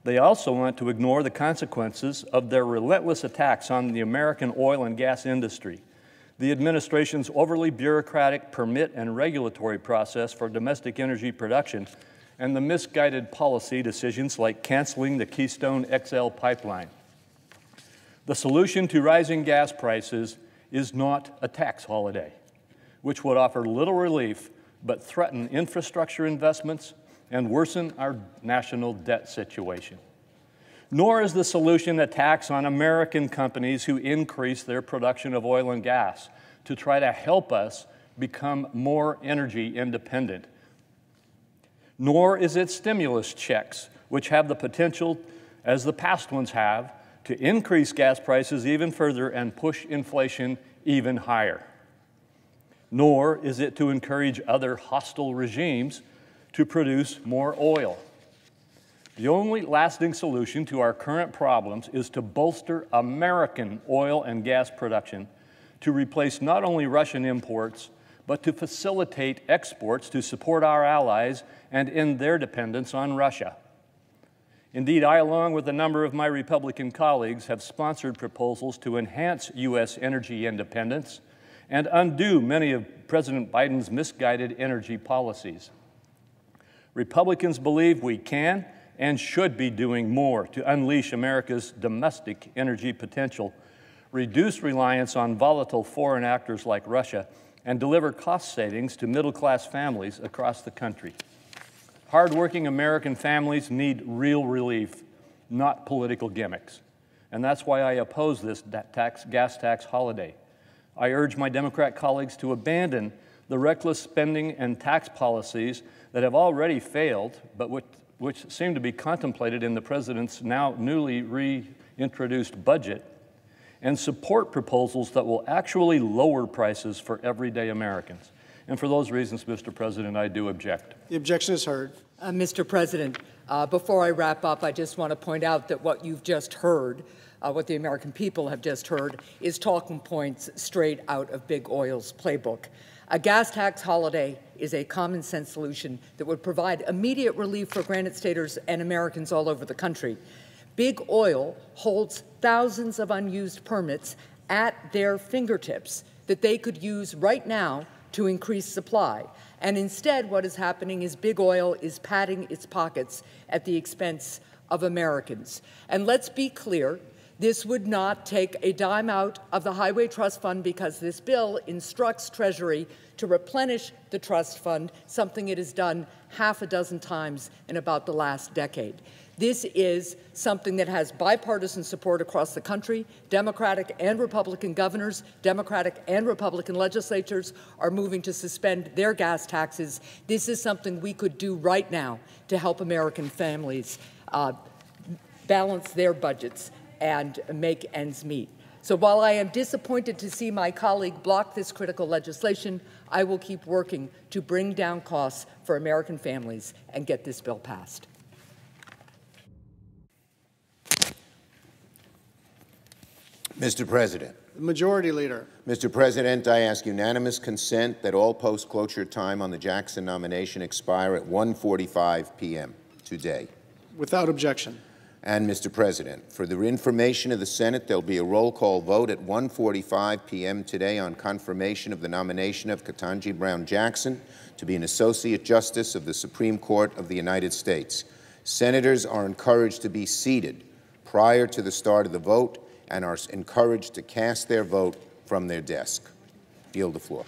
They also want to ignore the consequences of their relentless attacks on the American oil and gas industry. the administration's overly bureaucratic permit and regulatory process for domestic energy production, and the misguided policy decisions like canceling the Keystone XL pipeline. The solution to rising gas prices is not a tax holiday, which would offer little relief but threaten infrastructure investments and worsen our national debt situation. Nor is the solution a tax on American companies who increase their production of oil and gas to try to help us become more energy independent. Nor is it stimulus checks, which have the potential, as the past ones have, to increase gas prices even further and push inflation even higher. Nor is it to encourage other hostile regimes to produce more oil. The only lasting solution to our current problems is to bolster American oil and gas production to replace not only Russian imports, but to facilitate exports to support our allies and end their dependence on Russia. Indeed, I, along with a number of my Republican colleagues, have sponsored proposals to enhance U.S. energy independence and undo many of President Biden's misguided energy policies. Republicans believe we can and should be doing more to unleash America's domestic energy potential, reduce reliance on volatile foreign actors like Russia, and deliver cost savings to middle-class families across the country. Hardworking American families need real relief, not political gimmicks. And that's why I oppose this gas tax holiday. I urge my Democrat colleagues to abandon the reckless spending and tax policies that have already failed, but which seem to be contemplated in the President's now newly reintroduced budget, and support proposals that will actually lower prices for everyday Americans. And for those reasons, Mr. President, I do object. The objection is heard. Mr. President, before I wrap up, I just want to point out that what you've just heard, what the American people have just heard, is talking points straight out of Big Oil's playbook. A gas tax holiday is a common sense solution that would provide immediate relief for Granite Staters and Americans all over the country. Big Oil holds thousands of unused permits at their fingertips that they could use right now to increase supply. And instead, what is happening is Big Oil is padding its pockets at the expense of Americans. And let's be clear, this would not take a dime out of the Highway Trust Fund because this bill instructs Treasury to replenish the trust fund, something it has done half a dozen times in about the last decade. This is something that has bipartisan support across the country. Democratic and Republican governors, Democratic and Republican legislatures are moving to suspend their gas taxes. This is something we could do right now to help American families balance their budgets and make ends meet. So while I am disappointed to see my colleague block this critical legislation, I will keep working to bring down costs for American families and get this bill passed. Mr. President. Majority Leader. Mr. President, I ask unanimous consent that all post-cloture time on the Jackson nomination expire at 1:45 p.m. today. Without objection. And, Mr. President, for the information of the Senate, there will be a roll call vote at 1:45 p.m. today on confirmation of the nomination of Ketanji Brown Jackson to be an Associate Justice of the Supreme Court of the United States. Senators are encouraged to be seated prior to the start of the vote and are encouraged to cast their vote from their desk. Yield the floor.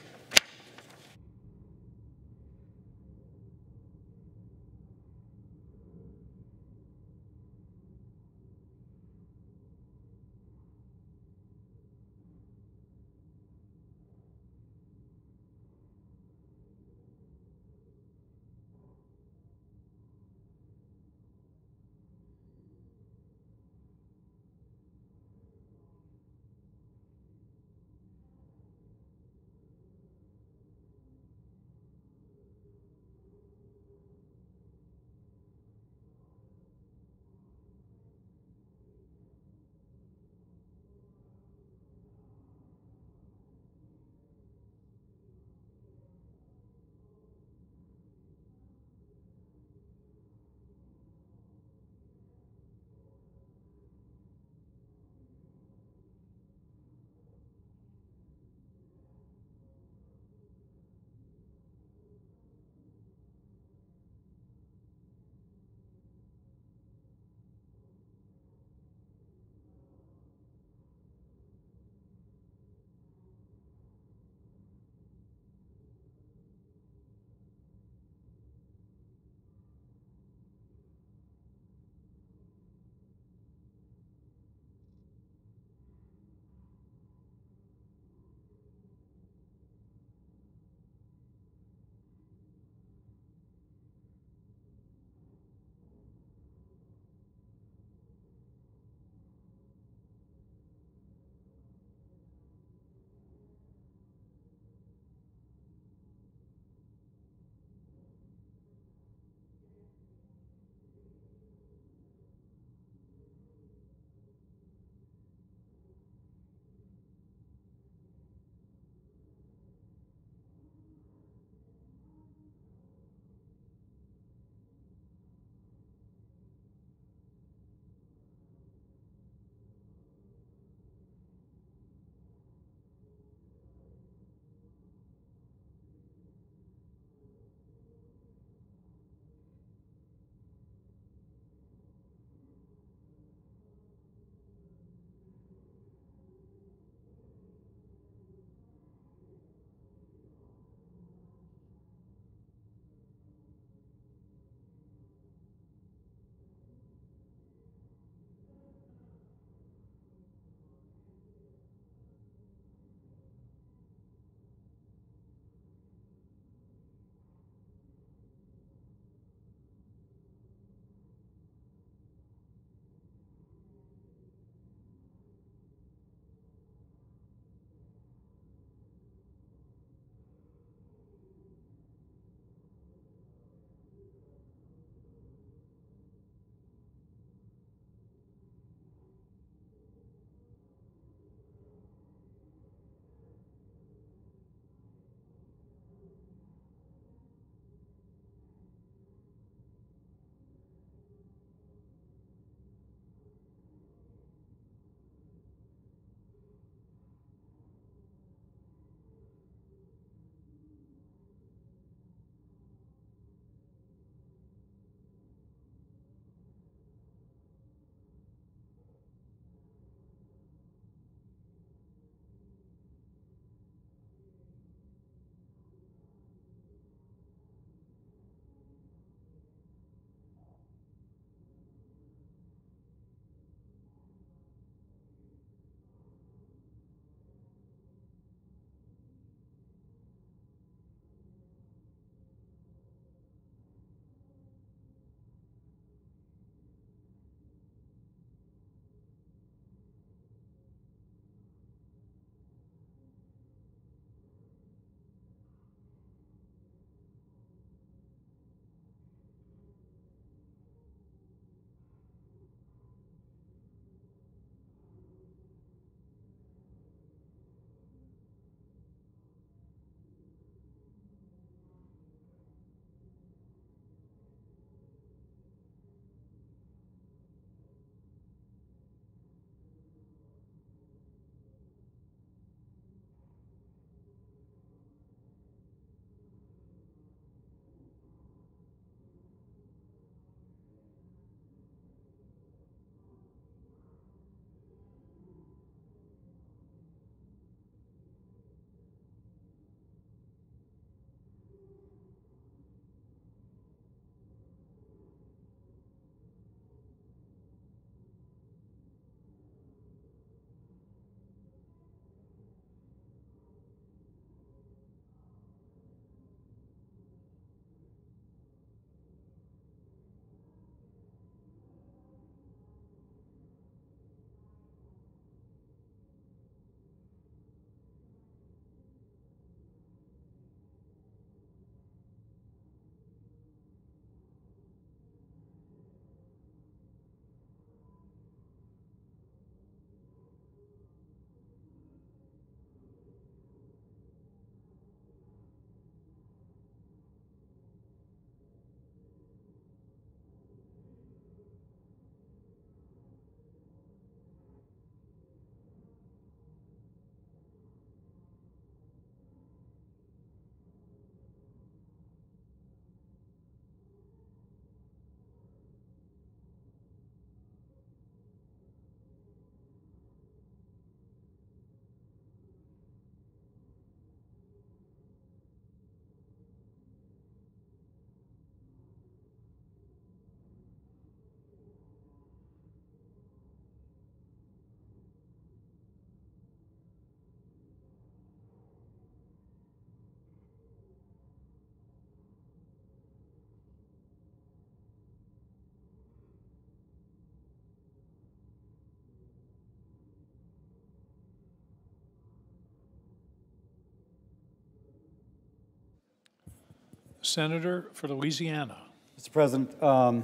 Senator for Louisiana. Mr. President, I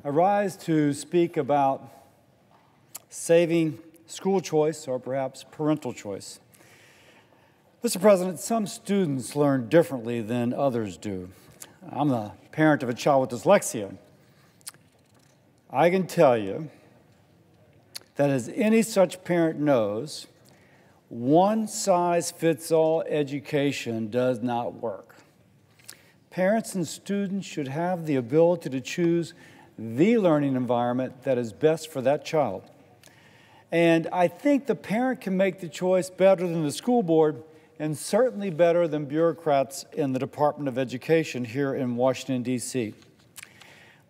rise to speak about saving school choice or perhaps parental choice. Mr. President, some students learn differently than others do. I'm the parent of a child with dyslexia. I can tell you that as any such parent knows, one-size-fits-all education does not work. Parents and students should have the ability to choose the learning environment that is best for that child. And I think the parent can make the choice better than the school board and certainly better than bureaucrats in the Department of Education here in Washington, D.C.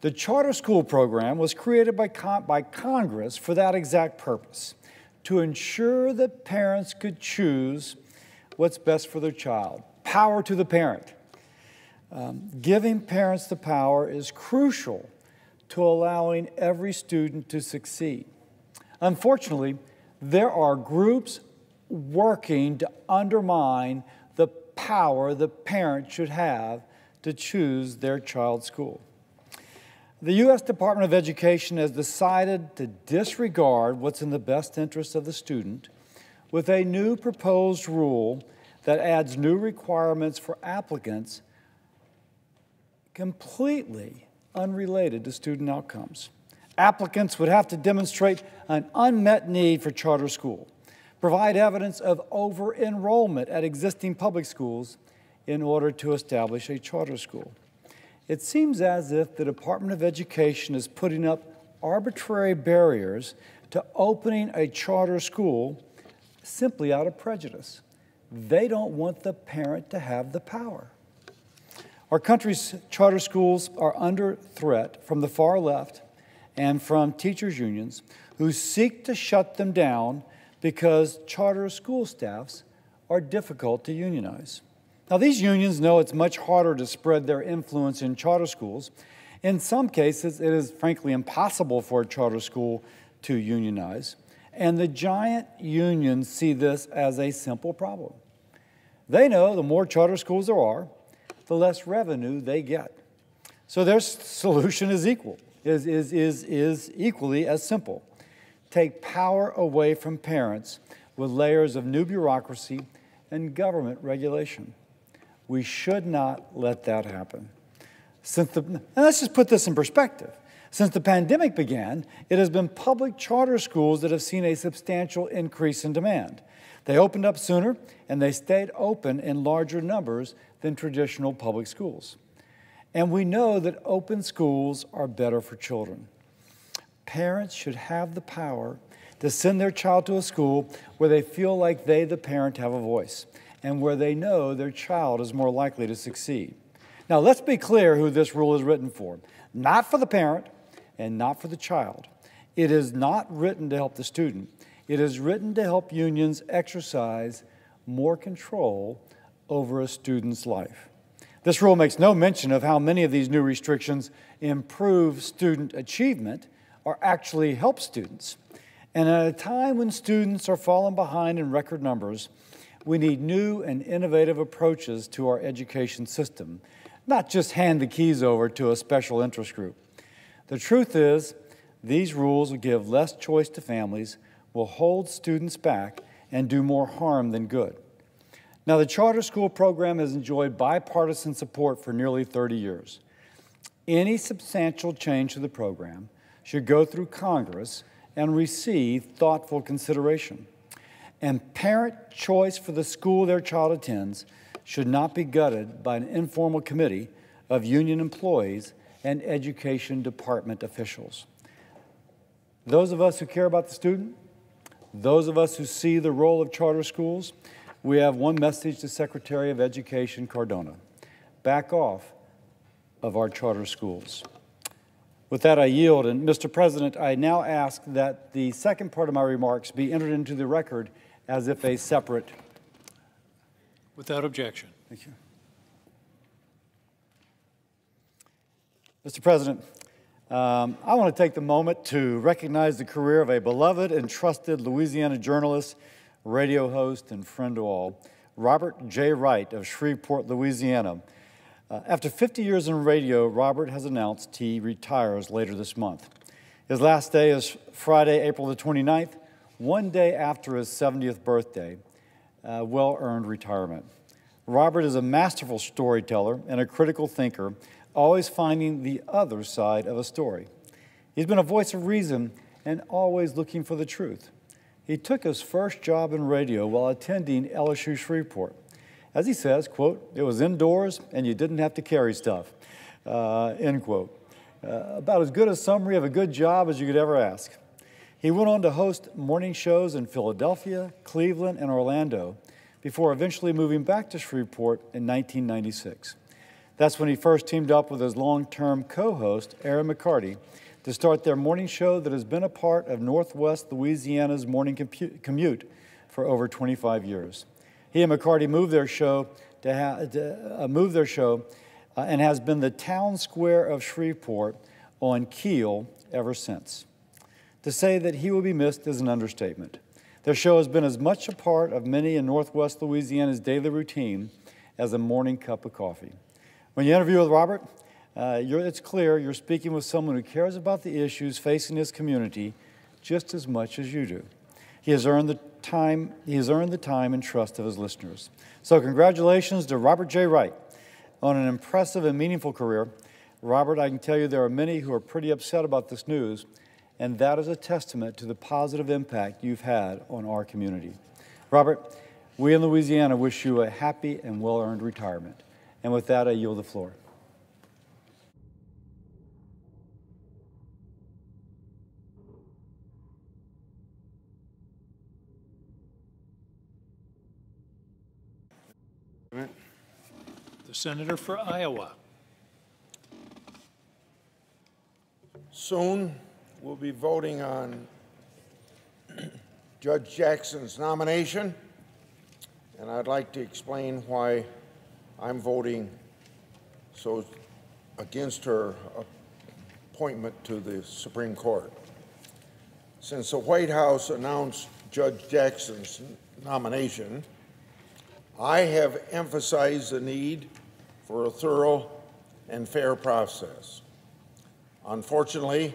The charter school program was created by Congress for that exact purpose, to ensure that parents could choose what's best for their child. Power to the parent. Giving parents the power is crucial to allowing every student to succeed. Unfortunately, there are groups working to undermine the power the parent should have to choose their child's school. The U.S. Department of Education has decided to disregard what's in the best interest of the student with a new proposed rule that adds new requirements for applicants completely unrelated to student outcomes. Applicants would have to demonstrate an unmet need for charter school, provide evidence of over-enrollment at existing public schools in order to establish a charter school. It seems as if the Department of Education is putting up arbitrary barriers to opening a charter school simply out of prejudice. They don't want the parent to have the power. Our country's charter schools are under threat from the far left and from teachers' unions who seek to shut them down because charter school staffs are difficult to unionize. Now, these unions know it's much harder to spread their influence in charter schools. In some cases, it is frankly impossible for a charter school to unionize, and the giant unions see this as a simple problem. They know the more charter schools there are, the less revenue they get. So their solution is equally as simple. Take power away from parents with layers of new bureaucracy and government regulation. We should not let that happen. And let's just put this in perspective. Since the pandemic began, it has been public charter schools that have seen a substantial increase in demand. They opened up sooner, and they stayed open in larger numbers than traditional public schools. And we know that open schools are better for children. Parents should have the power to send their child to a school where they feel like they, the parent, have a voice, and where they know their child is more likely to succeed. Now, let's be clear who this rule is written for. Not for the parent and not for the child. It is not written to help the student. It is written to help unions exercise more control over a student's life. This rule makes no mention of how many of these new restrictions improve student achievement or actually help students. And at a time when students are falling behind in record numbers, we need new and innovative approaches to our education system, not just hand the keys over to a special interest group. The truth is, these rules will give less choice to families, will hold students back, and do more harm than good. Now, the charter school program has enjoyed bipartisan support for nearly 30 years. Any substantial change to the program should go through Congress and receive thoughtful consideration. And parent choice for the school their child attends should not be gutted by an informal committee of union employees and education department officials. Those of us who care about the student, those of us who see the role of charter schools, we have one message to Secretary of Education Cardona: back off of our charter schools. With that, I yield, and Mr. President, I now ask that the second part of my remarks be entered into the record as if a separate. Without objection. Thank you. Mr. President, I want to take the moment to recognize the career of a beloved and trusted Louisiana journalist, radio host, and friend to all, Robert J. Wright of Shreveport, Louisiana. After 50 years in radio, Robert has announced he retires later this month. His last day is Friday, April the 29th, one day after his 70th birthday, well-earned retirement. Robert is a masterful storyteller and a critical thinker, always finding the other side of a story. He's been a voice of reason and always looking for the truth. He took his first job in radio while attending LSU Shreveport. As he says, quote, "It was indoors and you didn't have to carry stuff," end quote. About as good a summary of a good job as you could ever ask. He went on to host morning shows in Philadelphia, Cleveland, and Orlando before eventually moving back to Shreveport in 1996. That's when he first teamed up with his long-term co-host, Aaron McCarty, to start their morning show that has been a part of Northwest Louisiana's morning commute for over 25 years. He and McCarty moved their show and has been the town square of Shreveport on Keel ever since. To say that he will be missed is an understatement. Their show has been as much a part of many in Northwest Louisiana's daily routine as a morning cup of coffee. When you interview with Robert, it's clear you're speaking with someone who cares about the issues facing his community just as much as you do. He has earned the time and trust of his listeners. So congratulations to Robert J. Wright on an impressive and meaningful career. Robert, I can tell you there are many who are pretty upset about this news, and that is a testament to the positive impact you've had on our community. Robert, we in Louisiana wish you a happy and well-earned retirement. And with that, I yield the floor. The senator for Iowa. Soon we'll be voting on Judge Jackson's nomination, and I'd like to explain why I'm voting against her appointment to the Supreme Court. Since the White House announced Judge Jackson's nomination, I have emphasized the need for a thorough and fair process. Unfortunately,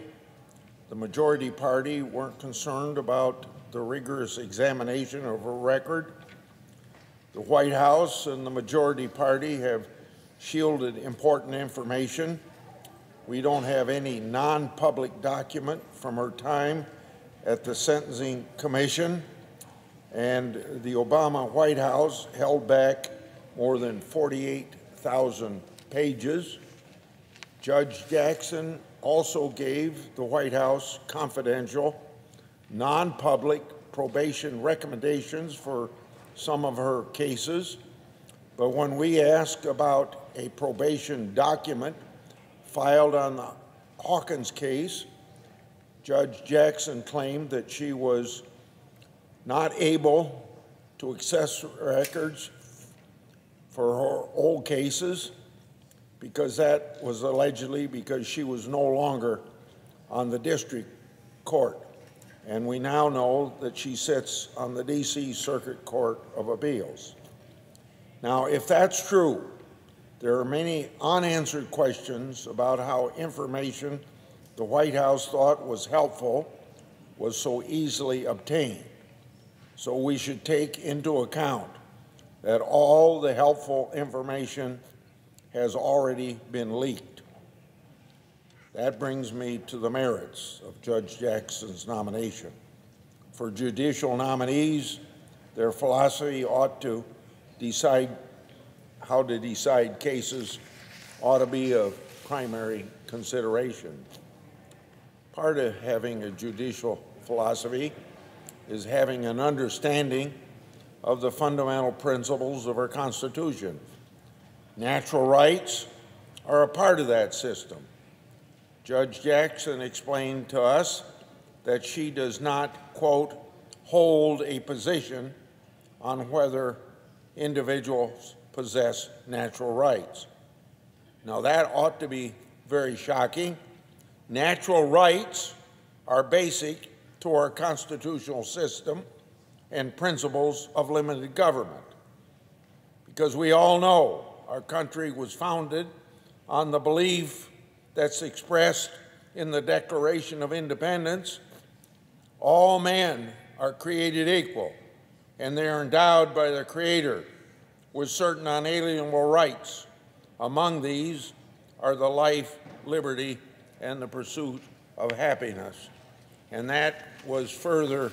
the majority party weren't concerned about the rigorous examination of her record. The White House and the majority party have shielded important information. We don't have any non-public document from her time at the Sentencing Commission, and the Obama White House held back more than 48,000 pages. Judge Jackson also gave the White House confidential, non-public probation recommendations for some of her cases. But when we asked about a probation document filed on the Hawkins case, Judge Jackson claimed that she was not able to access records for her old cases because that was allegedly because she was no longer on the district court. And we now know that she sits on the D.C. Circuit Court of Appeals. Now, if that's true, there are many unanswered questions about how information the White House thought was helpful was so easily obtained. So we should take into account that all the helpful information has already been leaked. That brings me to the merits of Judge Jackson's nomination. For judicial nominees, their philosophy ought to decide how to decide cases ought to be of primary consideration. Part of having a judicial philosophy is having an understanding of the fundamental principles of our Constitution. Natural rights are a part of that system. Judge Jackson explained to us that she does not, quote, hold a position on whether individuals possess natural rights. Now that ought to be very shocking. Natural rights are basic to our constitutional system and principles of limited government, because we all know our country was founded on the belief that's expressed in the Declaration of Independence: all men are created equal, and they are endowed by their Creator with certain unalienable rights. Among these are the life, liberty, and the pursuit of happiness. And that was further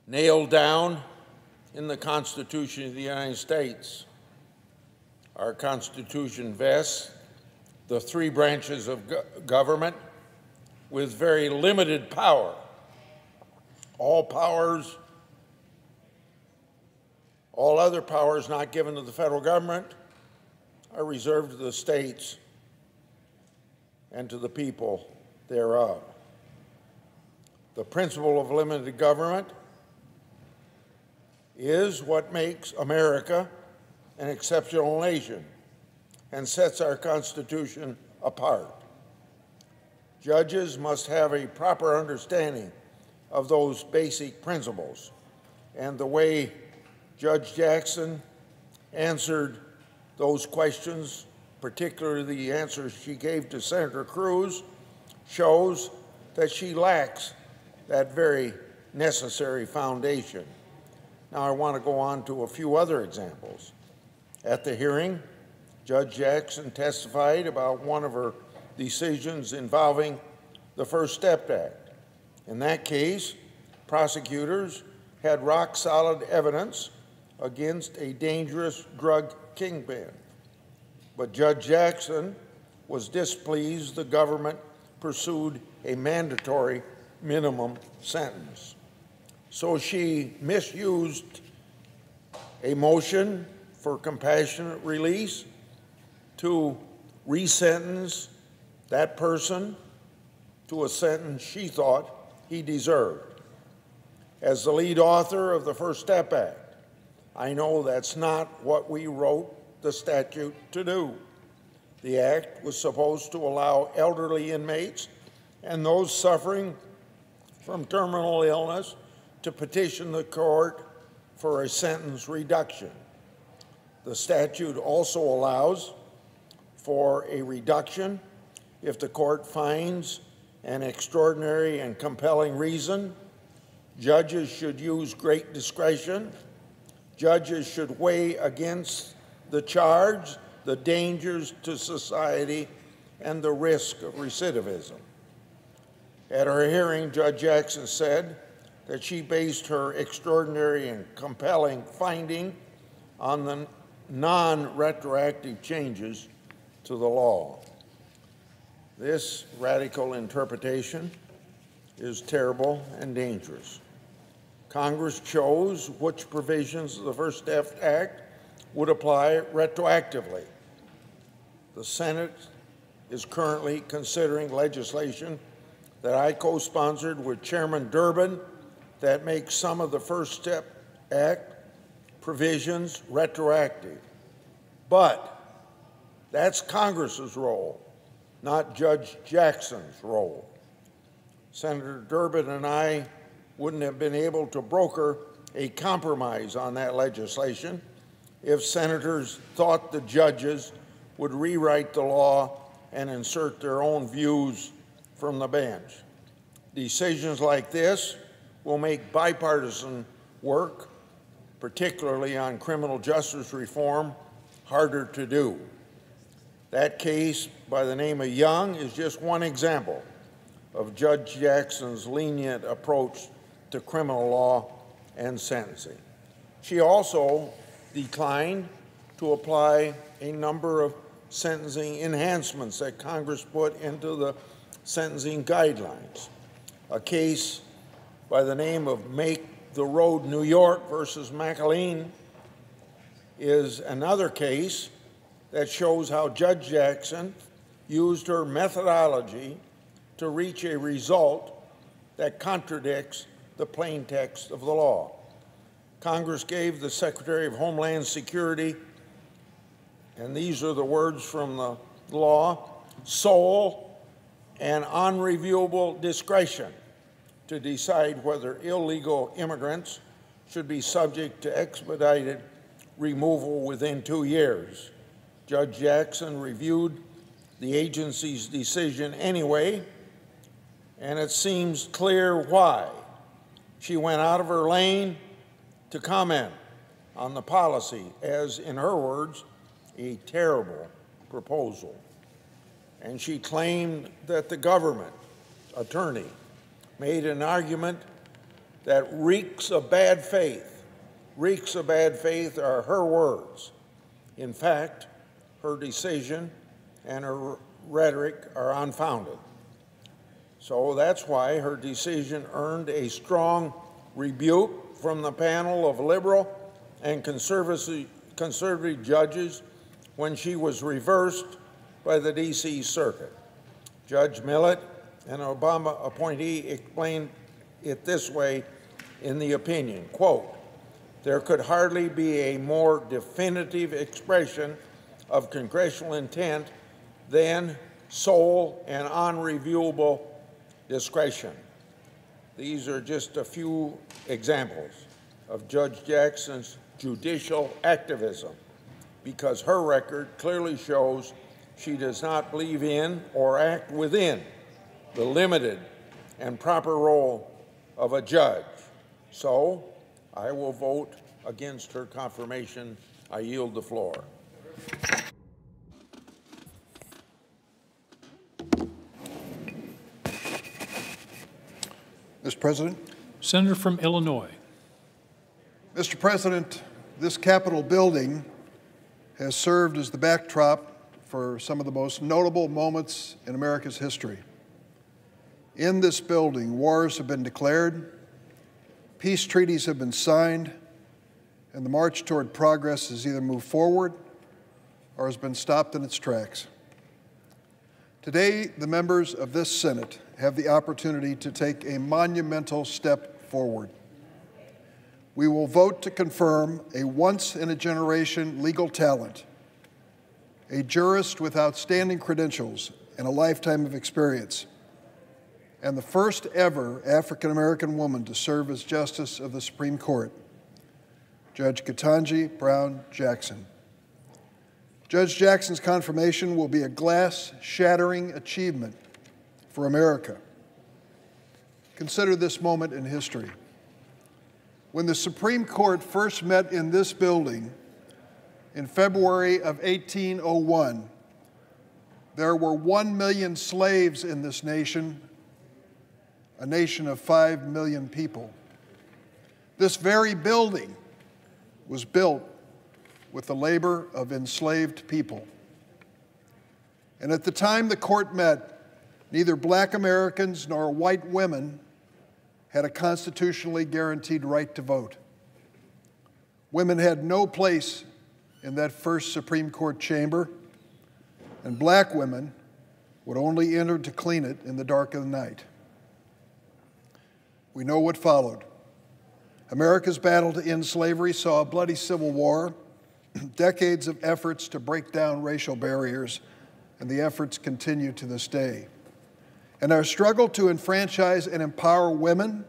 nailed down in the Constitution of the United States. Our Constitution vests the three branches of government with very limited power. All other powers not given to the federal government are reserved to the states and to the people thereof. The principle of limited government is what makes America an exceptional nation and sets our Constitution apart. Judges must have a proper understanding of those basic principles, and the way Judge Jackson answered those questions, particularly the answers she gave to Senator Cruz, shows that she lacks that very necessary foundation. Now I want to go on to a few other examples. At the hearing, Judge Jackson testified about one of her decisions involving the First Step Act. In that case, prosecutors had rock-solid evidence against a dangerous drug kingpin. But Judge Jackson was displeased the government pursued a mandatory minimum sentence. So she misused a motion for compassionate release to resentence that person to a sentence she thought he deserved. As the lead author of the First Step Act, I know that's not what we wrote the statute to do. The act was supposed to allow elderly inmates and those suffering from terminal illness to petition the court for a sentence reduction. The statute also allows for a reduction if the court finds an extraordinary and compelling reason. Judges should use great discretion. Judges should weigh against the charge the dangers to society and the risk of recidivism. At her hearing, Judge Jackson said that she based her extraordinary and compelling finding on the non-retroactive changes to the law. This radical interpretation is terrible and dangerous. Congress chose which provisions of the First Step Act would apply retroactively. The Senate is currently considering legislation that I co-sponsored with Chairman Durbin that makes some of the First Step Act provisions retroactive. But that's Congress's role, not Judge Jackson's role. Senator Durbin and I wouldn't have been able to broker a compromise on that legislation if senators thought the judges would rewrite the law and insert their own views from the bench. Decisions like this will make bipartisan work, particularly on criminal justice reform, harder to do. That case by the name of Young is just one example of Judge Jackson's lenient approach to criminal law and sentencing. She also declined to apply a number of sentencing enhancements that Congress put into the sentencing guidelines. A case by the name of Make the Road New York versus McAleen is another case that shows how Judge Jackson used her methodology to reach a result that contradicts the plain text of the law. Congress gave the Secretary of Homeland Security, and these are the words from the law, sole and unreviewable discretion to decide whether illegal immigrants should be subject to expedited removal within 2 years. Judge Jackson reviewed the agency's decision anyway, and it seems clear why. She went out of her lane to comment on the policy as, in her words, a terrible proposal. And she claimed that the government attorney made an argument that reeks of bad faith. Reeks of bad faith are her words. In fact, her decision and her rhetoric are unfounded. So that's why her decision earned a strong rebuke from the panel of liberal and conservative judges when she was reversed by the D.C. Circuit. Judge Millett, an Obama appointee, explained it this way in the opinion, quote, "There could hardly be a more definitive expression of congressional intent than sole and unreviewable discretion." These are just a few examples of Judge Jackson's judicial activism, because her record clearly shows she does not believe in or act within the limited and proper role of a judge. So I will vote against her confirmation. I yield the floor. Mr. President. Senator from Illinois. Mr. President, this Capitol building has served as the backdrop for some of the most notable moments in America's history. In this building, wars have been declared, peace treaties have been signed, and the march toward progress has either moved forward or has been stopped in its tracks. Today, the members of this Senate have the opportunity to take a monumental step forward. We will vote to confirm a once-in-a-generation legal talent, a jurist with outstanding credentials and a lifetime of experience, and the first ever African-American woman to serve as Justice of the Supreme Court, Judge Ketanji Brown Jackson. Judge Jackson's confirmation will be a glass-shattering achievement for America. Consider this moment in history. When the Supreme Court first met in this building in February of 1801, there were 1 million slaves in this nation, a nation of 5 million people. This very building was built with the labor of enslaved people. And at the time the court met, neither black Americans nor white women had a constitutionally guaranteed right to vote. Women had no place in that first Supreme Court chamber, and black women would only enter to clean it in the dark of the night. We know what followed. America's battle to end slavery saw a bloody civil war, decades of efforts to break down racial barriers, and the efforts continue to this day. And our struggle to enfranchise and empower women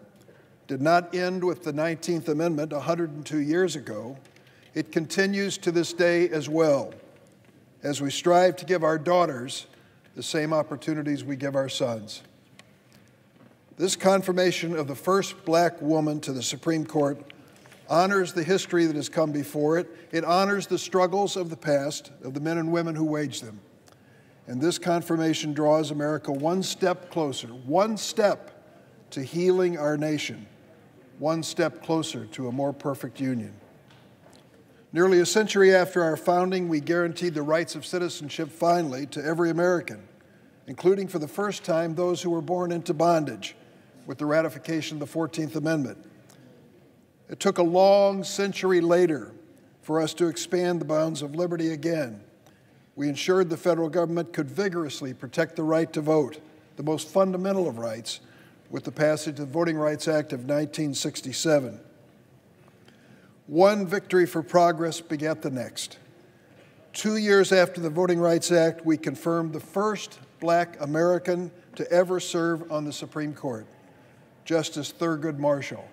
did not end with the 19th Amendment 102 years ago. It continues to this day as well, as we strive to give our daughters the same opportunities we give our sons. This confirmation of the first black woman to the Supreme Court honors the history that has come before it. It honors the struggles of the past, of the men and women who waged them. And this confirmation draws America one step closer, one step to healing our nation, one step closer to a more perfect union. Nearly a century after our founding, we guaranteed the rights of citizenship finally to every American, including for the first time those who were born into bondage with the ratification of the 14th Amendment. It took a long century later for us to expand the bounds of liberty again. We ensured the federal government could vigorously protect the right to vote, the most fundamental of rights, with the passage of the Voting Rights Act of 1967. One victory for progress begat the next. 2 years after the Voting Rights Act, we confirmed the first black American to ever serve on the Supreme Court, Justice Thurgood Marshall.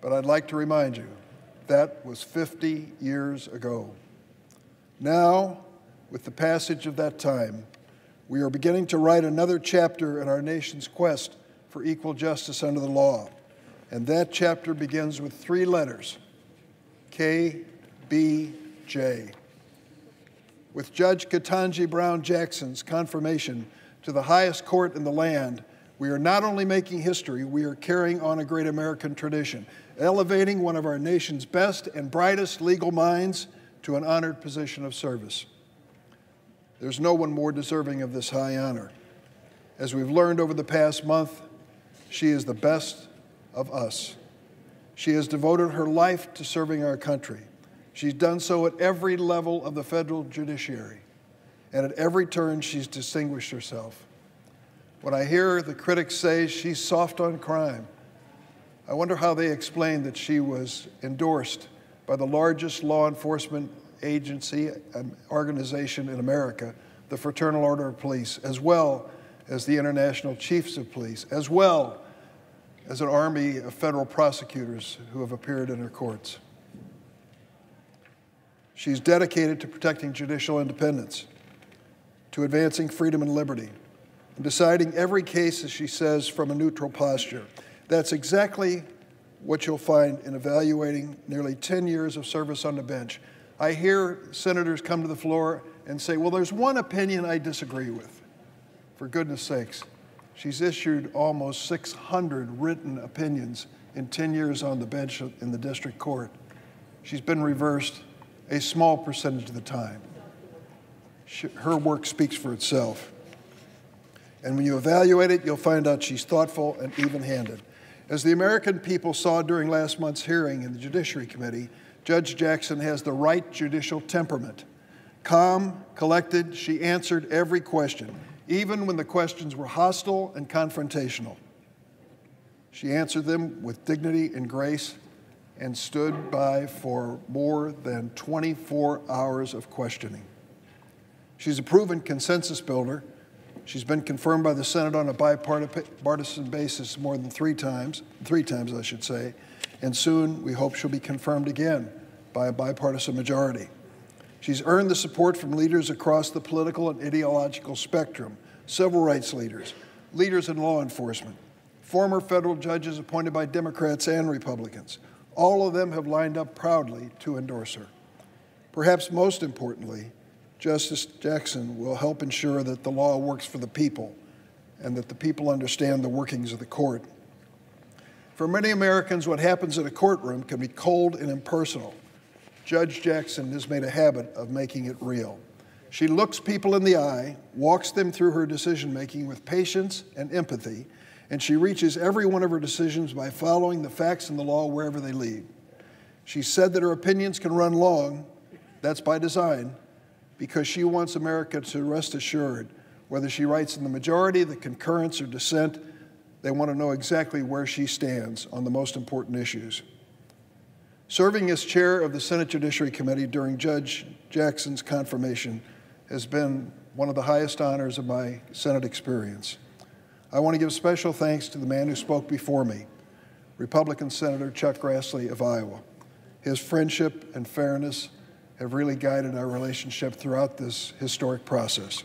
But I'd like to remind you, That was 50 years ago. Now, with the passage of that time, we are beginning to write another chapter in our nation's quest for equal justice under the law. And that chapter begins with 3 letters, K, B, J. With Judge Ketanji Brown Jackson's confirmation to the highest court in the land, we are not only making history, we are carrying on a great American tradition, elevating one of our nation's best and brightest legal minds to an honored position of service. There's no one more deserving of this high honor. As we've learned over the past month, she is the best of us. She has devoted her life to serving our country. She's done so at every level of the federal judiciary, and at every turn she's distinguished herself. When I hear the critics say she's soft on crime, I wonder how they explain that she was endorsed by the largest law enforcement agency and organization in America, the Fraternal Order of Police, as well as the International Chiefs of Police, as well as an army of federal prosecutors who have appeared in her courts. She's dedicated to protecting judicial independence, to advancing freedom and liberty, and deciding every case, as she says, from a neutral posture. That's exactly what you'll find in evaluating nearly 10 years of service on the bench. I hear senators come to the floor and say, well, there's one opinion I disagree with. For goodness sakes, she's issued almost 600 written opinions in 10 years on the bench in the district court. She's been reversed a small percentage of the time. Her work speaks for itself. And when you evaluate it, you'll find out she's thoughtful and even-handed. As the American people saw during last month's hearing in the Judiciary Committee, Judge Jackson has the right judicial temperament. Calm, collected, she answered every question, even when the questions were hostile and confrontational. She answered them with dignity and grace and stood by for more than 24 hours of questioning. She's a proven consensus builder. She's been confirmed by the Senate on a bipartisan basis more than three times, I should say, and soon we hope she'll be confirmed again by a bipartisan majority. She's earned the support from leaders across the political and ideological spectrum, civil rights leaders, leaders in law enforcement, former federal judges appointed by Democrats and Republicans. All of them have lined up proudly to endorse her. Perhaps most importantly, Justice Jackson will help ensure that the law works for the people and that the people understand the workings of the court. For many Americans, what happens in a courtroom can be cold and impersonal. Judge Jackson has made a habit of making it real. She looks people in the eye, walks them through her decision-making with patience and empathy, and she reaches every one of her decisions by following the facts and the law wherever they lead. She said that her opinions can run long. That's by design, because she wants America to rest assured, whether she writes in the majority, the concurrence, or dissent, they want to know exactly where she stands on the most important issues. Serving as chair of the Senate Judiciary Committee during Judge Jackson's confirmation has been one of the highest honors of my Senate experience. I want to give special thanks to the man who spoke before me, Republican Senator Chuck Grassley of Iowa. His friendship and fairness have really guided our relationship throughout this historic process.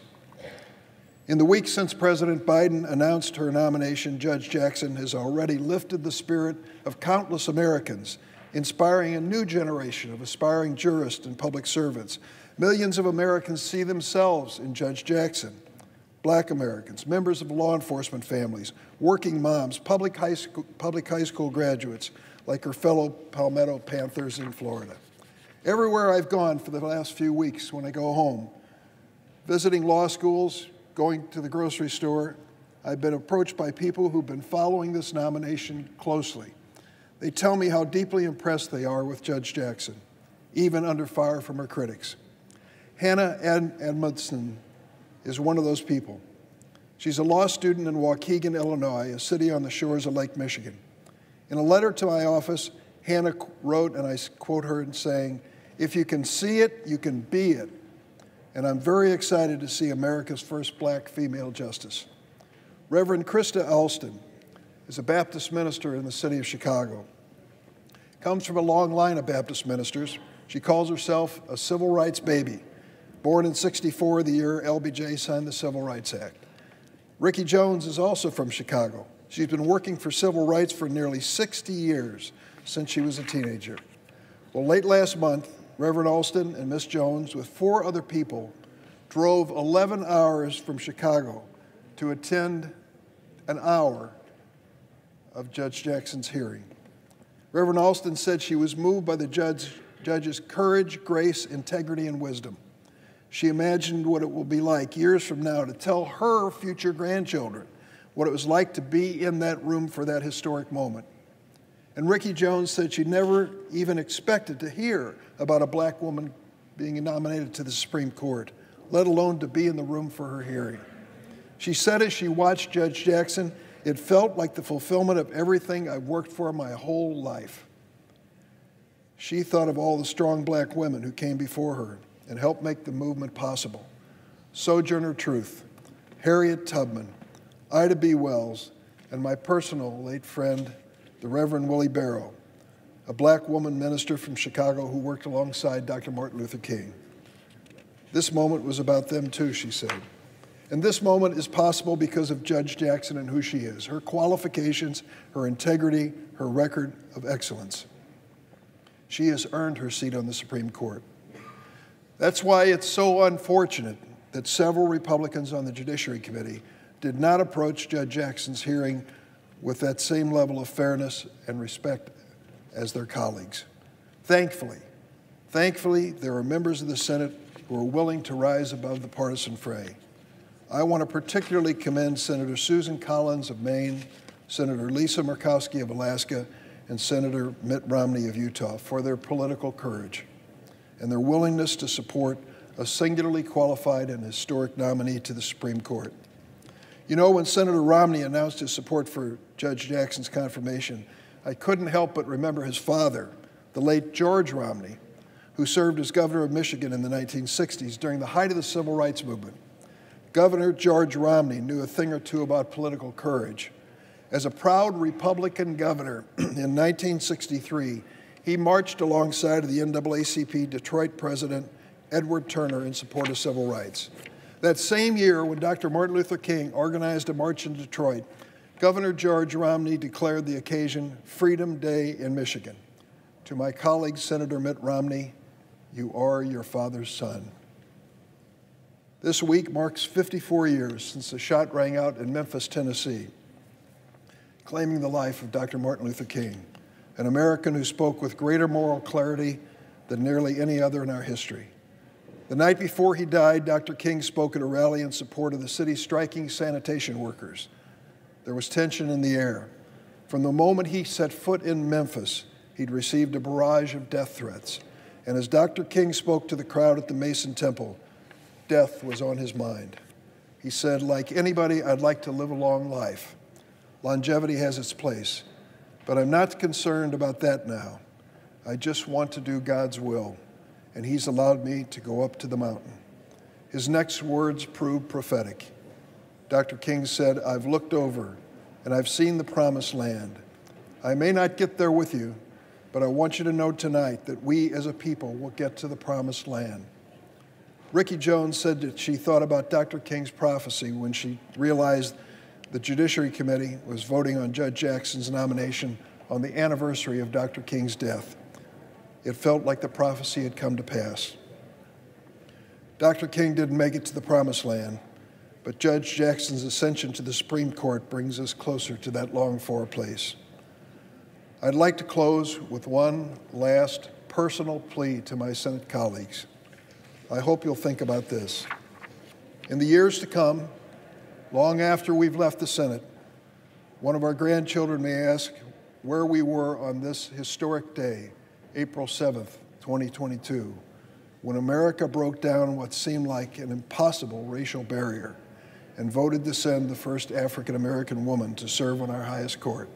In the weeks since President Biden announced her nomination, Judge Jackson has already lifted the spirit of countless Americans, inspiring a new generation of aspiring jurists and public servants. Millions of Americans see themselves in Judge Jackson. Black Americans, members of law enforcement families, working moms, public high school graduates, like her fellow Palmetto Panthers in Florida. Everywhere I've gone for the last few weeks when I go home, visiting law schools, going to the grocery store, I've been approached by people who've been following this nomination closely. They tell me how deeply impressed they are with Judge Jackson, even under fire from her critics. Hannah Edmondson is one of those people. She's a law student in Waukegan, Illinois, a city on the shores of Lake Michigan. In a letter to my office, Hannah wrote, and I quote her in saying, "If you can see it, you can be it." And I'm very excited to see America's first black female justice. Reverend Krista Alston is a Baptist minister in the city of Chicago. comes from a long line of Baptist ministers. She calls herself a civil rights baby, born in '64, the year LBJ signed the Civil Rights Act. Ricky Jones is also from Chicago. She's been working for civil rights for nearly 60 years, since she was a teenager. Well, late last month, Reverend Alston and Miss Jones, with 4 other people, drove 11 hours from Chicago to attend an hour of Judge Jackson's hearing. Reverend Alston said she was moved by the judge's courage, grace, integrity, and wisdom. She imagined what it will be like years from now to tell her future grandchildren what it was like to be in that room for that historic moment. And Ricky Jones said she never even expected to hear about a black woman being nominated to the Supreme Court, let alone to be in the room for her hearing. She said as she watched Judge Jackson, "It felt like the fulfillment of everything I've worked for my whole life." She thought of all the strong black women who came before her and helped make the movement possible. Sojourner Truth, Harriet Tubman, Ida B. Wells, and my personal late friend, the Reverend Willie Barrow, a black woman minister from Chicago who worked alongside Dr. Martin Luther King. This moment was about them too, she said. And this moment is possible because of Judge Jackson and who she is, her qualifications, her integrity, her record of excellence. She has earned her seat on the Supreme Court. That's why it's so unfortunate that several Republicans on the Judiciary Committee did not approach Judge Jackson's hearing with that same level of fairness and respect as their colleagues. Thankfully, there are members of the Senate who are willing to rise above the partisan fray. I want to particularly commend Senator Susan Collins of Maine, Senator Lisa Murkowski of Alaska, and Senator Mitt Romney of Utah for their political courage and their willingness to support a singularly qualified and historic nominee to the Supreme Court. You know, when Senator Romney announced his support for Judge Jackson's confirmation, I couldn't help but remember his father, the late George Romney, who served as governor of Michigan in the 1960s during the height of the civil rights movement. Governor George Romney knew a thing or two about political courage. As a proud Republican governor in 1963, he marched alongside of the NAACP Detroit president Edward Turner in support of civil rights. That same year, when Dr. Martin Luther King organized a march in Detroit, Governor George Romney declared the occasion Freedom Day in Michigan. To my colleague, Senator Mitt Romney, you are your father's son. This week marks 54 years since the shot rang out in Memphis, Tennessee, claiming the life of Dr. Martin Luther King, an American who spoke with greater moral clarity than nearly any other in our history. The night before he died, Dr. King spoke at a rally in support of the city's striking sanitation workers. There was tension in the air. From the moment he set foot in Memphis, he'd received a barrage of death threats. And as Dr. King spoke to the crowd at the Mason Temple, death was on his mind. He said, "Like anybody, I'd like to live a long life. Longevity has its place, but I'm not concerned about that now. I just want to do God's will, and he's allowed me to go up to the mountain." His next words proved prophetic. Dr. King said, "I've looked over, and I've seen the promised land. I may not get there with you, but I want you to know tonight that we as a people will get to the promised land." Ricky Jones said that she thought about Dr. King's prophecy when she realized the Judiciary Committee was voting on Judge Jackson's nomination on the anniversary of Dr. King's death. It felt like the prophecy had come to pass. Dr. King didn't make it to the promised land, but Judge Jackson's ascension to the Supreme Court brings us closer to that longed-for place. I'd like to close with one last personal plea to my Senate colleagues. I hope you'll think about this. In the years to come, long after we've left the Senate, one of our grandchildren may ask where we were on this historic day, April 7th, 2022, when America broke down what seemed like an impossible racial barrier and voted to send the first African-American woman to serve on our highest court.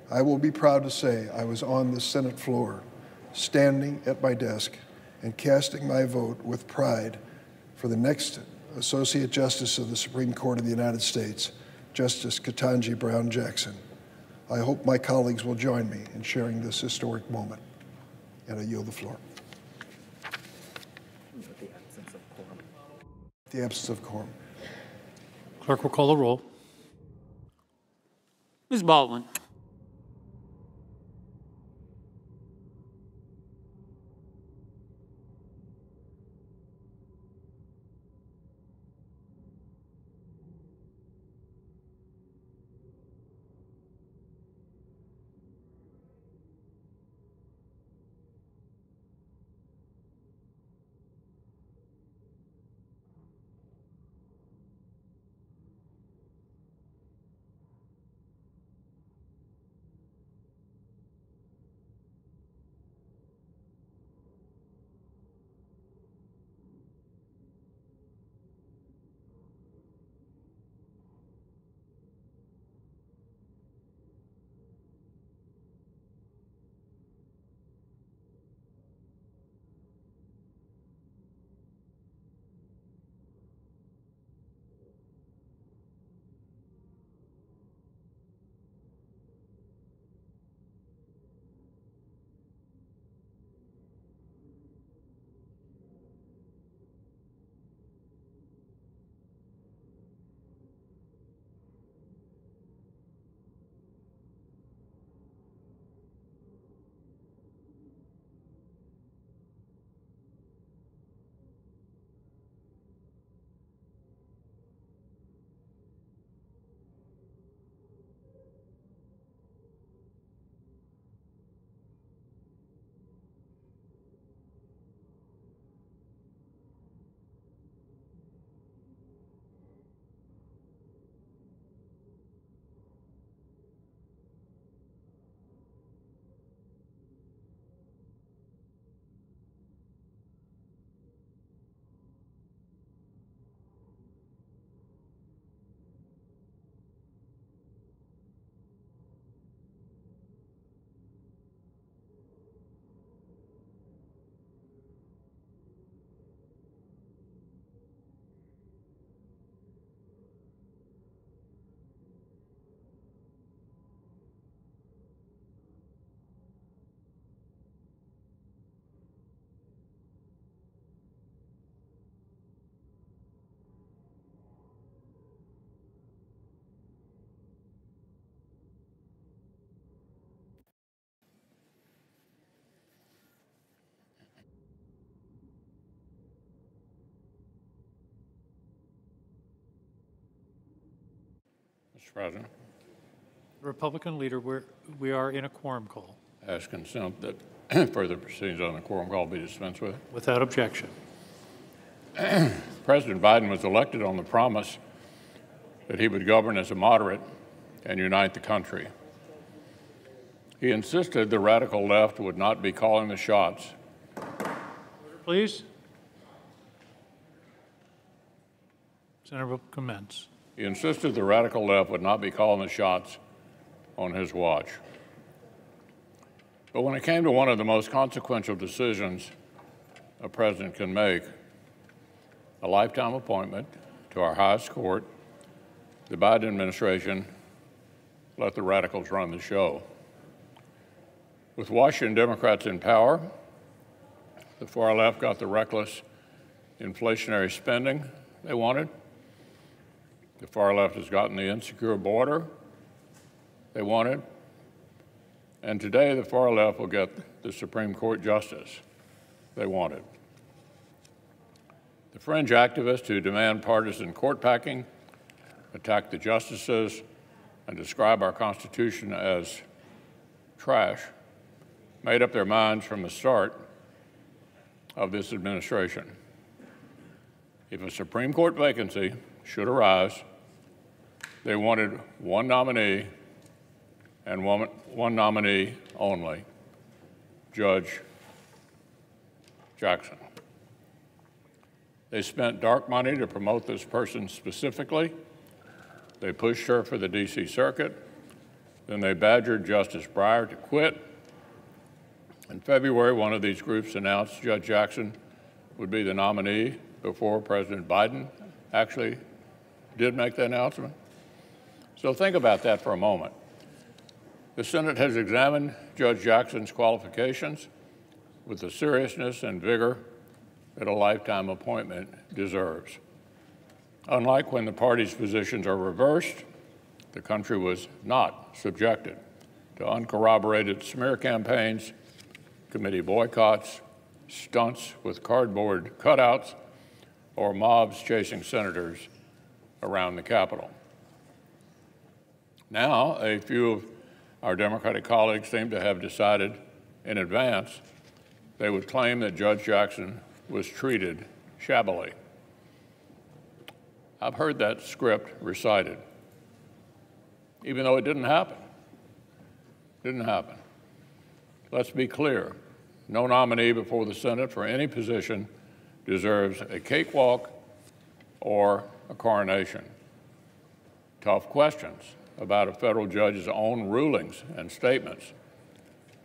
I will be proud to say I was on the Senate floor, standing at my desk and casting my vote with pride for the next Associate Justice of the Supreme Court of the United States, Justice Ketanji Brown Jackson. I hope my colleagues will join me in sharing this historic moment. And I yield the floor. The absence of quorum. Clerk will call the roll. Ms. Baldwin. Mr. President. Republican leader, we are in a quorum call. Ask consent that further proceedings on the quorum call be dispensed with. Without objection. President Biden was elected on the promise that he would govern as a moderate and unite the country. He insisted the radical left would not be calling the shots. Order, please. Senator will commence. He insisted the radical left would not be calling the shots on his watch. But when it came to one of the most consequential decisions a president can make, a lifetime appointment to our highest court, the Biden administration let the radicals run the show. With Washington Democrats in power, the far left got the reckless inflationary spending they wanted. The far left has gotten the insecure border they wanted. And today, the far left will get the Supreme Court justice they wanted. The fringe activists who demand partisan court packing, attack the justices, and describe our Constitution as trash, made up their minds from the start of this administration. If a Supreme Court vacancy should arise, they wanted one nominee and one nominee only, Judge Jackson. They spent dark money to promote this person specifically. They pushed her for the D.C. Circuit. Then they badgered Justice Breyer to quit. In February, one of these groups announced Judge Jackson would be the nominee before President Biden actually did make the announcement. So think about that for a moment. The Senate has examined Judge Jackson's qualifications with the seriousness and vigor that a lifetime appointment deserves. Unlike when the parties' positions are reversed, the country was not subjected to uncorroborated smear campaigns, committee boycotts, stunts with cardboard cutouts, or mobs chasing senators around the Capitol. Now, a few of our Democratic colleagues seem to have decided in advance they would claim that Judge Jackson was treated shabbily. I've heard that script recited, even though it didn't happen. Didn't happen. Let's be clear. No nominee before the Senate for any position deserves a cakewalk or a coronation. Tough questions about a federal judge's own rulings and statements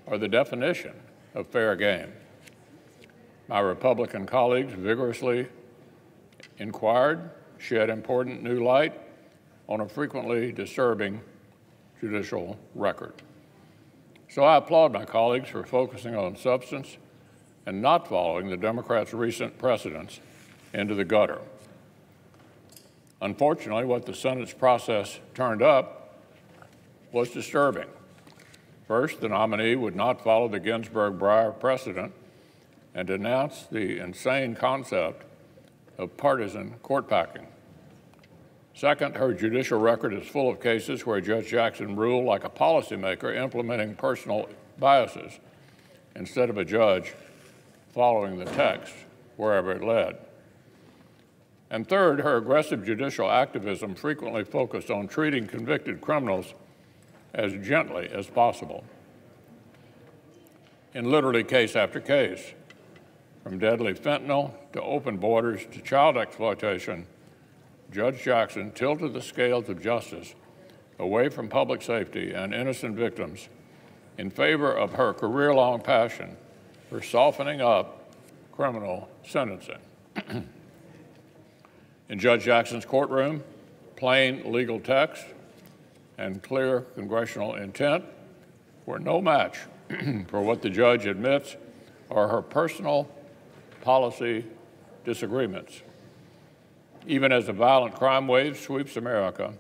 are the definition of fair game. My Republican colleagues vigorously inquired, shed important new light on a frequently disturbing judicial record. So I applaud my colleagues for focusing on substance and not following the Democrats' recent precedents into the gutter. Unfortunately, what the Senate's process turned up was disturbing. First, the nominee would not follow the Ginsburg-Breyer precedent and denounced the insane concept of partisan court packing. Second, her judicial record is full of cases where Judge Jackson ruled like a policymaker implementing personal biases instead of a judge following the text wherever it led. And third, her aggressive judicial activism frequently focused on treating convicted criminals as gently as possible. In literally case after case, from deadly fentanyl to open borders to child exploitation, Judge Jackson tilted the scales of justice away from public safety and innocent victims in favor of her career-long passion for softening up criminal sentencing. In Judge Jackson's courtroom, plain legal text and clear congressional intent were no match for what the judge admits are her personal policy disagreements. Even as a violent crime wave sweeps America,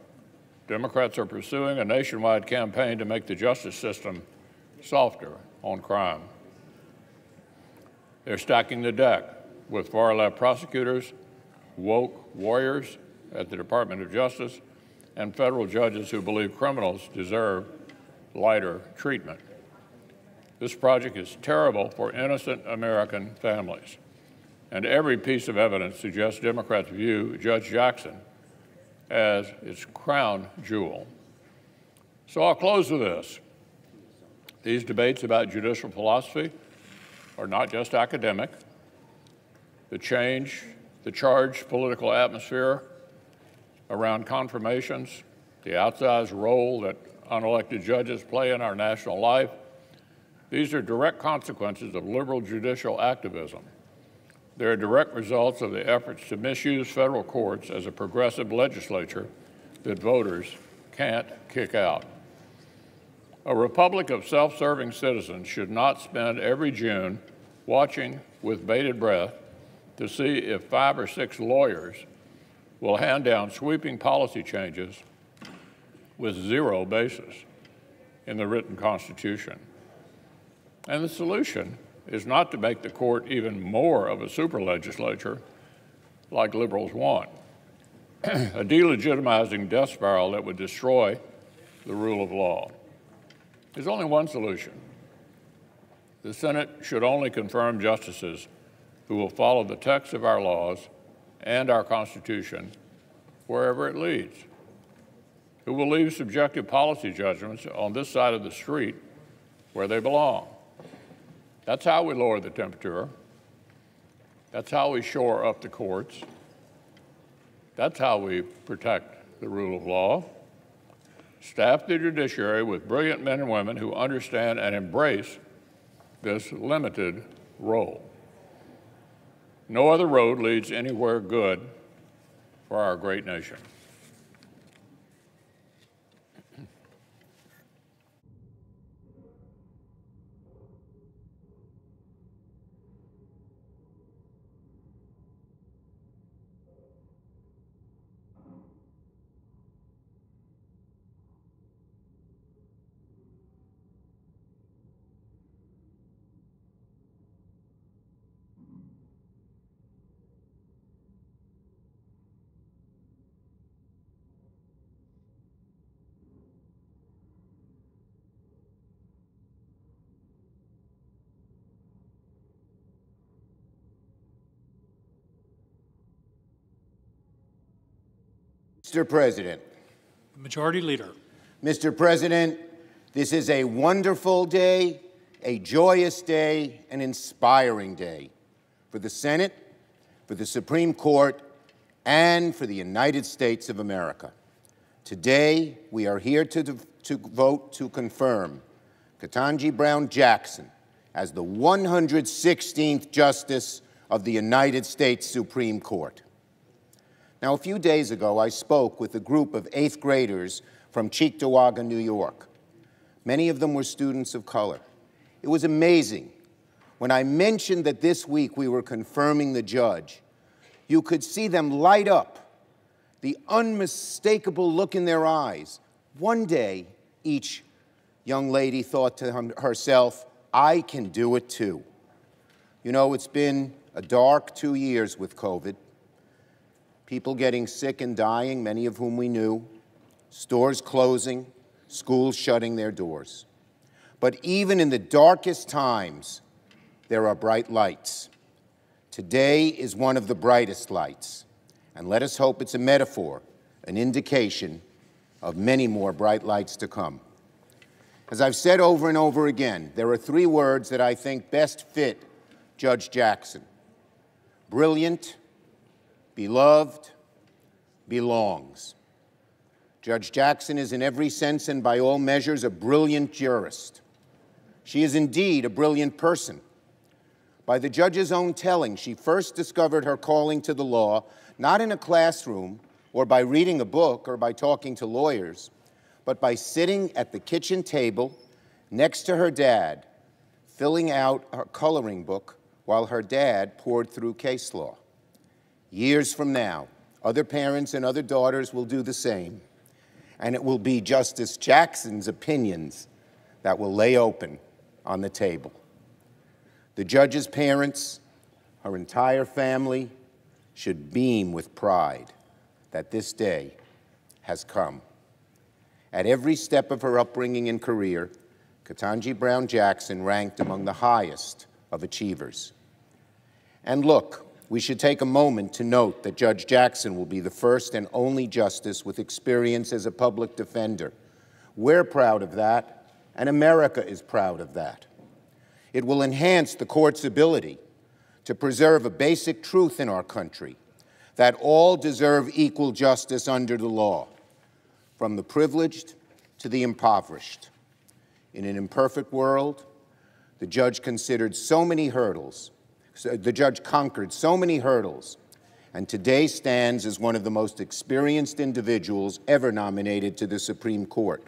Democrats are pursuing a nationwide campaign to make the justice system softer on crime. They're stacking the deck with far-left prosecutors, woke warriors at the Department of Justice, and federal judges who believe criminals deserve lighter treatment. This project is terrible for innocent American families, and every piece of evidence suggests Democrats view Judge Jackson as its crown jewel. So I'll close with this. These debates about judicial philosophy are not just academic. The charged political atmosphere around confirmations, the outsized role that unelected judges play in our national life, these are direct consequences of liberal judicial activism. They're direct results of the efforts to misuse federal courts as a progressive legislature that voters can't kick out. A republic of self-serving citizens should not spend every June watching with bated breath to see if 5 or 6 lawyers will hand down sweeping policy changes with zero basis in the written Constitution. And the solution is not to make the court even more of a super legislature like liberals want, a delegitimizing death spiral that would destroy the rule of law. There's only one solution. The Senate should only confirm justices who will follow the text of our laws and our Constitution wherever it leads, who will leave subjective policy judgments on this side of the street where they belong. That's how we lower the temperature. That's how we shore up the courts. That's how we protect the rule of law. Staff the judiciary with brilliant men and women who understand and embrace this limited role. No other road leads anywhere good for our great nation. Mr. President. Majority Leader. Mr. President, this is a wonderful day, a joyous day, an inspiring day for the Senate, for the Supreme Court, and for the United States of America. Today, we are here to vote to confirm Ketanji Brown Jackson as the 116th Justice of the United States Supreme Court. Now, a few days ago, I spoke with a group of 8th graders from Cheektowaga, New York. Many of them were students of color. It was amazing. When I mentioned that this week we were confirming the judge, you could see them light up, the unmistakable look in their eyes. One day, each young lady thought to herself, I can do it too. You know, it's been a dark 2 years with COVID. People getting sick and dying, many of whom we knew, stores closing, schools shutting their doors. But even in the darkest times, there are bright lights. Today is one of the brightest lights, and let us hope it's a metaphor, an indication of many more bright lights to come. As I've said over and over again, there are 3 words that I think best fit Judge Jackson: brilliant, beloved, belongs. Judge Jackson is in every sense and by all measures a brilliant jurist. She is indeed a brilliant person. By the judge's own telling, she first discovered her calling to the law not in a classroom or by reading a book or by talking to lawyers, but by sitting at the kitchen table next to her dad, filling out her coloring book while her dad poured through case law. Years from now, other parents and other daughters will do the same, and it will be Justice Jackson's opinions that will lay open on the table. The judge's parents, her entire family, should beam with pride that this day has come. At every step of her upbringing and career, Ketanji Brown Jackson ranked among the highest of achievers. And look, we should take a moment to note that Judge Jackson will be the first and only justice with experience as a public defender. We're proud of that, and America is proud of that. It will enhance the court's ability to preserve a basic truth in our country, that all deserve equal justice under the law, from the privileged to the impoverished. In an imperfect world, the judge conquered so many hurdles, and today stands as one of the most experienced individuals ever nominated to the Supreme Court.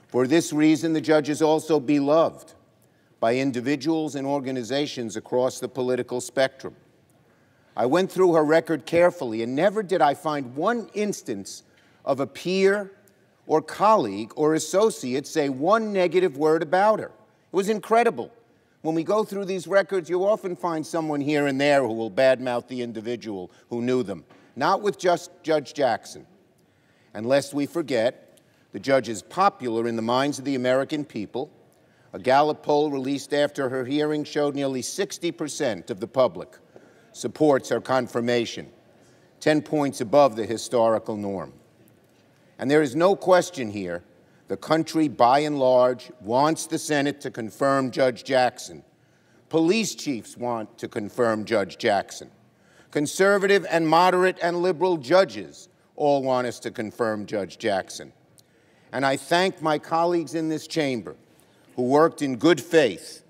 For this reason, the judge is also beloved by individuals and organizations across the political spectrum. I went through her record carefully, and never did I find one instance of a peer or colleague or associate say one negative word about her. It was incredible. When we go through these records, you often find someone here and there who will badmouth the individual who knew them. Not with just Judge Jackson. And lest we forget, the judge is popular in the minds of the American people. A Gallup poll released after her hearing showed nearly 60% of the public supports her confirmation, 10 points above the historical norm. And there is no question here, the country, by and large, wants the Senate to confirm Judge Jackson. Police chiefs want to confirm Judge Jackson. Conservative and moderate and liberal judges all want us to confirm Judge Jackson. And I thank my colleagues in this chamber who worked in good faith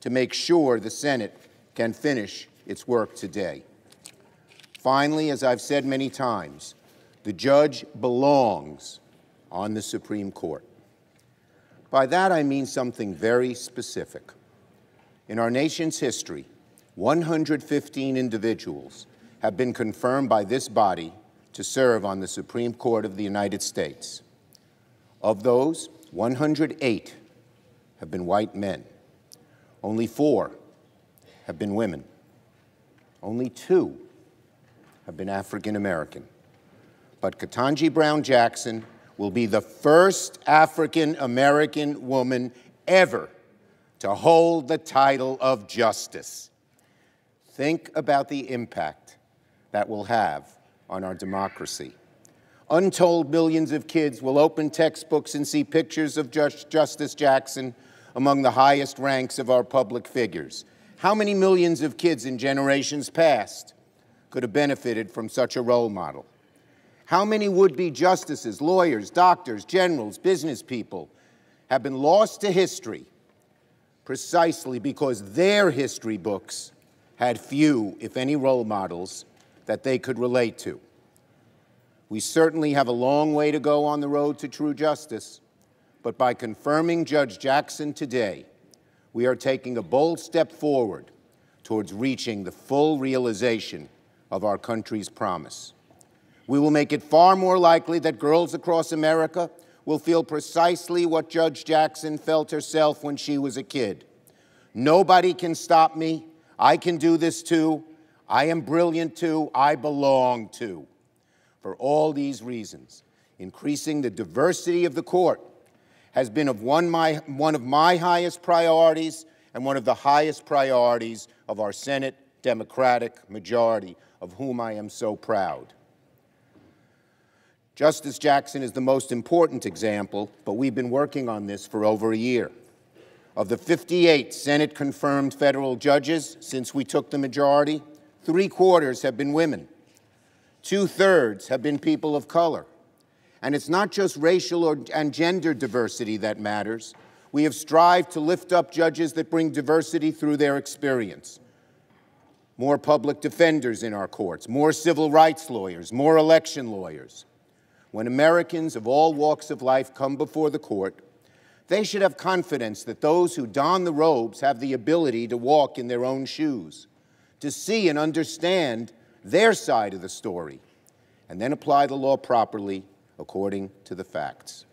to make sure the Senate can finish its work today. Finally, as I've said many times, the judge belongs on the Supreme Court. By that, I mean something very specific. In our nation's history, 115 individuals have been confirmed by this body to serve on the Supreme Court of the United States. Of those, 108 have been white men. Only 4 have been women. Only 2 have been African American. But Ketanji Brown Jackson will be the first African American woman ever to hold the title of justice. Think about the impact that will have on our democracy. Untold millions of kids will open textbooks and see pictures of Justice Jackson among the highest ranks of our public figures. How many millions of kids in generations past could have benefited from such a role model? How many would-be justices, lawyers, doctors, generals, business people have been lost to history precisely because their history books had few, if any, role models that they could relate to? We certainly have a long way to go on the road to true justice, but by confirming Judge Jackson today, we are taking a bold step forward towards reaching the full realization of our country's promise. We will make it far more likely that girls across America will feel precisely what Judge Jackson felt herself when she was a kid. Nobody can stop me. I can do this too. I am brilliant too. I belong too. For all these reasons, increasing the diversity of the court has been one of my highest priorities and one of the highest priorities of our Senate Democratic majority, of whom I am so proud. Justice Jackson is the most important example, but we've been working on this for over a year. Of the 58 Senate-confirmed federal judges since we took the majority, 3/4 have been women. 2/3 have been people of color. And it's not just racial and gender diversity that matters. We have strived to lift up judges that bring diversity through their experience. More public defenders in our courts, more civil rights lawyers, more election lawyers. When Americans of all walks of life come before the court, they should have confidence that those who don the robes have the ability to walk in their own shoes, to see and understand their side of the story, and then apply the law properly according to the facts.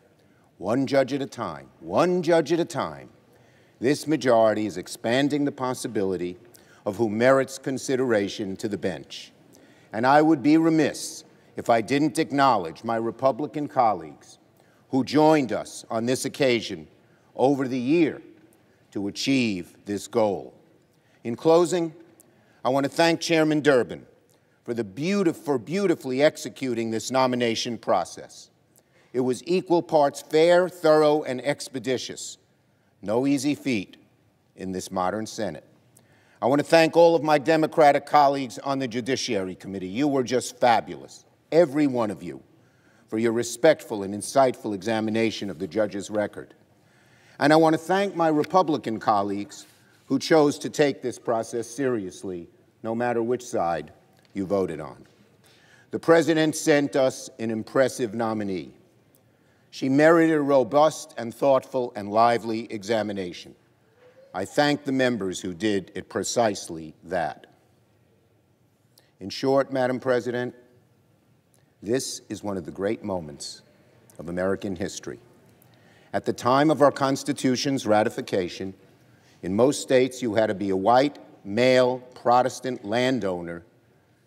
One judge at a time, one judge at a time, this majority is expanding the possibility of who merits consideration to the bench. And I would be remiss if I didn't acknowledge my Republican colleagues who joined us on this occasion over the year to achieve this goal. In closing, I want to thank Chairman Durbin for beautifully executing this nomination process. It was equal parts fair, thorough, and expeditious. No easy feat in this modern Senate. I want to thank all of my Democratic colleagues on the Judiciary Committee. You were just fabulous, every one of you, for your respectful and insightful examination of the judge's record. And I want to thank my Republican colleagues who chose to take this process seriously, no matter which side you voted on. The President sent us an impressive nominee. She merited a robust and thoughtful and lively examination. I thank the members who did it precisely that. In short, Madam President, this is one of the great moments of American history. At the time of our Constitution's ratification, in most states you had to be a white, male, Protestant landowner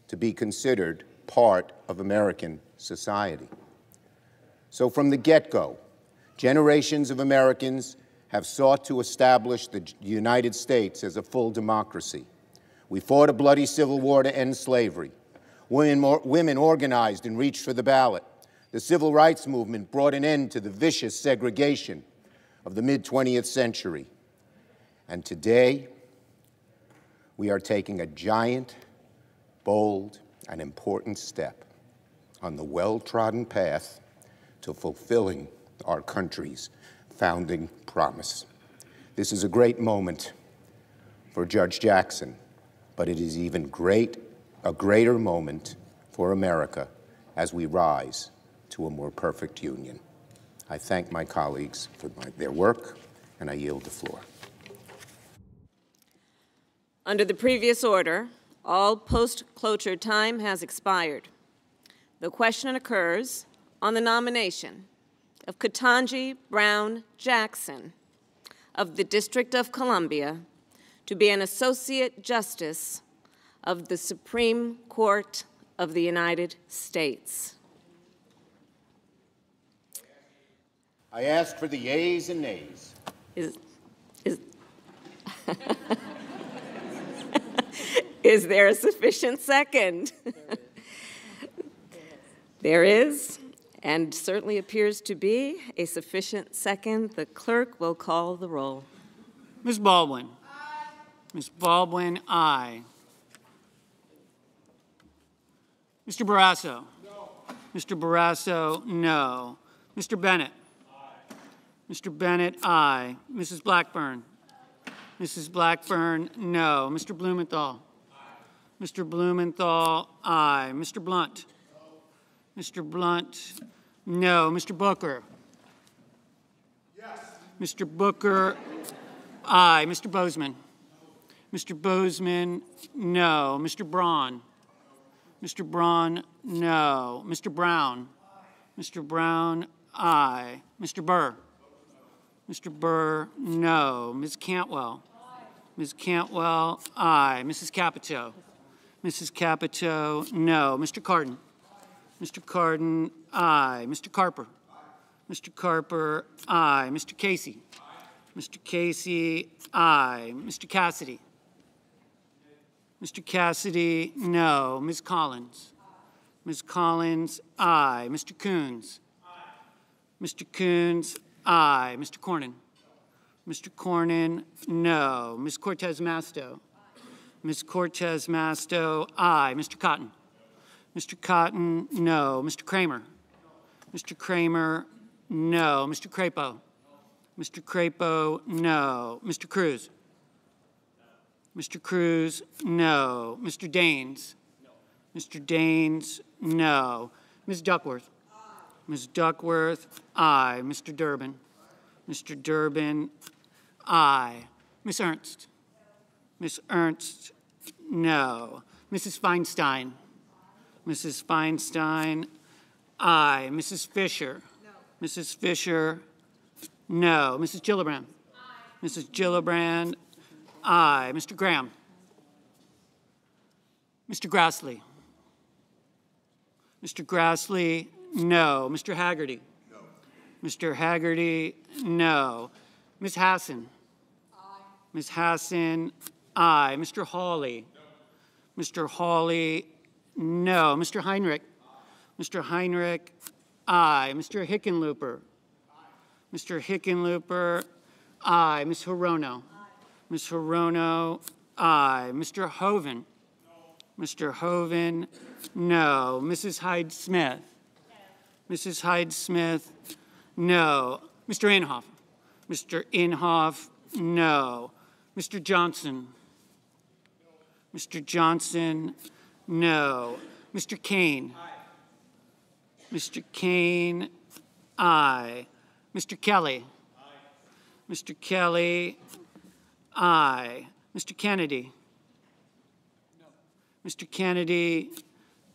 to be considered part of American society. So from the get-go, generations of Americans have sought to establish the United States as a full democracy. We fought a bloody civil war to end slavery. Women organized and reached for the ballot. The civil rights movement brought an end to the vicious segregation of the mid-20th century. And today, we are taking a giant, bold, and important step on the well-trodden path to fulfilling our country's founding promise. This is a great moment for Judge Jackson, but it is even a greater moment for America as we rise to a more perfect union. I thank my colleagues for their work, and I yield the floor. Under the previous order, all post-cloture time has expired. The question occurs on the nomination of Ketanji Brown Jackson of the District of Columbia to be an Associate Justice of the Supreme Court of the United States. I ask for the yeas and nays. Is there a sufficient second? There is. And certainly appears to be a sufficient second. The clerk will call the roll. Ms. Baldwin. Aye. Ms. Baldwin, aye. Mr. Barrasso. No. Mr. Barrasso, no. Mr. Bennett. Aye. Mr. Bennett, aye. Mrs. Blackburn. Mrs. Blackburn, no. Mr. Blumenthal. Aye. Mr. Blumenthal, aye. Mr. Blunt. No. Mr. Blunt, no. Mr. Booker. Yes. Mr. Booker, aye. Mr. Bozeman. No. Mr. Bozeman, no. Mr. Braun. Mr. Braun, no. Mr. Brown. Aye. Mr. Brown, aye. Mr. Burr. Mr. Burr, no. Ms. Cantwell. Aye. Ms. Cantwell, aye. Mrs. Capito. Mrs. Capito, no. Mr. Cardin. Aye. Mr. Cardin, aye. Mr. Carper. Aye. Mr. Carper, aye. Mr. Casey. Aye. Mr. Casey, aye. Mr. Cassidy. Mr. Cassidy, no. Ms. Collins. Aye. Ms. Collins, aye. Mr. Coons. Aye. Mr. Coons, aye. Mr. Cornyn. No. Mr. Cornyn, no. Ms. Cortez Masto. Aye. Ms. Cortez Masto, aye. Mr. Cotton. No. Mr. Cotton, no. Mr. Kramer. No. Mr. Kramer, no. Mr. Crapo. No. Mr. Crapo, no. Mr. Cruz. Mr. Cruz, no. Mr. Daines? No. Mr. Daines, no. Ms. Duckworth? Aye. Ms. Duckworth, aye. Mr. Durbin? Aye. Mr. Durbin, aye. Ms. Ernst? No. Ms. Ernst, no. Mrs. Feinstein? Aye. Mrs. Feinstein, aye. Mrs. Fisher? No. Mrs. Fisher, no. Mrs. Gillibrand? Aye. Mrs. Gillibrand, aye. Mr. Graham? Mr. Grassley? Mr. Grassley, no. Mr. Haggerty? No. Mr. Haggerty, no. Ms. Hassan? Aye. Ms. Hassan, aye. Mr. Hawley? No. Mr. Hawley, no. Mr. Heinrich? Aye. Mr. Heinrich, aye. Mr. Hickenlooper? Aye. Mr. Hickenlooper, aye. Ms. Hirono? Ms. Hirono, aye. Mr. Hoven? No. Mr. Hoven, no. Mrs. Hyde-Smith? No. Mrs. Hyde-Smith, no. Mr. Inhofe? Mr. Inhofe, no. Mr. Johnson? No. Mr. Johnson, no. Mr. Kane? Aye. Mr. Kane, aye. Mr. Kelly? Aye. Mr. Kelly, aye. Mr. Kennedy? No. Mr. Kennedy,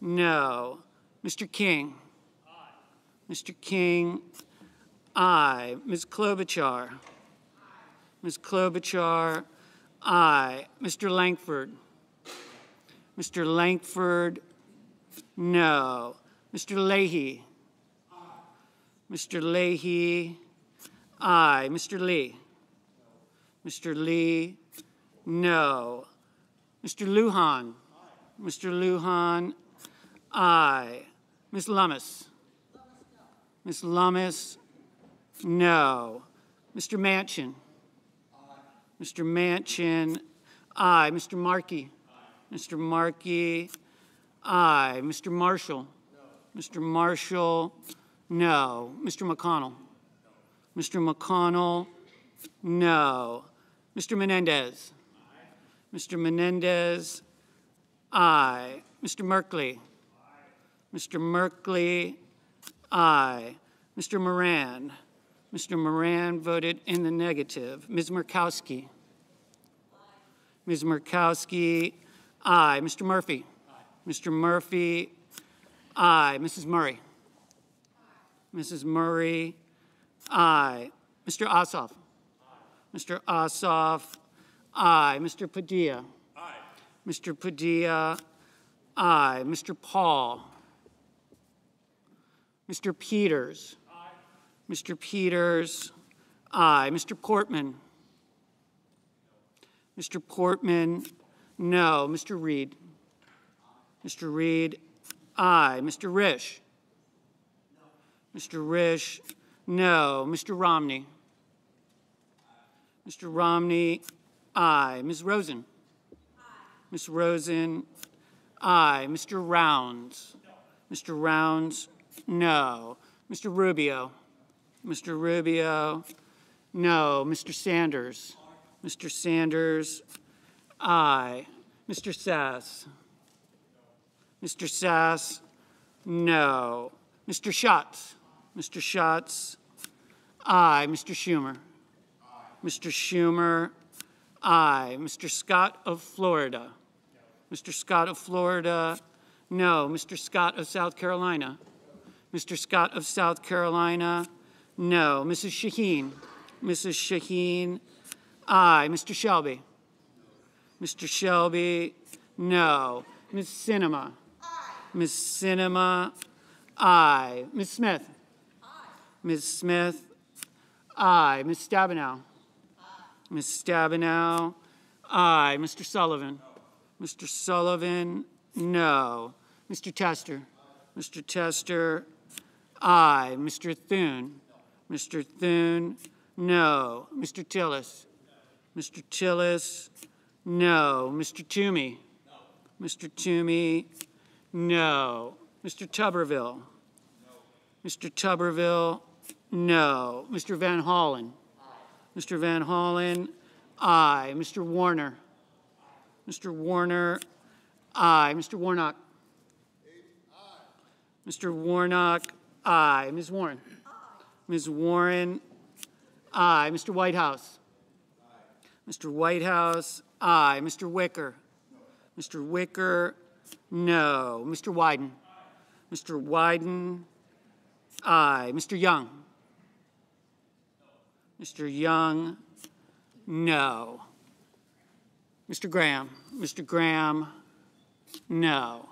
no. Mr. King? Aye. Mr. King, aye. Ms. Klobuchar? Aye. Ms. Klobuchar, aye. Mr. Langford? Mr. Langford, no. Mr. Leahy? Aye. Mr. Leahy, aye. Mr. Lee? Mr. Lee, no. Mr. Lujan? Aye. Mr. Lujan, aye. Ms. Lummis? Ms. Lummis, no. Mr. Manchin? Aye. Mr. Manchin, aye. Mr. Markey? Aye. Mr. Markey, aye. Mr. Marshall? No. Mr. Marshall, no. Mr. McConnell? No. Mr. McConnell, no. Mr. Menendez? Aye. Mr. Menendez, aye. Mr. Merkley? Aye. Mr. Merkley, aye. Mr. Moran? Mr. Moran voted in the negative. Ms. Murkowski? Aye. Ms. Murkowski, aye. Mr. Murphy? Aye. Mr. Murphy, aye. Mrs. Murray? Aye. Mrs. Murray, aye. Mr. Ossoff? Aye. Mr. Ossoff, aye. Mr. Padilla? Aye. Mr. Padilla, aye. Mr. Paul? Mr. Peters? Aye. Mr. Peters, aye. Mr. Portman? No. Mr. Portman, no. Mr. Reed? Aye. Mr. Reed, aye. Mr. Risch? No. Mr. Risch, no. Mr. Romney? Mr. Romney, aye. Ms. Rosen? Ms. Rosen, aye. Mr. Rounds? Mr. Rounds, no. Mr. Rubio? Mr. Rubio, no. Mr. Sanders? Mr. Sanders, aye. Mr. Sass? Mr. Sass, no. Mr. Schatz? Mr. Schatz, aye. Mr. Schumer? Mr. Schumer, aye. Mr. Scott of Florida? Mr. Scott of Florida, no. Mr. Scott of South Carolina? Mr. Scott of South Carolina, no. Mrs. Shaheen? Mrs. Shaheen, aye. Mr. Shelby? Mr. Shelby, no. Ms. Sinema? Ms. Sinema, aye. Ms. Smith? Ms. Smith, aye. Ms. Stabenow? Ms. Stabenow, aye. Mr. Sullivan? Mr. Sullivan, no. Mr. Tester? Mr. Tester, aye. Mr. Thune? Mr. Thune, no. Mr. Tillis? Mr. Tillis, no. Mr. Toomey? Mr. Toomey, no. Mr. Tuberville? Mr. Tuberville, no. Mr. Van Hollen? Mr. Van Hollen, aye. Mr. Warner? Mr. Warner, aye. Mr. Warnock? Mr. Warnock, aye. Ms. Warren? Ms. Warren, aye. Mr. Whitehouse? Mr. Whitehouse, aye. Mr. Wicker? Mr. Wicker, no. Mr. Wyden? Mr. Wyden, aye. Mr. Young? Mr. Young, no. Mr. Graham? Mr. Graham, no.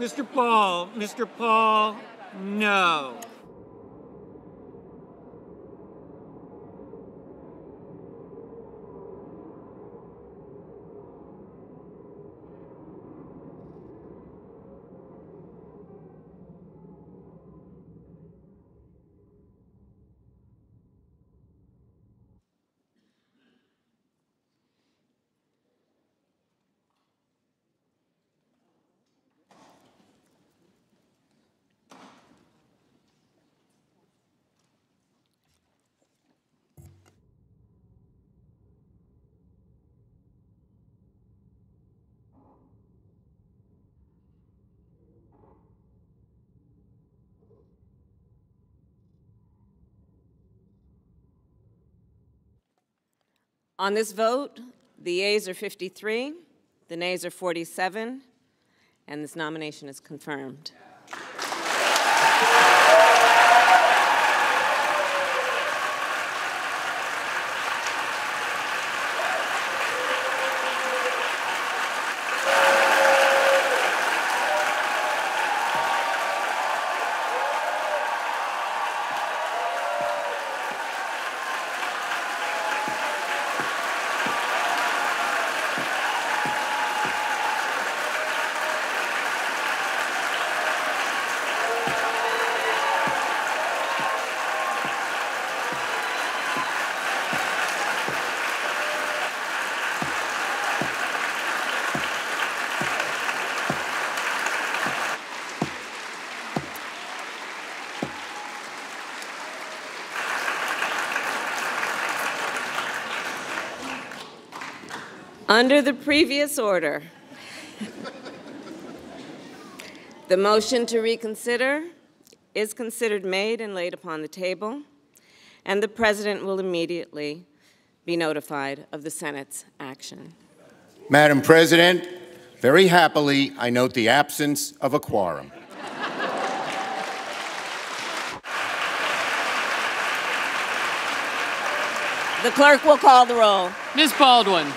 Mr. Paul, no. On this vote, the yeas are 53, the nays are 47, and this nomination is confirmed. Under the previous order, the motion to reconsider is considered made and laid upon the table, and the President will immediately be notified of the Senate's action. Madam President, very happily, I note the absence of a quorum. The clerk will call the roll. Ms. Baldwin.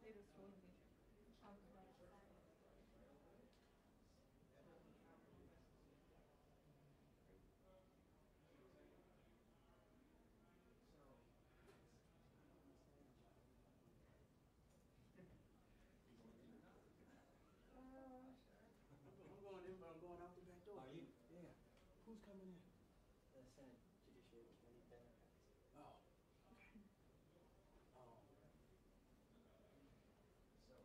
I'm going in, but I'm going out the back door. Are you? Yeah. Who's coming in? The Senate Judicial Committee Democrats. Oh, okay. So.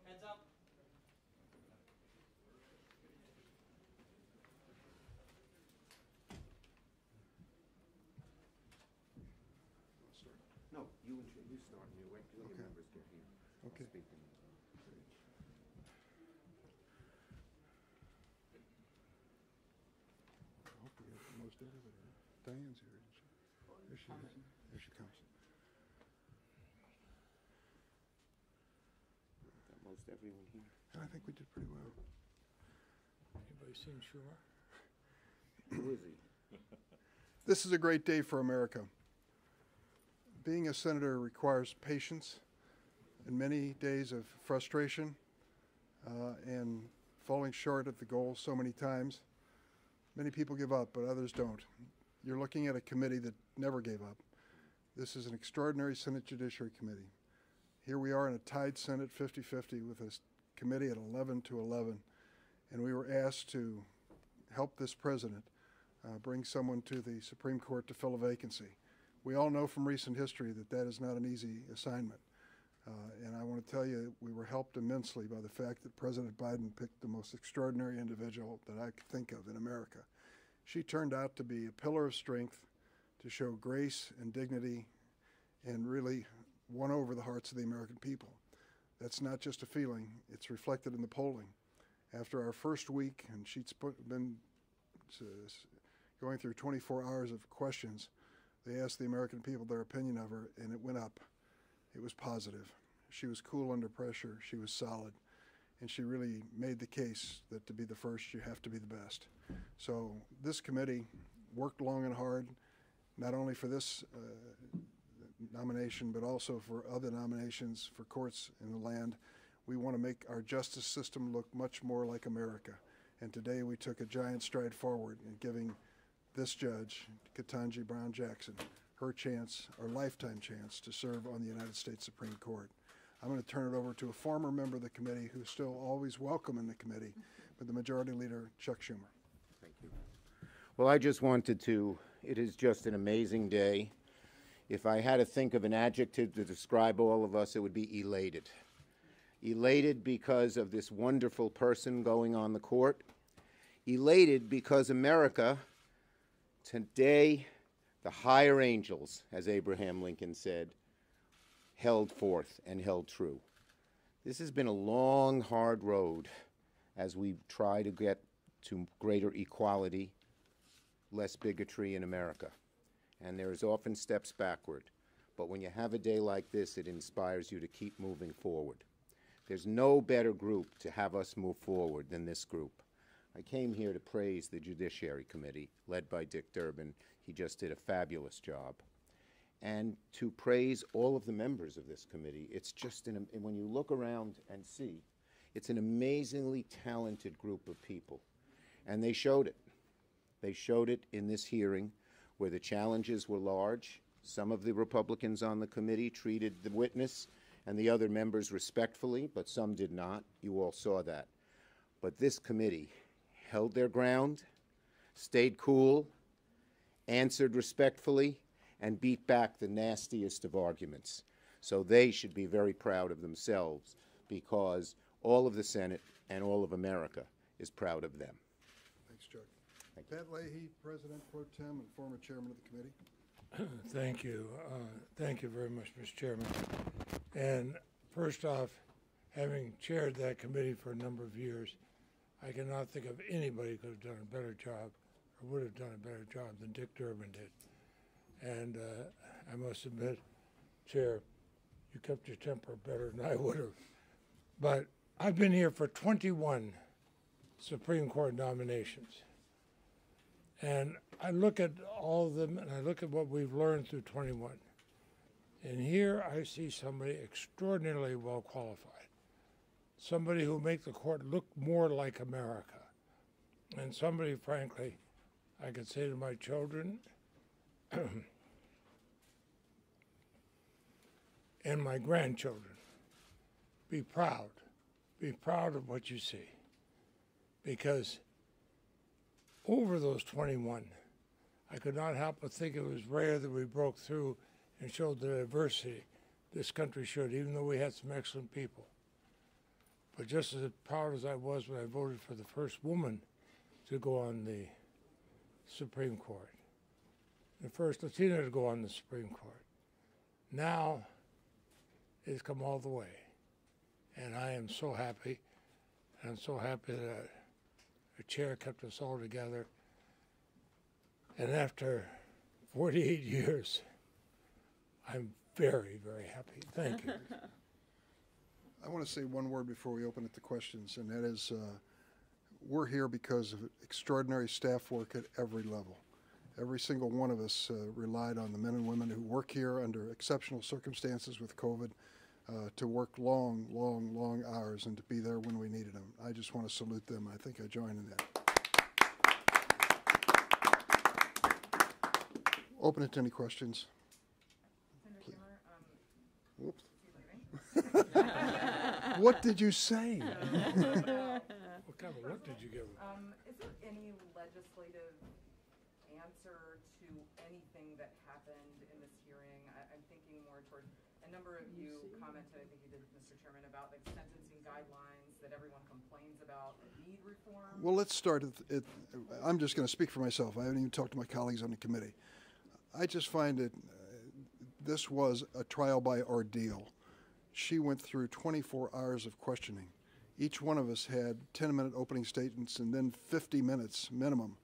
Heads up. No, you start and you wait till your members get here. Okay. Speaking. I hope we have most everybody. Diane's here, isn't she? There she is. There she comes. Got most everyone here. And I think we did pretty well. Anybody seen Schumer? Who is he? This is a great day for America. Being a senator requires patience and many days of frustration and falling short of the goal so many times. Many people give up, but others don't. You're looking at a committee that never gave up. This is an extraordinary Senate Judiciary Committee. Here we are in a tied Senate 50-50 with a committee at 11-11, and we were asked to help this president bring someone to the Supreme Court to fill a vacancy. We all know from recent history that that is not an easy assignment. And I want to tell you, we were helped immensely by the fact that President Biden picked the most extraordinary individual that I could think of in America. She turned out to be a pillar of strength, to show grace and dignity, and really won over the hearts of the American people. That's not just a feeling, it's reflected in the polling. After our first week, and she's been going through 24 hours of questions, they asked the American people their opinion of her, and it went up. It was positive. She was cool under pressure. She was solid. And she really made the case that to be the first, you have to be the best. So this committee worked long and hard, not only for this nomination, but also for other nominations for courts in the land. We want to make our justice system look much more like America. And today we took a giant stride forward in giving this judge, Ketanji Brown Jackson, her her chance, or lifetime chance, to serve on the United States Supreme Court. I'm going to turn it over to a former member of the committee who's still always welcome in the committee, but the Majority Leader, Chuck Schumer. Thank you. Well, I just wanted to, it is just an amazing day. If I had to think of an adjective to describe all of us, it would be elated. Elated because of this wonderful person going on the court. Elated because America, today, the higher angels, as Abraham Lincoln said, held forth and held true. This has been a long, hard road as we try to get to greater equality, less bigotry in America. And there is often steps backward. But when you have a day like this, it inspires you to keep moving forward. There's no better group to have us move forward than this group. I came here to praise the Judiciary Committee, led by Dick Durbin. He just did a fabulous job. And to praise all of the members of this committee. It's just, when you look around and see, it's an amazingly talented group of people. And they showed it. They showed it in this hearing where the challenges were large. Some of the Republicans on the committee treated the witness and the other members respectfully, but some did not. You all saw that. But this committee held their ground, stayed cool, answered respectfully, and beat back the nastiest of arguments. So they should be very proud of themselves because all of the Senate and all of America is proud of them. Thanks, Chuck. Pat Leahy, President Pro Tem and former Chairman of the committee. Thank you. Thank you very much, Mr. Chairman. And first off, having chaired that committee for a number of years, I cannot think of anybody who could have done a better job or would have done a better job than Dick Durbin did. And I must admit, Chair, you kept your temper better than I would have. But I've been here for 21 Supreme Court nominations. And I look at all of them, and I look at what we've learned through 21. And here I see somebody extraordinarily well qualified, somebody who will make the court look more like America, and somebody, frankly, I could say to my children and my grandchildren, be proud of what you see, because over those 21, I could not help but think it was rare that we broke through and showed the diversity this country should, even though we had some excellent people. But just as proud as I was when I voted for the first woman to go on the Supreme Court, the first Latina to go on the Supreme Court, now it's come all the way. And I am so happy. And I'm so happy that our chair kept us all together. And after 48 years, I'm very, very happy. Thank you. I want to say one word before we open it to questions, and that is we're here because of extraordinary staff work at every level. Every single one of us relied on the men and women who work here under exceptional circumstances with COVID to work long hours and to be there when we needed them. I just want to salute them. I think I join in that. Open it to any questions. Whoops. What did you say? What kind of what did you give him? Is there any legislative answer to anything that happened in this hearing? I'm thinking more toward a number of you commented, I think you did, Mr. Chairman, about like sentencing guidelines that everyone complains about that need reform. Well, let's start at I'm just going to speak for myself. I haven't even talked to my colleagues on the committee. I just find that this was a trial by ordeal. She went through 24 hours of questioning. Each one of us had 10-minute opening statements and then 50 minutes minimum,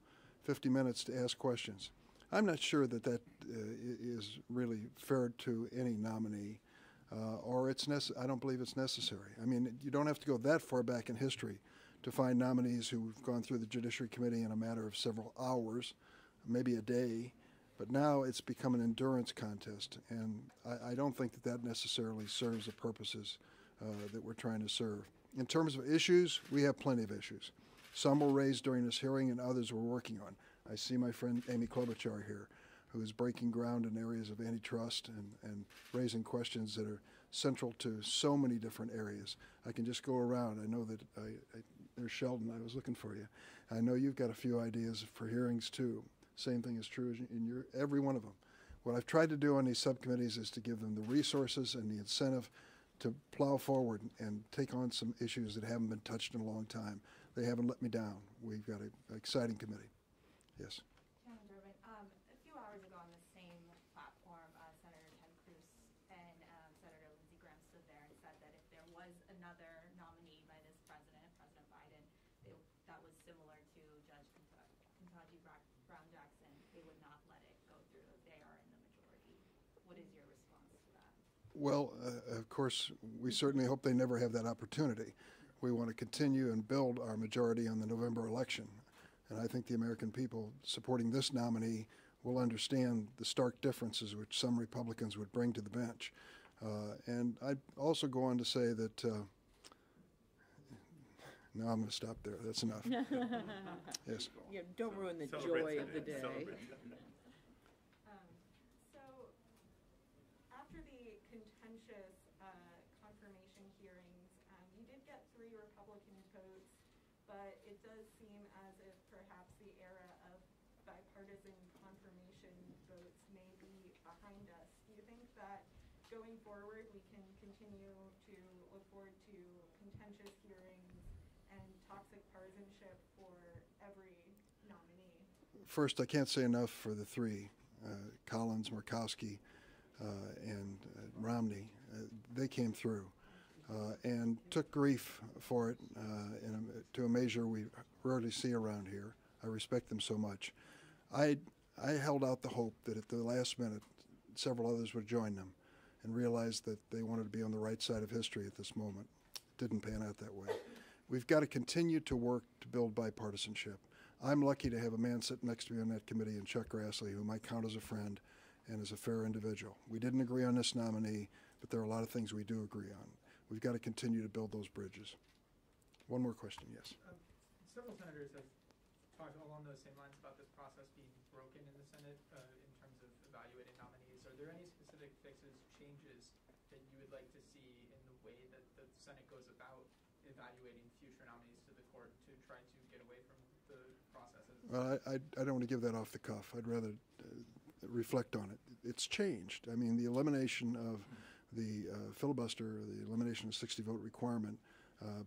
50 minutes to ask questions. I'm not sure that that is really fair to any nominee, or I don't believe it's necessary. I mean, you don't have to go that far back in history to find nominees who've gone through the Judiciary Committee in a matter of several hours, maybe a day. But now it's become an endurance contest, and I don't think that that necessarily serves the purposes that we're trying to serve. In terms of issues, we have plenty of issues. Some were raised during this hearing and others we're working on. I see my friend Amy Klobuchar here. who is breaking ground in areas of antitrust and raising questions that are central to so many different areas. I can just go around. I know that there's Sheldon, I was looking for you. I know you've got a few ideas for hearings too. Same thing is true in every one of them. What I've tried to do on these subcommittees is to give them the resources and the incentive to plow forward and take on some issues that haven't been touched in a long time. They haven't let me down. We've got an exciting committee. Yes. Chairman Durbin, a few hours ago on the same platform, Senator Ted Cruz and Senator Lindsey Graham stood there and said that if there was another nominee by this president, President Biden, that was similar to Judge Ketanji Brown Jackson, they would not let it go through. They are in the majority. What is your response to that? Well, of course, we certainly hope they never have that opportunity. We want to continue and build our majority on the November election. And I think the American people supporting this nominee will understand the stark differences which some Republicans would bring to the bench. And I'd also go on to say that, no, I'm going to stop there. That's enough. Yes. Yeah, don't ruin the joy of the day. So, after the contentious confirmation hearings, you did get 3 Republican votes, but it does seem as if perhaps the era of bipartisan confirmation votes may be behind us. Do you think that going forward we can continue to look forward to contentious hearings and toxic partisanship for every nominee? First, I can't say enough for the 3, Collins, Murkowski, and Romney. They came through and took grief for it to a measure we rarely see around here. I respect them so much. I held out the hope that at the last minute several others would join them and realized that they wanted to be on the right side of history at this moment. It didn't pan out that way. We've got to continue to work to build bipartisanship. I'm lucky to have a man sitting next to me on that committee in Chuck Grassley, whom I count as a friend and as a fair individual. We didn't agree on this nominee, but there are a lot of things we do agree on. We've got to continue to build those bridges. One more question, yes. Several senators have talked along those same lines about this process being broken in the Senate in terms of evaluating nominees. Are there any specific fixes, changes that you would like to see in the way that the Senate goes about evaluating future nominees to the court to try to get away from the processes? Well, I don't want to give that off the cuff. I'd rather reflect on it. It's changed. I mean, the elimination of the filibuster, the elimination of 60-vote requirement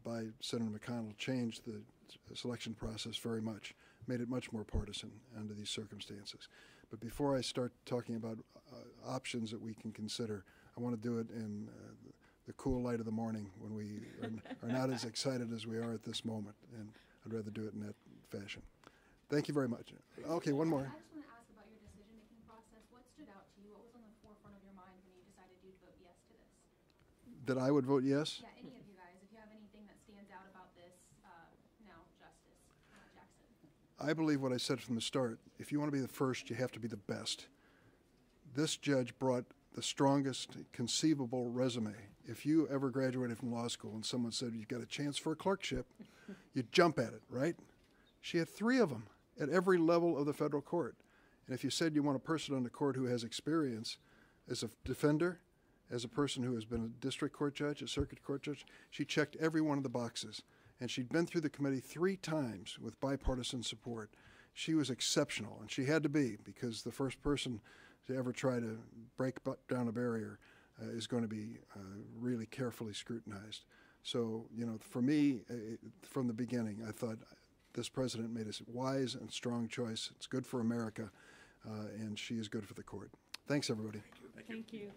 by Senator McConnell changed the selection process very much, made it much more partisan under these circumstances. But before I start talking about options that we can consider, I want to do it in the cool light of the morning when we are not as excited as we are at this moment, and I'd rather do it in that fashion. Thank you very much. Okay, one more. I just want to ask about your decision-making process. What stood out to you? What was on the forefront of your mind when you decided you'd vote yes to this? That I would vote yes? Yeah, any of you guys. If you have anything that stands out about this, Justice Jackson. I believe what I said from the start. If you want to be the first, you have to be the best. This judge brought the strongest conceivable resume. If you ever graduated from law school and someone said you've got a chance for a clerkship, you'd jump at it, right? She had 3 of them at every level of the federal court. And if you said you want a person on the court who has experience as a defender, as a person who has been a district court judge, a circuit court judge, she checked every one of the boxes. And she'd been through the committee 3 times with bipartisan support. She was exceptional, and she had to be, because the first person to ever try to break down a barrier is going to be really carefully scrutinized. So, you know, for me, from the beginning, I thought this president made a wise and strong choice. It's good for America, and she is good for the court. Thanks, everybody. Thank you. Thank you.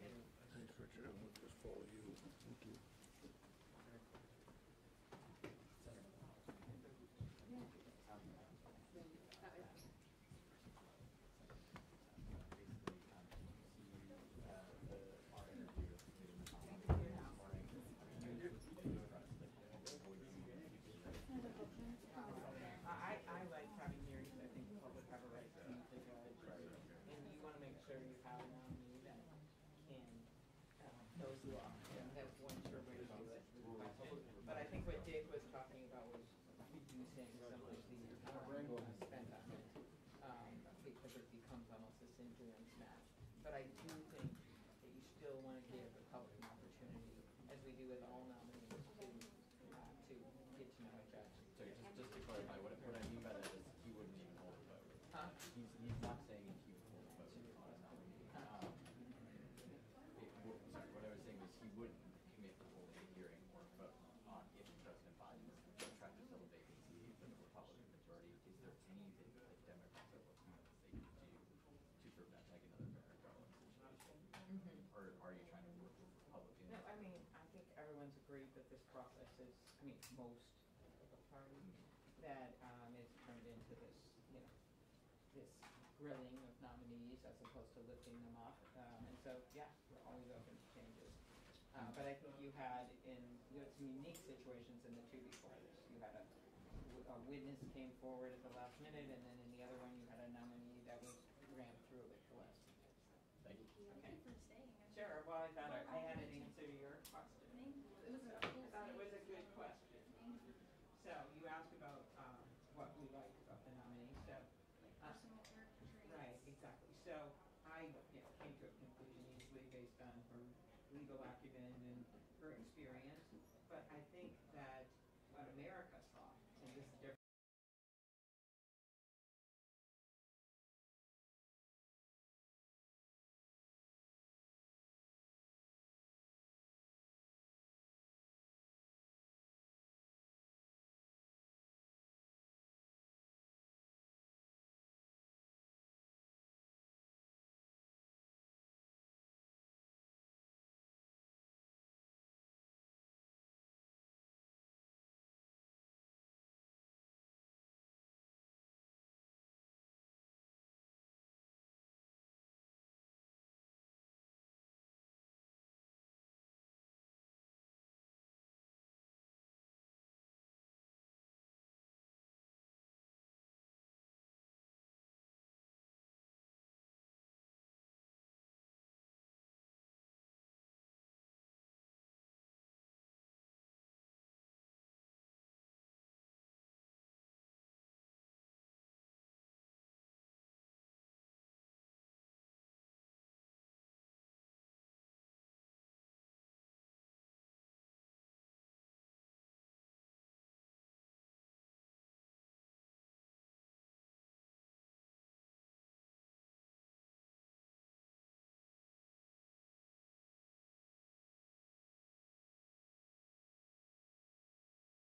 Thanks, Richard. I'm going to just follow you. Thank you. I like having hearings. I think the public have a right to the judge, and you want to make sure you have a nominee that can knows the law and has one sure way to do it. But I think what Dick was talking about was reducing some of the time spent on it because it becomes almost a sin to them do with all nominees to get to know each other. So just to clarify, what I mean by that is he wouldn't even hold a vote. Huh? He's not saying he would hold a vote on his nominee. Sorry, what I was saying was he wouldn't commit to holding a hearing or vote on if President Biden is trying to fill a vacancy for the Republican majority. Is there anything that Democrats are looking at that they could do to prevent like another Merrick Garland situation? Or are you trying to work with Republicans? No, I mean, I think everyone's agreed that this process is, I mean, most of the party, that is turned into this, you know, this grilling of nominees as opposed to lifting them up. And so, yeah, we're always open to changes. But I think you had some unique situations in the two before this. You had a witness came forward at the last minute, and then in the other one you had a nominee that ran through at the last minute. Thank you. Okay. Sure. Well, I thought I had an answer to your question. I thought it was a good question. So you asked about what we like about the nominee. So right, exactly. So I came to a conclusion easily based on her legal acumen and her experience. But I think